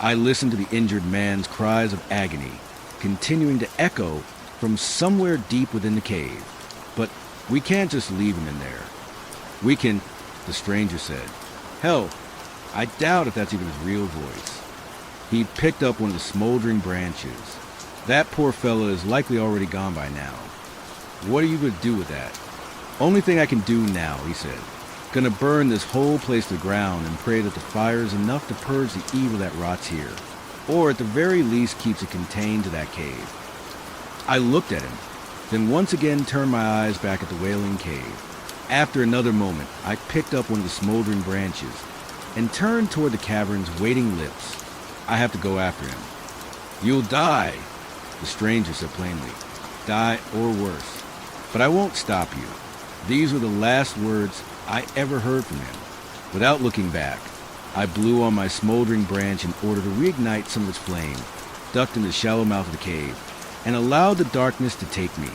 I listened to the injured man's cries of agony, continuing to echo from somewhere deep within the cave. But we can't just leave him in there. We can, the stranger said. Hell, I doubt if that's even his real voice. He picked up one of the smoldering branches. That poor fella is likely already gone by now. What are you going to do with that? Only thing I can do now, he said. Gonna burn this whole place to the ground and pray that the fire is enough to purge the evil that rots here. Or at the very least keeps it contained to that cave. I looked at him, then once again turned my eyes back at the wailing cave. After another moment, I picked up one of the smoldering branches and turned toward the cavern's waiting lips. I have to go after him. You'll die, the stranger said plainly. Die or worse. But I won't stop you. These were the last words I ever heard from him. Without looking back, I blew on my smoldering branch in order to reignite some of its flame, ducked in the shallow mouth of the cave, and allowed the darkness to take me.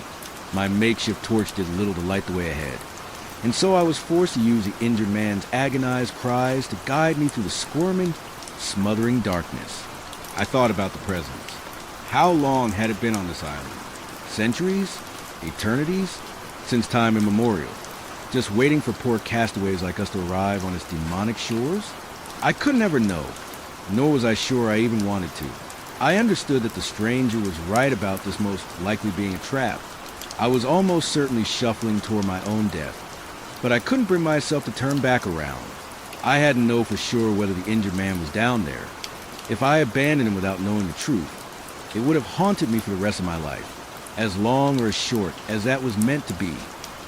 My makeshift torch did little to light the way ahead, and so I was forced to use the injured man's agonized cries to guide me through the squirming, smothering darkness. I thought about the presence. How long had it been on this island? Centuries? Eternities? Since time immemorial. Just waiting for poor castaways like us to arrive on its demonic shores? I couldn't ever know, nor was I sure I even wanted to. I understood that the stranger was right about this most likely being a trap. I was almost certainly shuffling toward my own death, but I couldn't bring myself to turn back around. I hadn't known for sure whether the injured man was down there. If I abandoned him without knowing the truth, It would have haunted me for the rest of my life, as long or as short as that was meant to be.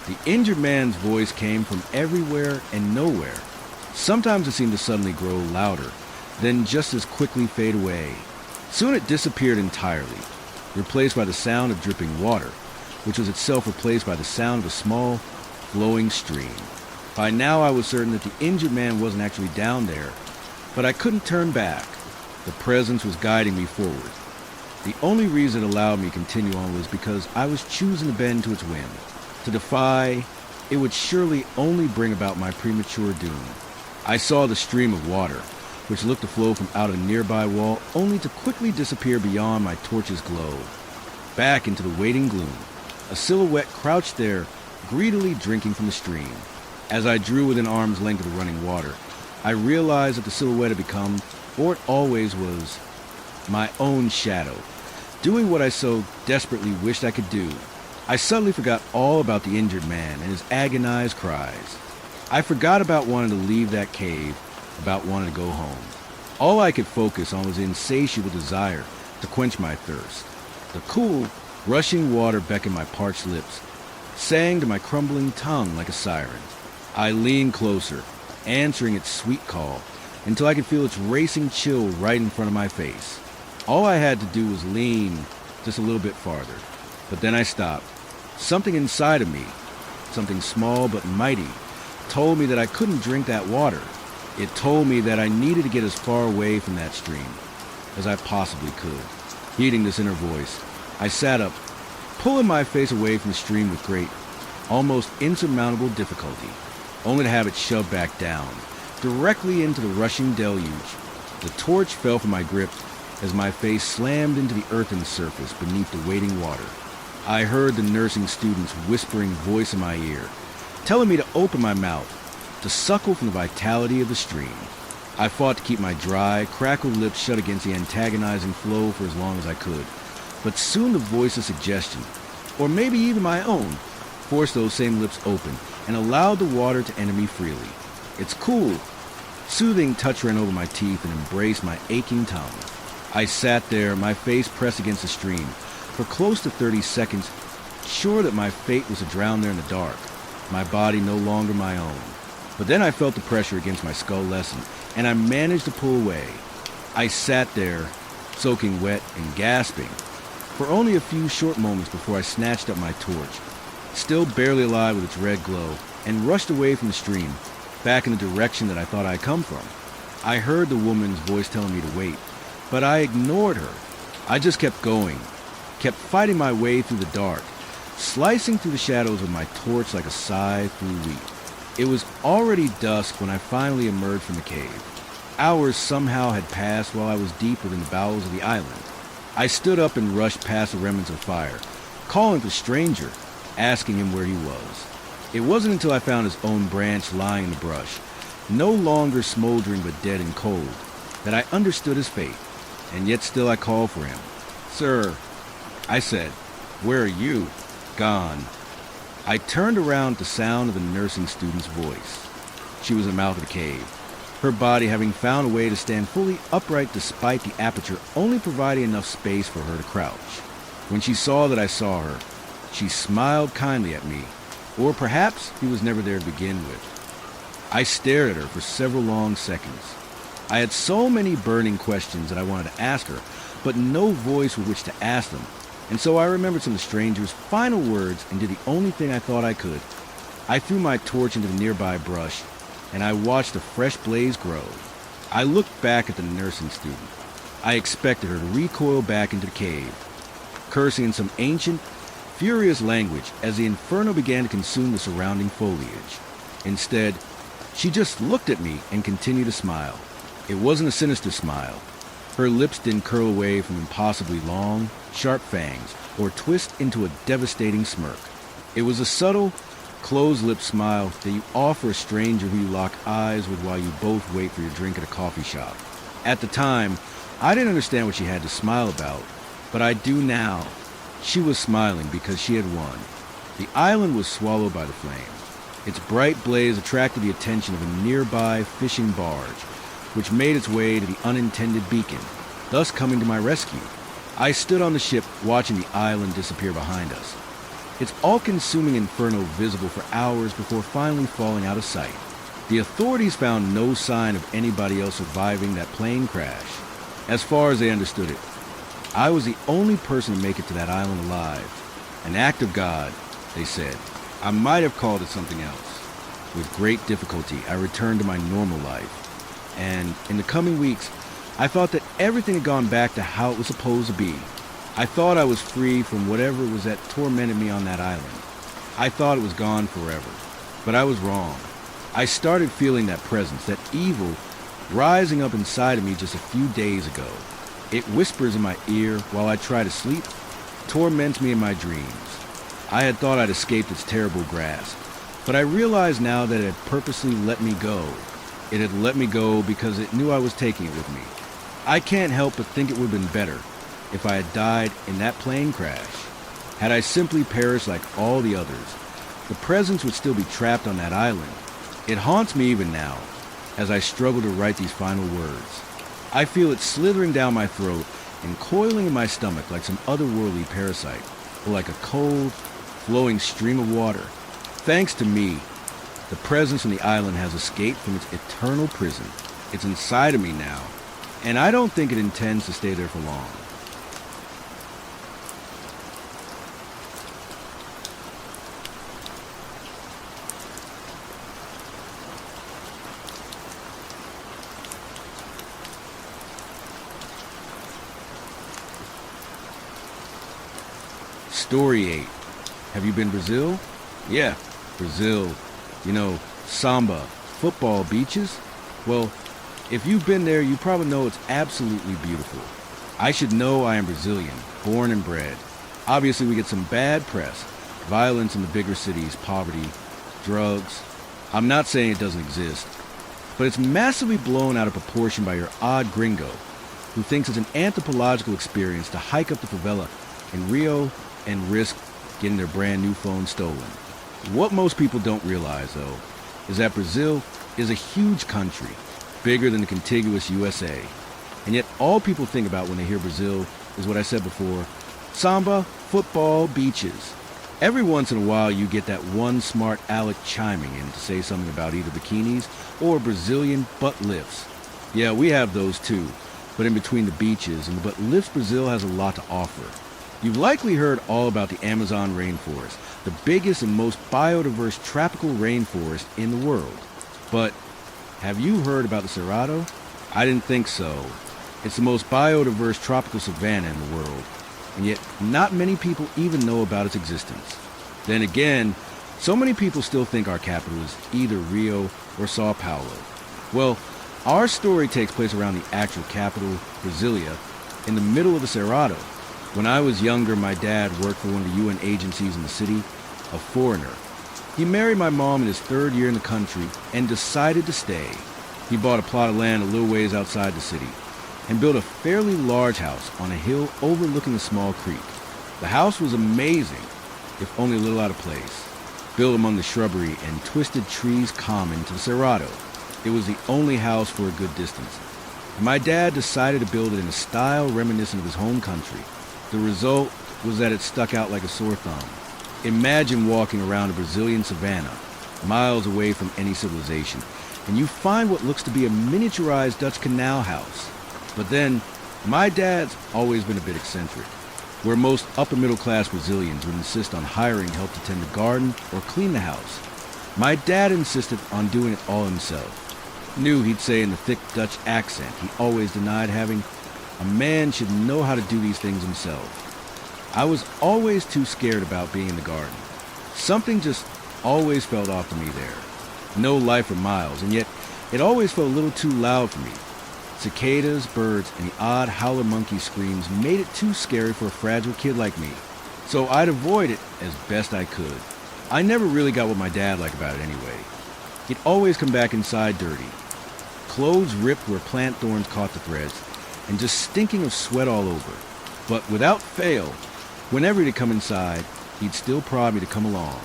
The injured man's voice came from everywhere and nowhere. Sometimes it seemed to suddenly grow louder, then just as quickly fade away. Soon it disappeared entirely, replaced by the sound of dripping water, which was itself replaced by the sound of a small, flowing stream. By now I was certain that the injured man wasn't actually down there, but I couldn't turn back. The presence was guiding me forward. The only reason it allowed me to continue on was because I was choosing to bend to its whim. To defy, it would surely only bring about my premature doom. I saw the stream of water, which looked to flow from out a nearby wall, only to quickly disappear beyond my torch's glow. Back into the waiting gloom, a silhouette crouched there, greedily drinking from the stream. As I drew within arm's length of the running water, I realized that the silhouette had become, or it always was, my own shadow, doing what I so desperately wished I could do. I suddenly forgot all about the injured man and his agonized cries. I forgot about wanting to leave that cave, about wanting to go home. All I could focus on was the insatiable desire to quench my thirst. The cool, rushing water beckoned my parched lips, sang to my crumbling tongue like a siren. I leaned closer, answering its sweet call, until I could feel its racing chill right in front of my face. All I had to do was lean just a little bit farther. But then I stopped. Something inside of me, something small but mighty, told me that I couldn't drink that water. It told me that I needed to get as far away from that stream as I possibly could. Heeding this inner voice, I sat up, pulling my face away from the stream with great, almost insurmountable difficulty, only to have it shoved back down, directly into the rushing deluge. The torch fell from my grip as my face slammed into the earthen surface beneath the waiting water. I heard the nursing student's whispering voice in my ear, telling me to open my mouth, to suckle from the vitality of the stream. I fought to keep my dry, crackled lips shut against the antagonizing flow for as long as I could. But soon the voice of suggestion, or maybe even my own, forced those same lips open and allowed the water to enter me freely. Its cool, soothing touch ran over my teeth and embraced my aching tongue. I sat there, my face pressed against the stream, for close to 30 seconds, sure that my fate was to drown there in the dark, my body no longer my own. But then I felt the pressure against my skull lessen, and I managed to pull away. I sat there, soaking wet and gasping, for only a few short moments before I snatched up my torch, still barely alive with its red glow, and rushed away from the stream, back in the direction that I thought I'd come from. I heard the woman's voice telling me to wait, but I ignored her. I just kept going, kept fighting my way through the dark, slicing through the shadows with my torch like a scythe through wheat. It was already dusk when I finally emerged from the cave. Hours somehow had passed while I was deep within the bowels of the island. I stood up and rushed past the remnants of fire, calling the stranger, asking him where he was. It wasn't until I found his own branch lying in the brush, no longer smoldering but dead and cold, that I understood his fate, and yet still I called for him. "Sir," I said, "where are you?" "Gone." I turned around at the sound of the nursing student's voice. She was in the mouth of the cave, her body having found a way to stand fully upright despite the aperture only providing enough space for her to crouch. When she saw that I saw her, she smiled kindly at me, or perhaps he was never there to begin with. I stared at her for several long seconds. I had so many burning questions that I wanted to ask her, but no voice with which to ask them, and so I remembered some of the stranger's final words and did the only thing I thought I could. I threw my torch into the nearby brush, and I watched the fresh blaze grow. I looked back at the nursing student. I expected her to recoil back into the cave, cursing in some ancient, furious language as the inferno began to consume the surrounding foliage. Instead, she just looked at me and continued to smile. It wasn't a sinister smile. Her lips didn't curl away from impossibly long, sharp fangs or twist into a devastating smirk. It was a subtle, closed-lipped smile that you offer a stranger who you lock eyes with while you both wait for your drink at a coffee shop. At the time, I didn't understand what she had to smile about, but I do now. She was smiling because she had won. The island was swallowed by the flame. Its bright blaze attracted the attention of a nearby fishing barge, which made its way to the unintended beacon, thus coming to my rescue. I stood on the ship watching the island disappear behind us. Its all-consuming inferno visible for hours before finally falling out of sight. The authorities found no sign of anybody else surviving that plane crash, as far as they understood it. I was the only person to make it to that island alive. An act of God, they said. I might have called it something else. With great difficulty, I returned to my normal life. And in the coming weeks, I thought that everything had gone back to how it was supposed to be. I thought I was free from whatever it was that tormented me on that island. I thought it was gone forever. But I was wrong. I started feeling that presence, that evil, rising up inside of me just a few days ago. It whispers in my ear while I try to sleep, torments me in my dreams. I had thought I'd escaped its terrible grasp, but I realized now that it had purposely let me go. It had let me go because it knew I was taking it with me. I can't help but think it would have been better if I had died in that plane crash. Had I simply perished like all the others, the presence would still be trapped on that island. It haunts me even now, as I struggle to write these final words. I feel it slithering down my throat and coiling in my stomach like some otherworldly parasite, or like a cold, flowing stream of water. Thanks to me, the presence on the island has escaped from its eternal prison. It's inside of me now, and I don't think it intends to stay there for long. Story 8. Have you been Brazil? Yeah, Brazil. You know, samba, football, beaches. Well, if you've been there, you probably know it's absolutely beautiful. I should know I am Brazilian, born and bred. Obviously, we get some bad press. Violence in the bigger cities, poverty, drugs. I'm not saying it doesn't exist, but it's massively blown out of proportion by your odd gringo, who thinks it's an anthropological experience to hike up the favela in Rio and risk getting their brand new phone stolen. What most people don't realize, though, is that Brazil is a huge country, bigger than the contiguous USA. And yet all people think about when they hear Brazil is what I said before: samba, football, beaches. Every once in a while you get that one smart aleck chiming in to say something about either bikinis or Brazilian butt lifts. Yeah, we have those too, but in between the beaches and the butt lifts, Brazil has a lot to offer. You've likely heard all about the Amazon rainforest, the biggest and most biodiverse tropical rainforest in the world. But have you heard about the Cerrado? I didn't think so. It's the most biodiverse tropical savanna in the world, and yet not many people even know about its existence. Then again, so many people still think our capital is either Rio or Sao Paulo. Well, our story takes place around the actual capital, Brasilia, in the middle of the Cerrado. When I was younger, my dad worked for one of the UN agencies in the city, a foreigner. He married my mom in his third year in the country and decided to stay. He bought a plot of land a little ways outside the city and built a fairly large house on a hill overlooking a small creek. The house was amazing, if only a little out of place, built among the shrubbery and twisted trees common to the Cerrado. It was the only house for a good distance. And my dad decided to build it in a style reminiscent of his home country. The result was that it stuck out like a sore thumb. Imagine walking around a Brazilian savanna, miles away from any civilization, and you find what looks to be a miniaturized Dutch canal house. But then, my dad's always been a bit eccentric, where most upper-middle-class Brazilians would insist on hiring help to tend the garden or clean the house. My dad insisted on doing it all himself. Knew, he'd say in the thick Dutch accent he always denied having, a man should know how to do these things himself. I was always too scared about being in the garden. Something just always felt off to me there. No life for miles, and yet it always felt a little too loud for me. Cicadas, birds, and the odd howler monkey screams made it too scary for a fragile kid like me. So I'd avoid it as best I could. I never really got what my dad liked about it anyway. He'd always come back inside dirty. Clothes ripped where plant thorns caught the threads, and just stinking of sweat all over. But without fail, whenever he'd come inside, he'd still prod me to come along.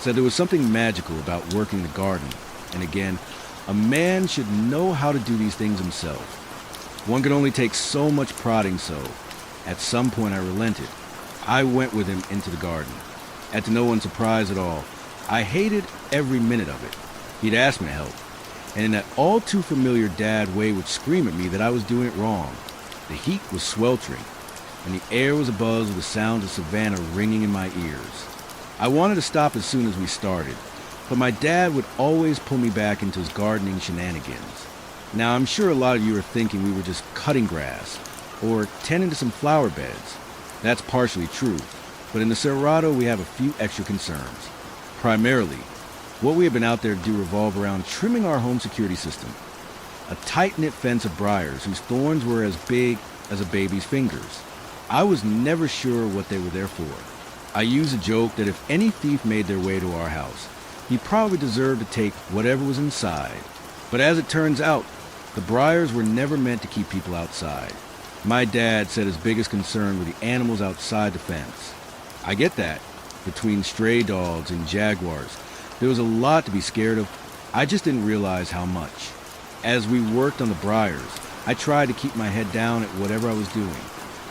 Said there was something magical about working the garden, and again, a man should know how to do these things himself. One can only take so much prodding so, At some point I relented. I went with him into the garden. And to no one's surprise at all, I hated every minute of it. He'd ask me to help, and in that all too familiar dad way would scream at me that I was doing it wrong. The heat was sweltering, and the air was abuzz with the sounds of savannah ringing in my ears. I wanted to stop as soon as we started, but my dad would always pull me back into his gardening shenanigans. Now, I'm sure a lot of you are thinking we were just cutting grass or tending to some flower beds. That's partially true, but in the Cerrado we have a few extra concerns. Primarily, what we have been out there to do revolve around trimming our home security system. A tight-knit fence of briars whose thorns were as big as a baby's fingers. I was never sure what they were there for. I use a joke that if any thief made their way to our house, he probably deserved to take whatever was inside. But as it turns out, the briars were never meant to keep people outside. My dad said his biggest concern were the animals outside the fence. I get that. Between stray dogs and jaguars, there was a lot to be scared of. I just didn't realize how much. As we worked on the briars, I tried to keep my head down at whatever I was doing.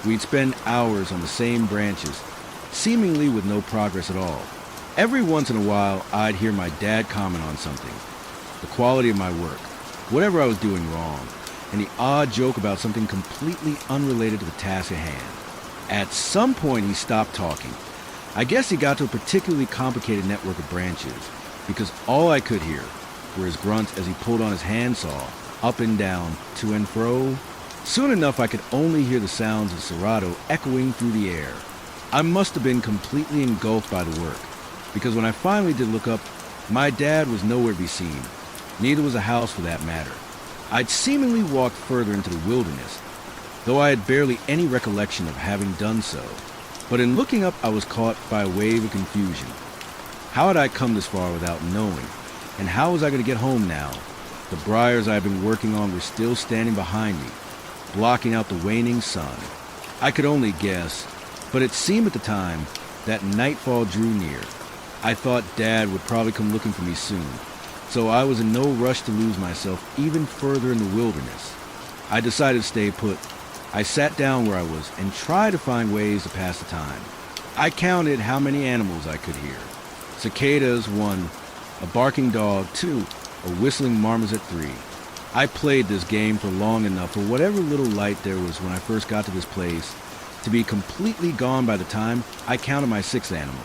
We'd spend hours on the same branches, seemingly with no progress at all. Every once in a while, I'd hear my dad comment on something. The quality of my work, whatever I was doing wrong, and the odd joke about something completely unrelated to the task at hand. At some point, he stopped talking. I guess he got to a particularly complicated network of branches, because all I could hear were his grunts as he pulled on his handsaw, up and down, to and fro. Soon enough, I could only hear the sounds of Cerrado echoing through the air. I must have been completely engulfed by the work, because when I finally did look up, my dad was nowhere to be seen. Neither was a house for that matter. I'd seemingly walked further into the wilderness, though I had barely any recollection of having done so. But in looking up, I was caught by a wave of confusion. How had I come this far without knowing? And how was I going to get home now? The briars I had been working on were still standing behind me, blocking out the waning sun. I could only guess, but it seemed at the time that nightfall drew near. I thought Dad would probably come looking for me soon, so I was in no rush to lose myself even further in the wilderness. I decided to stay put. I sat down where I was and tried to find ways to pass the time. I counted how many animals I could hear. Cicadas, 1, a barking dog, 2, a whistling marmoset, 3. I played this game for long enough for whatever little light there was when I first got to this place to be completely gone by the time I counted my 6th animal.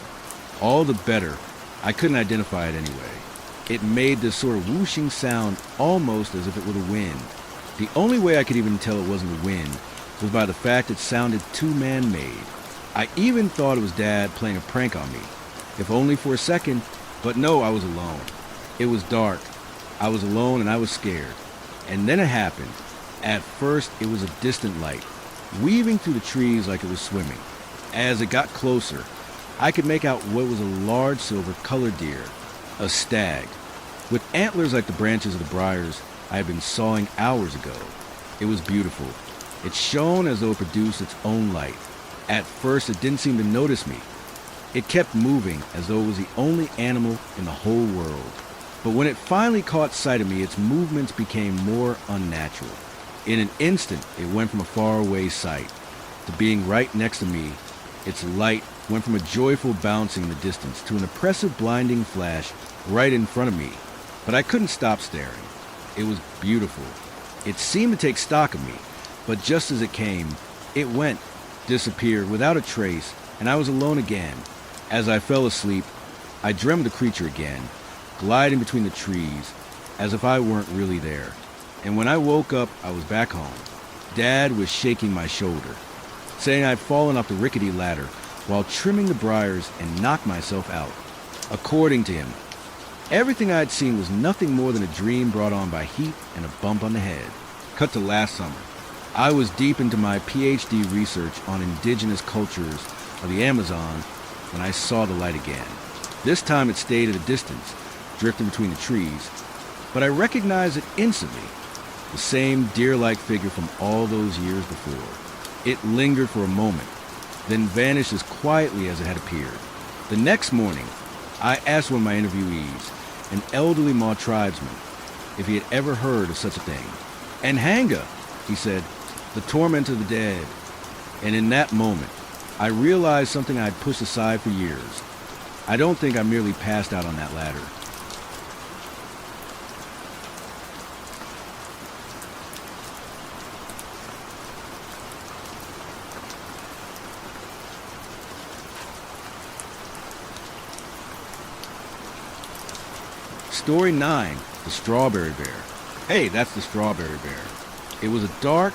All the better, I couldn't identify it anyway. It made this sort of whooshing sound almost as if it were the wind. The only way I could even tell it wasn't the wind was by the fact it sounded too man-made. I even thought it was Dad playing a prank on me, if only for a second, but no, I was alone. It was dark. I was alone and I was scared. And then it happened. At first, it was a distant light, weaving through the trees like it was swimming. As it got closer, I could make out what was a large silver-colored deer, a stag, with antlers like the branches of the briars I had been sawing hours ago. It was beautiful. It shone as though it produced its own light. At first, it didn't seem to notice me. It kept moving as though it was the only animal in the whole world. But when it finally caught sight of me, its movements became more unnatural. In an instant, it went from a faraway sight to being right next to me. Its light went from a joyful bouncing in the distance to an oppressive blinding flash right in front of me. But I couldn't stop staring. It was beautiful. It seemed to take stock of me, but just as it came, it went, disappeared without a trace, and I was alone again. As I fell asleep, I dreamed the creature again, gliding between the trees, as if I weren't really there. And when I woke up, I was back home. Dad was shaking my shoulder, saying I'd fallen off the rickety ladder while trimming the briars and knocked myself out. According to him, everything I'd seen was nothing more than a dream brought on by heat and a bump on the head. Cut to last summer. I was deep into my PhD research on indigenous cultures of the Amazon when I saw the light again. This time it stayed at a distance, drifting between the trees, but I recognized it instantly. The same deer-like figure from all those years before. It lingered for a moment, then vanished as quietly as it had appeared. The next morning, I asked one of my interviewees, an elderly Ma tribesman, if he had ever heard of such a thing. "Anhanga," he said, "the torment of the dead." And in that moment, I realized something I'd pushed aside for years. I don't think I merely passed out on that ladder. Story 9, The Strawberry Bear. Hey, that's the Strawberry Bear. It was a dark,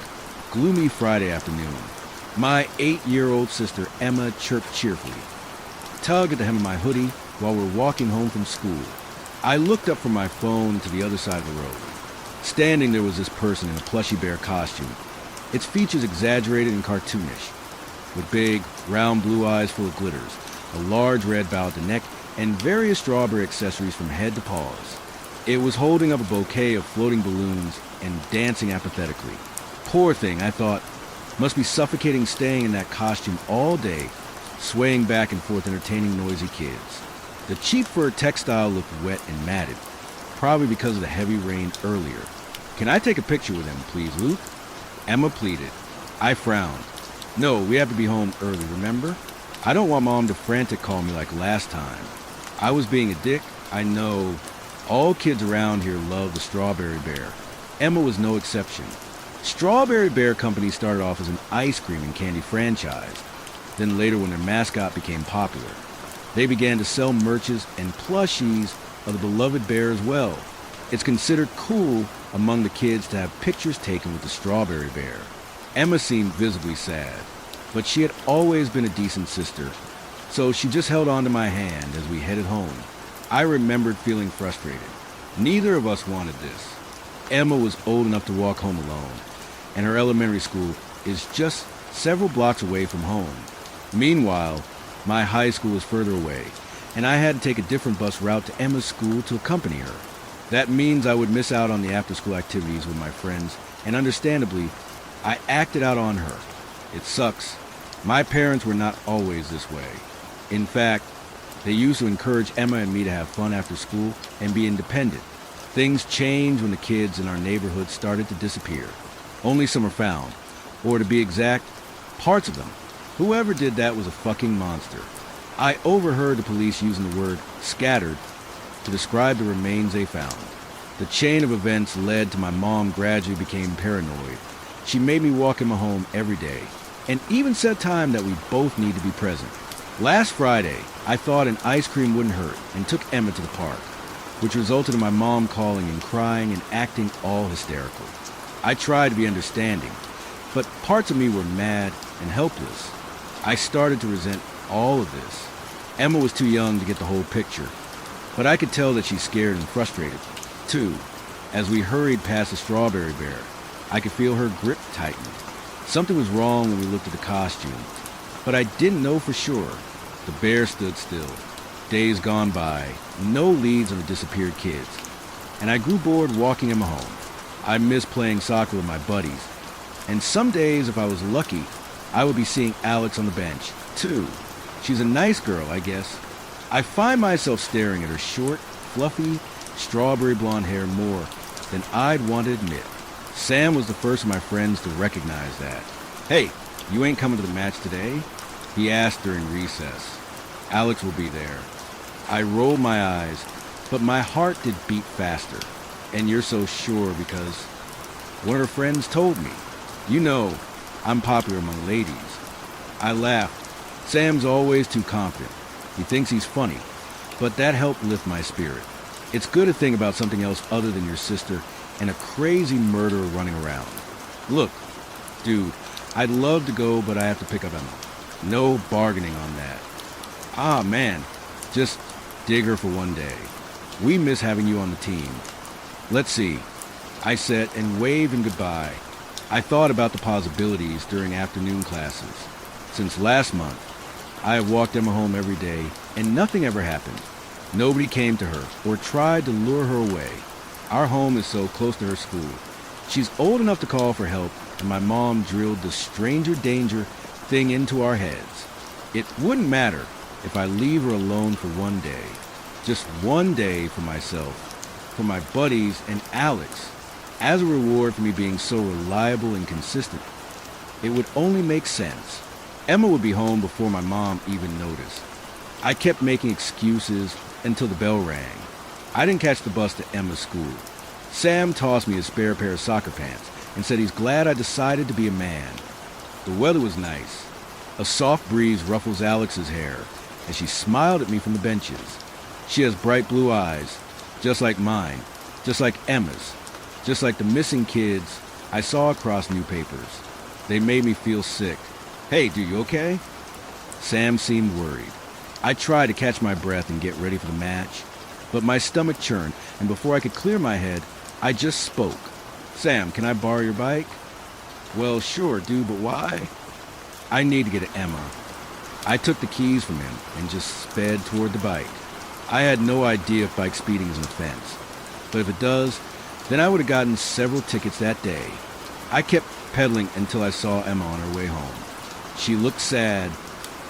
gloomy Friday afternoon. My 8-year-old sister Emma chirped cheerfully, tugged at the hem of my hoodie while we're walking home from school. I looked up from my phone to the other side of the road. Standing there was this person in a plushy bear costume, its features exaggerated and cartoonish, with big, round blue eyes full of glitters, a large red bow at the neck, and various strawberry accessories from head to paws. It was holding up a bouquet of floating balloons and dancing apathetically. Poor thing, I thought, must be suffocating staying in that costume all day, swaying back and forth entertaining noisy kids. The cheap fur textile looked wet and matted, probably because of the heavy rain earlier. Can I take a picture with him, please, Luke? Emma pleaded. I frowned. No, we have to be home early, remember? I don't want Mom to frantic call me like last time. I was being a dick, I know. All kids around here love the Strawberry Bear. Emma was no exception. Strawberry Bear Company started off as an ice cream and candy franchise. Then later, when their mascot became popular, they began to sell merches and plushies of the beloved bear as well. It's considered cool among the kids to have pictures taken with the Strawberry Bear. Emma seemed visibly sad, but she had always been a decent sister, so she just held on to my hand as we headed home. I remembered feeling frustrated. Neither of us wanted this. Emma was old enough to walk home alone, and her elementary school is just several blocks away from home. Meanwhile, my high school was further away, and I had to take a different bus route to Emma's school to accompany her. That means I would miss out on the after-school activities with my friends, and understandably, I acted out on her. It sucks. My parents were not always this way. In fact, they used to encourage Emma and me to have fun after school and be independent. Things changed when the kids in our neighborhood started to disappear. Only some are found, or to be exact, parts of them. Whoever did that was a fucking monster. I overheard the police using the word scattered to describe the remains they found. The chain of events led to my mom gradually became paranoid. She made me walk Emma home every day, and even set time that we both need to be present. Last Friday, I thought an ice cream wouldn't hurt and took Emma to the park, which resulted in my mom calling and crying and acting all hysterical. I tried to be understanding, but parts of me were mad and helpless. I started to resent all of this. Emma was too young to get the whole picture, but I could tell that she's scared and frustrated, too. As we hurried past the Strawberry Bear, I could feel her grip tighten. Something was wrong when we looked at the costume, but I didn't know for sure. The bear stood still. Days gone by, no leads on the disappeared kids, and I grew bored walking Emma home. I missed playing soccer with my buddies, and some days, if I was lucky, I would be seeing Alex on the bench, too. She's a nice girl, I guess. I find myself staring at her short, fluffy, strawberry blonde hair more than I'd want to admit. Sam was the first of my friends to recognize that. Hey, you ain't coming to the match today? He asked during recess. Alex will be there. I rolled my eyes, but my heart did beat faster. And you're so sure because one of her friends told me. You know, I'm popular among ladies. I laughed. Sam's always too confident. He thinks he's funny, but that helped lift my spirit. It's good to think about something else other than your sister and a crazy murderer running around. Look, dude, I'd love to go, but I have to pick up Emma. No bargaining on that. Ah, man, just dig her for one day. We miss having you on the team. Let's see. I said and waved in goodbye. I thought about the possibilities during afternoon classes. Since last month, I have walked Emma home every day, and nothing ever happened. Nobody came to her or tried to lure her away. Our home is so close to her school. She's old enough to call for help, and my mom drilled the stranger danger thing into our heads. It wouldn't matter if I leave her alone for one day. Just one day for myself, for my buddies, and Alex, as a reward for me being so reliable and consistent. It would only make sense. Emma would be home before my mom even noticed. I kept making excuses until the bell rang. I didn't catch the bus to Emma's school. Sam tossed me a spare pair of soccer pants and said he's glad I decided to be a man. The weather was nice. A soft breeze ruffles Alex's hair as she smiled at me from the benches. She has bright blue eyes, just like mine, just like Emma's, just like the missing kids I saw across newspapers. They made me feel sick. Hey, do you okay? Sam seemed worried. I tried to catch my breath and get ready for the match, but my stomach churned, and before I could clear my head, I just spoke. Sam, can I borrow your bike? Well, sure, dude, but why? I need to get to Emma. I took the keys from him and just sped toward the bike. I had no idea if bike speeding is an offense, but if it does, then I would have gotten several tickets that day. I kept pedaling until I saw Emma on her way home. She looked sad,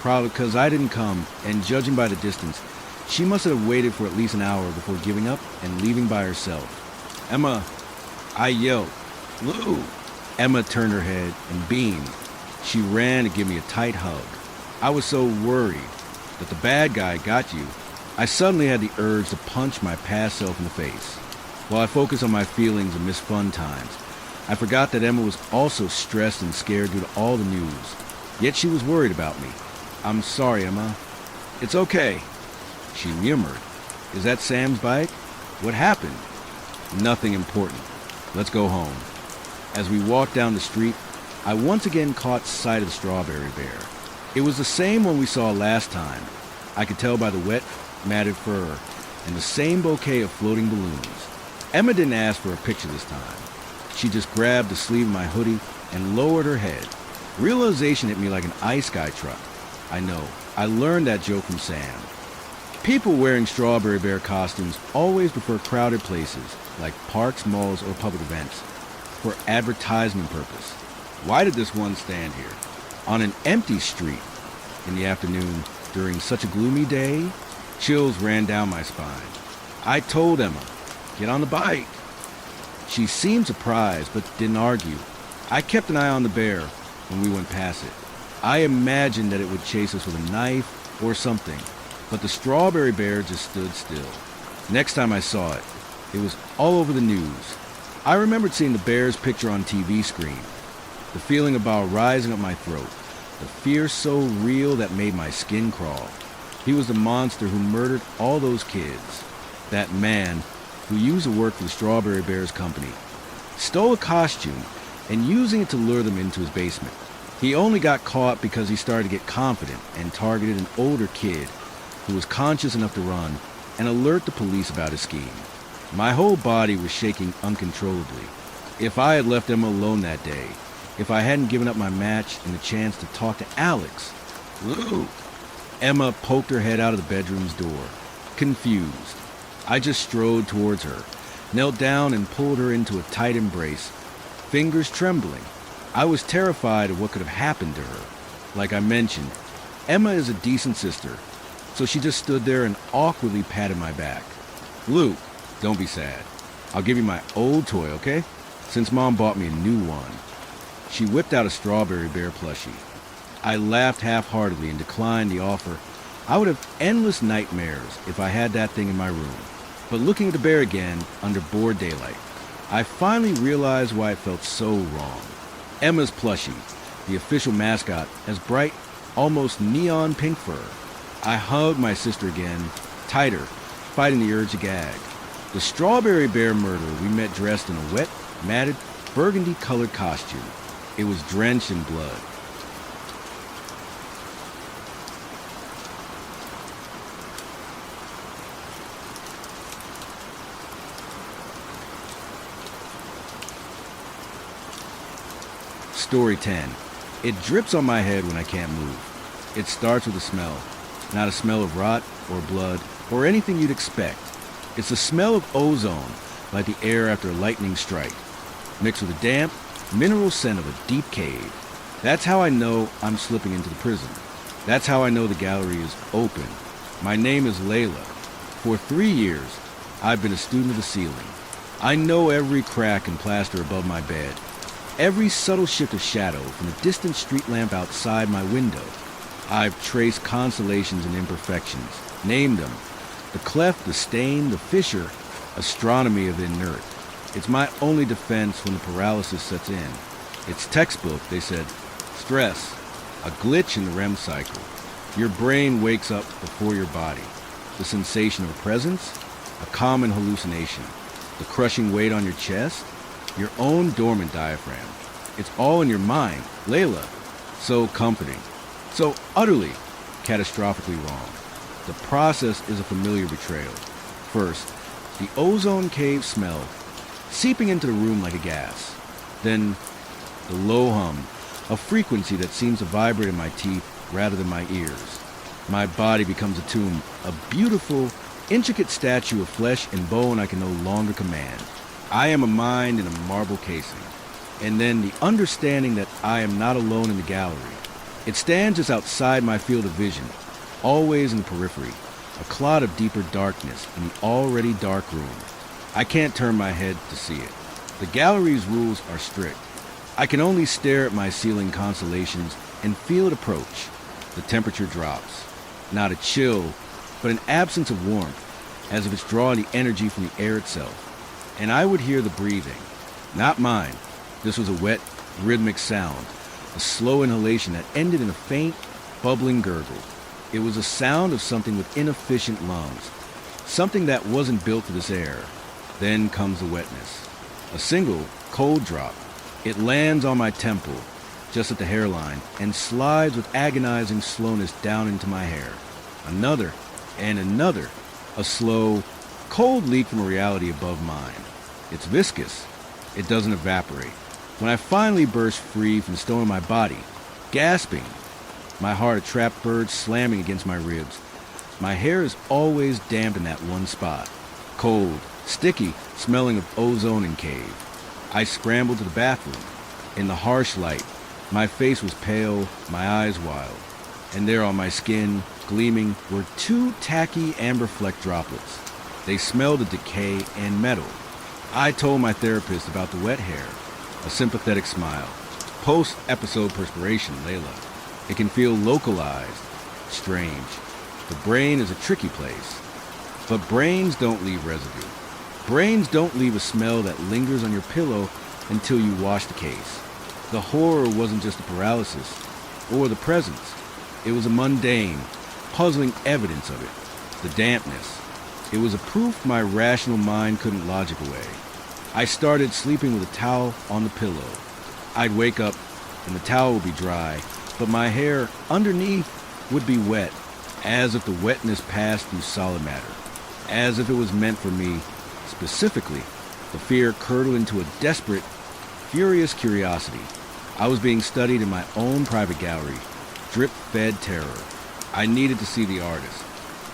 probably because I didn't come, and judging by the distance, she must have waited for at least an hour before giving up and leaving by herself. Emma, I yelled, Lou! Emma turned her head and beamed. She ran to give me a tight hug. I was so worried that the bad guy got you. I suddenly had the urge to punch my past self in the face. While I focused on my feelings and missed fun times, I forgot that Emma was also stressed and scared due to all the news. Yet she was worried about me. I'm sorry, Emma. It's okay, she murmured. Is that Sam's bike? What happened? Nothing important. Let's go home. As we walked down the street, I once again caught sight of the strawberry bear. It was the same one we saw last time. I could tell by the wet, matted fur and the same bouquet of floating balloons. Emma didn't ask for a picture this time. She just grabbed the sleeve of my hoodie and lowered her head. Realization hit me like an ice guy truck. I know. I learned that joke from Sam. People wearing strawberry bear costumes always prefer crowded places like parks, malls, or public events for advertisement purpose. Why did this one stand here on an empty street in the afternoon during such a gloomy day? Chills ran down my spine. I told Emma, get on the bike. She seemed surprised but didn't argue. I kept an eye on the bear when we went past it. I imagined that it would chase us with a knife or something, but the strawberry bear just stood still. Next time I saw it, it was all over the news. I remembered seeing the bear's picture on TV screen, the feeling about rising up my throat, the fear so real that made my skin crawl. He was the monster who murdered all those kids. That man, who used to work for the Strawberry Bears Company, stole a costume and using it to lure them into his basement. He only got caught because he started to get confident and targeted an older kid who was conscious enough to run and alert the police about his scheme. My whole body was shaking uncontrollably. If I had left Emma alone that day, if I hadn't given up my match and the chance to talk to Alex. Lou! Emma poked her head out of the bedroom's door, confused. I just strode towards her, knelt down and pulled her into a tight embrace, fingers trembling. I was terrified of what could have happened to her. Like I mentioned, Emma is a decent sister, so she just stood there and awkwardly patted my back. Luke, don't be sad. I'll give you my old toy, okay? Since Mom bought me a new one. She whipped out a strawberry bear plushie. I laughed half-heartedly and declined the offer. I would have endless nightmares if I had that thing in my room. But looking at the bear again under broad daylight, I finally realized why it felt so wrong. Emma's plushie, the official mascot, has bright, almost neon pink fur. I hugged my sister again, tighter, fighting the urge to gag. The strawberry bear murderer we met dressed in a wet, matted, burgundy-colored costume. It was drenched in blood. Story 10. It drips on my head when I can't move. It starts with a smell. Not a smell of rot or blood or anything you'd expect. It's the smell of ozone, like the air after a lightning strike, mixed with a damp, mineral scent of a deep cave. That's how I know I'm slipping into the prison. That's how I know the gallery is open. My name is Layla. For 3 years, I've been a student of the ceiling. I know every crack and plaster above my bed. Every subtle shift of shadow from a distant street lamp outside my window. I've traced constellations and imperfections, named them. The cleft, the stain, the fissure, astronomy of inert. It's my only defense when the paralysis sets in. It's textbook, they said. Stress, a glitch in the REM cycle. Your brain wakes up before your body. The sensation of presence, a common hallucination. The crushing weight on your chest, your own dormant diaphragm. It's all in your mind, Layla. So comforting. So utterly, catastrophically wrong. The process is a familiar betrayal. First, the ozone cave smell, seeping into the room like a gas. Then, the low hum, a frequency that seems to vibrate in my teeth rather than my ears. My body becomes a tomb, a beautiful, intricate statue of flesh and bone I can no longer command. I am a mind in a marble casing. And then the understanding that I am not alone in the gallery. It stands just outside my field of vision, always in the periphery, a clot of deeper darkness in the already dark room. I can't turn my head to see it. The gallery's rules are strict. I can only stare at my ceiling constellations and feel it approach. The temperature drops. Not a chill, but an absence of warmth, as if it's drawing the energy from the air itself. And I would hear the breathing. Not mine. This was a wet, rhythmic sound, a slow inhalation that ended in a faint, bubbling gurgle. It was a sound of something with inefficient lungs, something that wasn't built for this air. Then comes the wetness. A single, cold drop. It lands on my temple, just at the hairline, and slides with agonizing slowness down into my hair. Another, and another. A slow, cold leak from a reality above mine. It's viscous. It doesn't evaporate. When I finally burst free from the stone in my body, gasping, my heart a trapped bird slamming against my ribs. My hair is always damp in that one spot. Cold, sticky, smelling of ozone and cave. I scrambled to the bathroom. In the harsh light, my face was pale, my eyes wild. And there on my skin, gleaming, were two tacky amber fleck droplets. They smelled of decay and metal. I told my therapist about the wet hair. A sympathetic smile. Post-episode perspiration, Layla. It can feel localized, strange. The brain is a tricky place. But brains don't leave residue. Brains don't leave a smell that lingers on your pillow until you wash the case. The horror wasn't just the paralysis or the presence. It was a mundane, puzzling evidence of it. The dampness. It was a proof my rational mind couldn't logic away. I started sleeping with a towel on the pillow. I'd wake up and the towel would be dry, but my hair underneath would be wet, as if the wetness passed through solid matter, as if it was meant for me. Specifically, the fear curdled into a desperate, furious curiosity. I was being studied in my own private gallery, drip-fed terror. I needed to see the artist.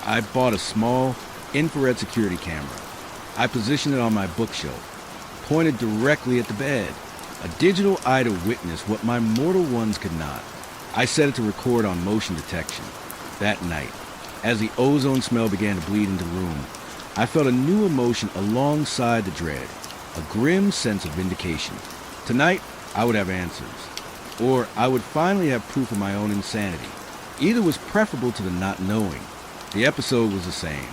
I bought a small, infrared security camera. I positioned it on my bookshelf, pointed directly at the bed, a digital eye to witness what my mortal ones could not. I set it to record on motion detection. That night, as the ozone smell began to bleed into the room, I felt a new emotion alongside the dread, a grim sense of vindication. Tonight, I would have answers, or I would finally have proof of my own insanity. Either was preferable to the not knowing. The episode was the same.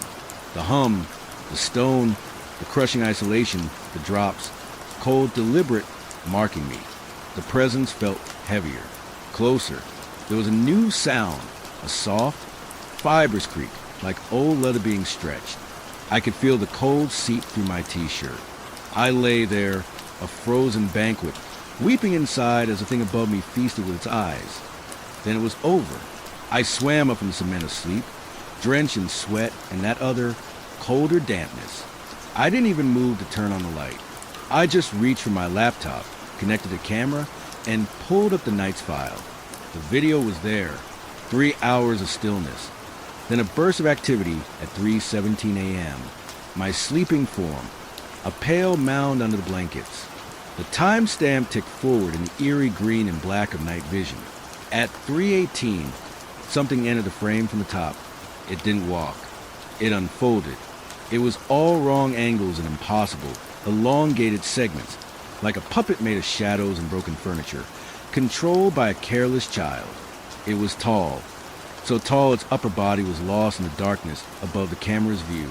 The hum, the stone, the crushing isolation, the drops, cold, deliberate, marking me. The presence felt heavier, closer. There was a new sound, a soft, fibrous creak, like old leather being stretched. I could feel the cold seep through my t-shirt. I lay there, a frozen banquet, weeping inside as the thing above me feasted with its eyes. Then it was over. I swam up in the cement of sleep, drenched in sweat and that other, colder dampness. I didn't even move to turn on the light. I just reached for my laptop, connected the camera, and pulled up the night's file. The video was there. 3 hours of stillness. Then a burst of activity at 3:17 a.m. My sleeping form, a pale mound under the blankets. The timestamp ticked forward in the eerie green and black of night vision. At 3:18, something entered the frame from the top. It didn't walk. It unfolded. It was all wrong angles and impossible, elongated segments, like a puppet made of shadows and broken furniture, controlled by a careless child. It was tall, so tall its upper body was lost in the darkness above the camera's view.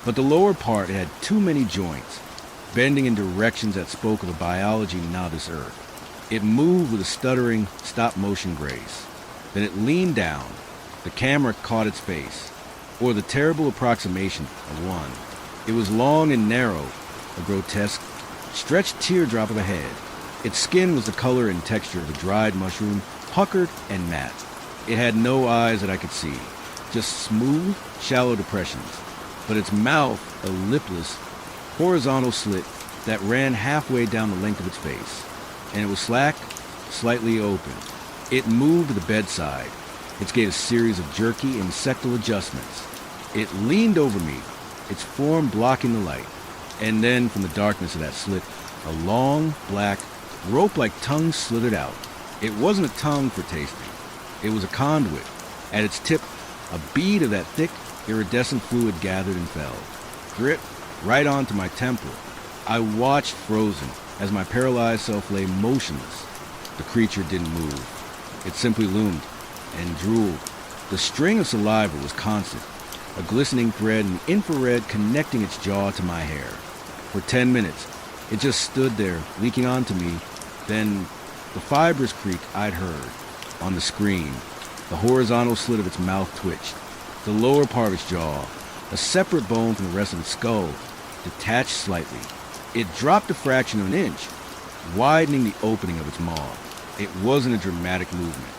But the lower part had too many joints, bending in directions that spoke of a biology not of this earth. It moved with a stuttering, stop-motion grace. Then it leaned down. The camera caught its face, or the terrible approximation of one. It was long and narrow, a grotesque, stretched teardrop of a head. Its skin was the color and texture of a dried mushroom, puckered and matte. It had no eyes that I could see, just smooth, shallow depressions. But its mouth, a lipless, horizontal slit that ran halfway down the length of its face. And it was slack, slightly open. It moved to the bedside. It gave a series of jerky, insectal adjustments. It leaned over me, its form blocking the light. And then, from the darkness of that slit, a long, black, rope-like tongue slithered out. It wasn't a tongue for tasting. It was a conduit. At its tip, a bead of that thick, iridescent fluid gathered and fell, dripped right onto my temple. I watched frozen as my paralyzed self lay motionless. The creature didn't move. It simply loomed and drooled. The string of saliva was constant, a glistening thread in the infrared connecting its jaw to my hair. For 10 minutes, it just stood there, leaking onto me. Then, the fibrous creak I'd heard. On the screen, the horizontal slit of its mouth twitched. The lower part of its jaw, a separate bone from the rest of its skull, detached slightly. It dropped a fraction of an inch, widening the opening of its maw. It wasn't a dramatic movement.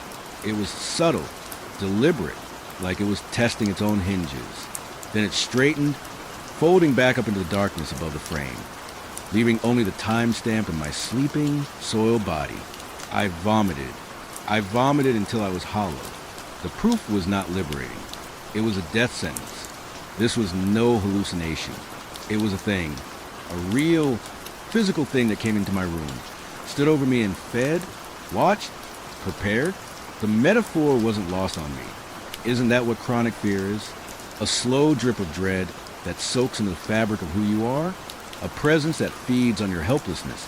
It was subtle, deliberate, like it was testing its own hinges. Then it straightened, folding back up into the darkness above the frame, leaving only the timestamp of my sleeping, soiled body. I vomited. I vomited until I was hollow. The proof was not liberating. It was a death sentence. This was no hallucination. It was a thing, a real, physical thing that came into my room, stood over me and fed, watched, prepared. The metaphor wasn't lost on me. Isn't that what chronic fear is? A slow drip of dread that soaks into the fabric of who you are? A presence that feeds on your helplessness,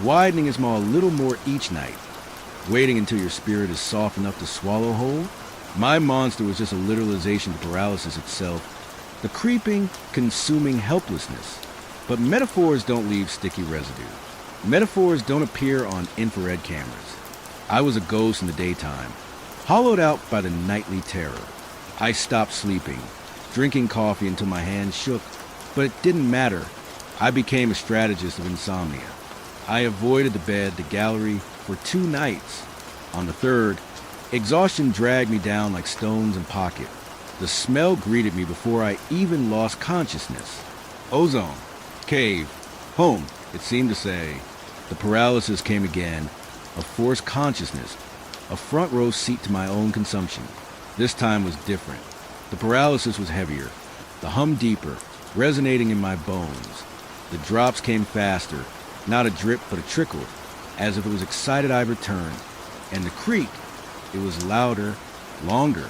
widening its maw a little more each night, waiting until your spirit is soft enough to swallow whole? My monster was just a literalization of paralysis itself, the creeping, consuming helplessness. But metaphors don't leave sticky residue. Metaphors don't appear on infrared cameras. I was a ghost in the daytime, hollowed out by the nightly terror. I stopped sleeping, drinking coffee until my hands shook, but it didn't matter. I became a strategist of insomnia. I avoided the bed, the gallery, for 2 nights. On the third, exhaustion dragged me down like stones in pocket. The smell greeted me before I even lost consciousness. Ozone, cave, home, it seemed to say. The paralysis came again, a forced consciousness, a front row seat to my own consumption. This time was different. The paralysis was heavier, the hum deeper, resonating in my bones. The drops came faster, not a drip but a trickle, as if it was excited I returned. And the creak, it was louder, longer.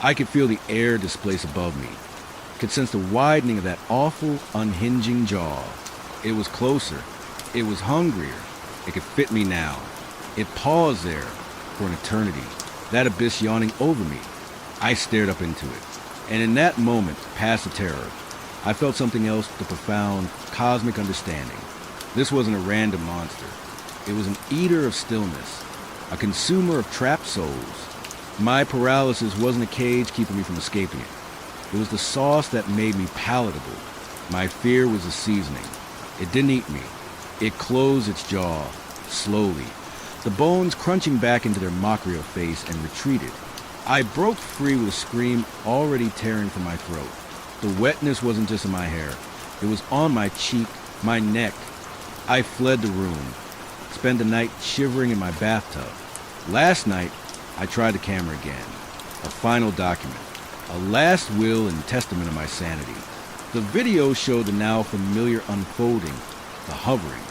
I could feel the air displace above me, could sense the widening of that awful, unhinging jaw. It was closer, it was hungrier, it could fit me now. It paused there for an eternity, that abyss yawning over me. I stared up into it, and in that moment, past the terror, I felt something else with a profound, cosmic understanding. This wasn't a random monster. It was an eater of stillness, a consumer of trapped souls. My paralysis wasn't a cage keeping me from escaping it. It was the sauce that made me palatable. My fear was the seasoning. It didn't eat me. It closed its jaw, slowly, the bones crunching back into their mockery of face, and retreated. I broke free with a scream already tearing from my throat. The wetness wasn't just in my hair. It was on my cheek, my neck. I fled the room, spent the night shivering in my bathtub. Last night, I tried the camera again. A final document, a last will and testament of my sanity. The video showed the now familiar unfolding, the hovering.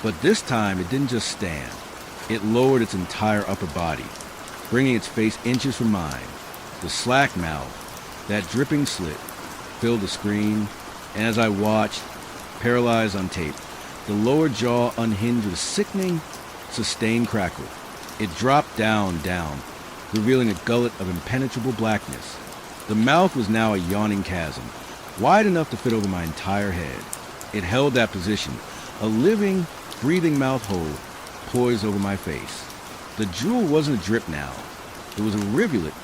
But this time, it didn't just stand. It lowered its entire upper body, bringing its face inches from mine. The slack mouth, that dripping slit, filled the screen, and as I watched, paralyzed on tape, The lower jaw unhinged with a sickening, sustained crackle. It dropped down, revealing a gullet of impenetrable blackness. The mouth was now a yawning chasm, wide enough to fit over my entire head. It held that position, a living, breathing mouth hole poised over my face. The drool wasn't a drip now. It was a rivulet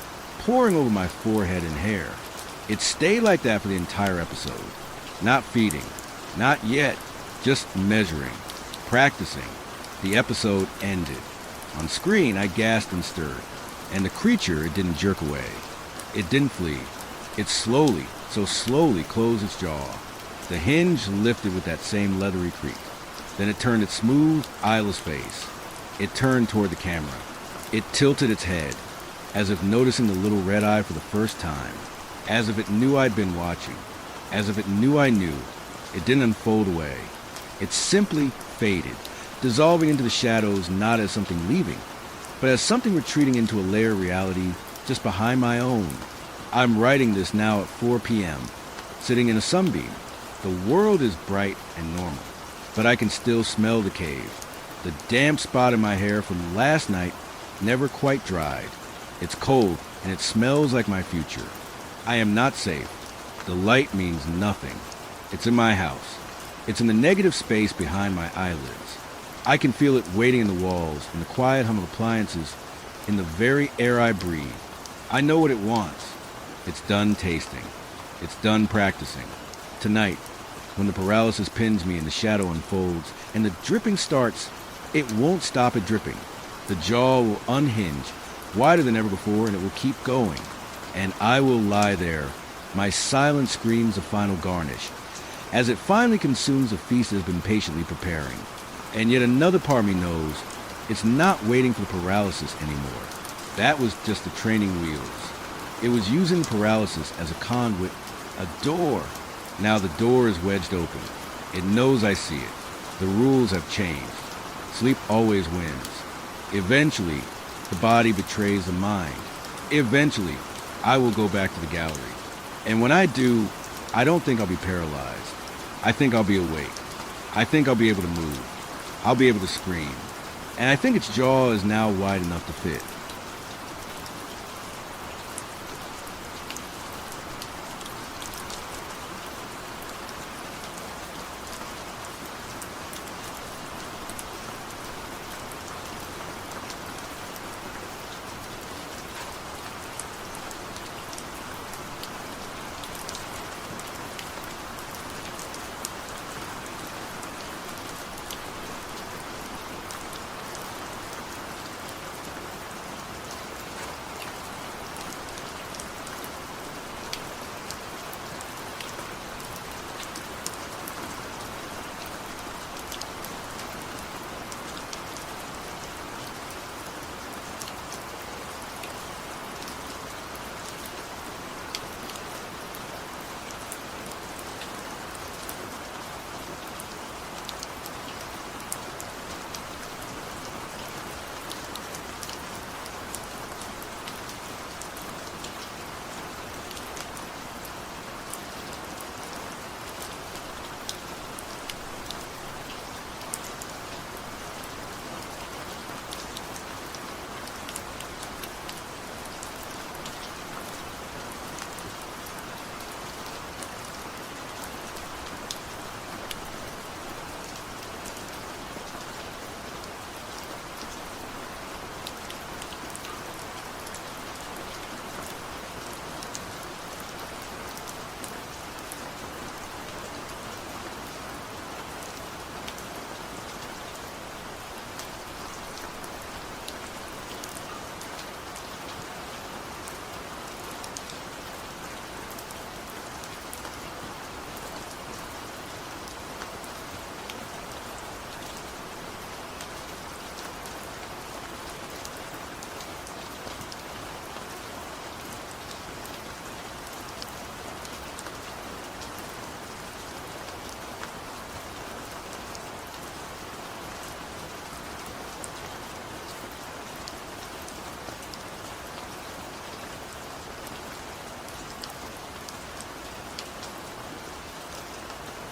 pouring over my forehead and hair. It stayed like that for the entire episode. Not feeding. Not yet. Just measuring. Practicing. The episode ended. On screen, I gasped and stirred. And the creature, it didn't jerk away. It didn't flee. It slowly, so slowly closed its jaw. The hinge lifted with that same leathery creak. Then it turned its smooth, eyeless face. It turned toward the camera. It tilted its head, as if noticing the little red eye for the first time. As if it knew I'd been watching. As if it knew I knew. It didn't unfold away. It simply faded, dissolving into the shadows not as something leaving, but as something retreating into a layer of reality just behind my own. I'm writing this now at 4 p.m., sitting in a sunbeam. The world is bright and normal, but I can still smell the cave. The damp spot in my hair from last night never quite dried. It's cold and it smells like my future. I am not safe. The light means nothing. It's in my house. It's in the negative space behind my eyelids. I can feel it waiting in the walls, in the quiet hum of appliances, in the very air I breathe. I know what it wants. It's done tasting. It's done practicing. Tonight, when the paralysis pins me and the shadow unfolds, and the dripping starts, it won't stop at dripping. The jaw will unhinge, wider than ever before, and it will keep going. And I will lie there, my silent screams of final garnish, as it finally consumes the feast it has been patiently preparing. And yet another part of me knows it's not waiting for the paralysis anymore. That was just the training wheels. It was using the paralysis as a conduit, a door. Now the door is wedged open. It knows I see it. The rules have changed. Sleep always wins. Eventually, the body betrays the mind. Eventually, I will go back to the gallery. And when I do, I don't think I'll be paralyzed. I think I'll be awake. I think I'll be able to move. I'll be able to scream. And I think its jaw is now wide enough to fit.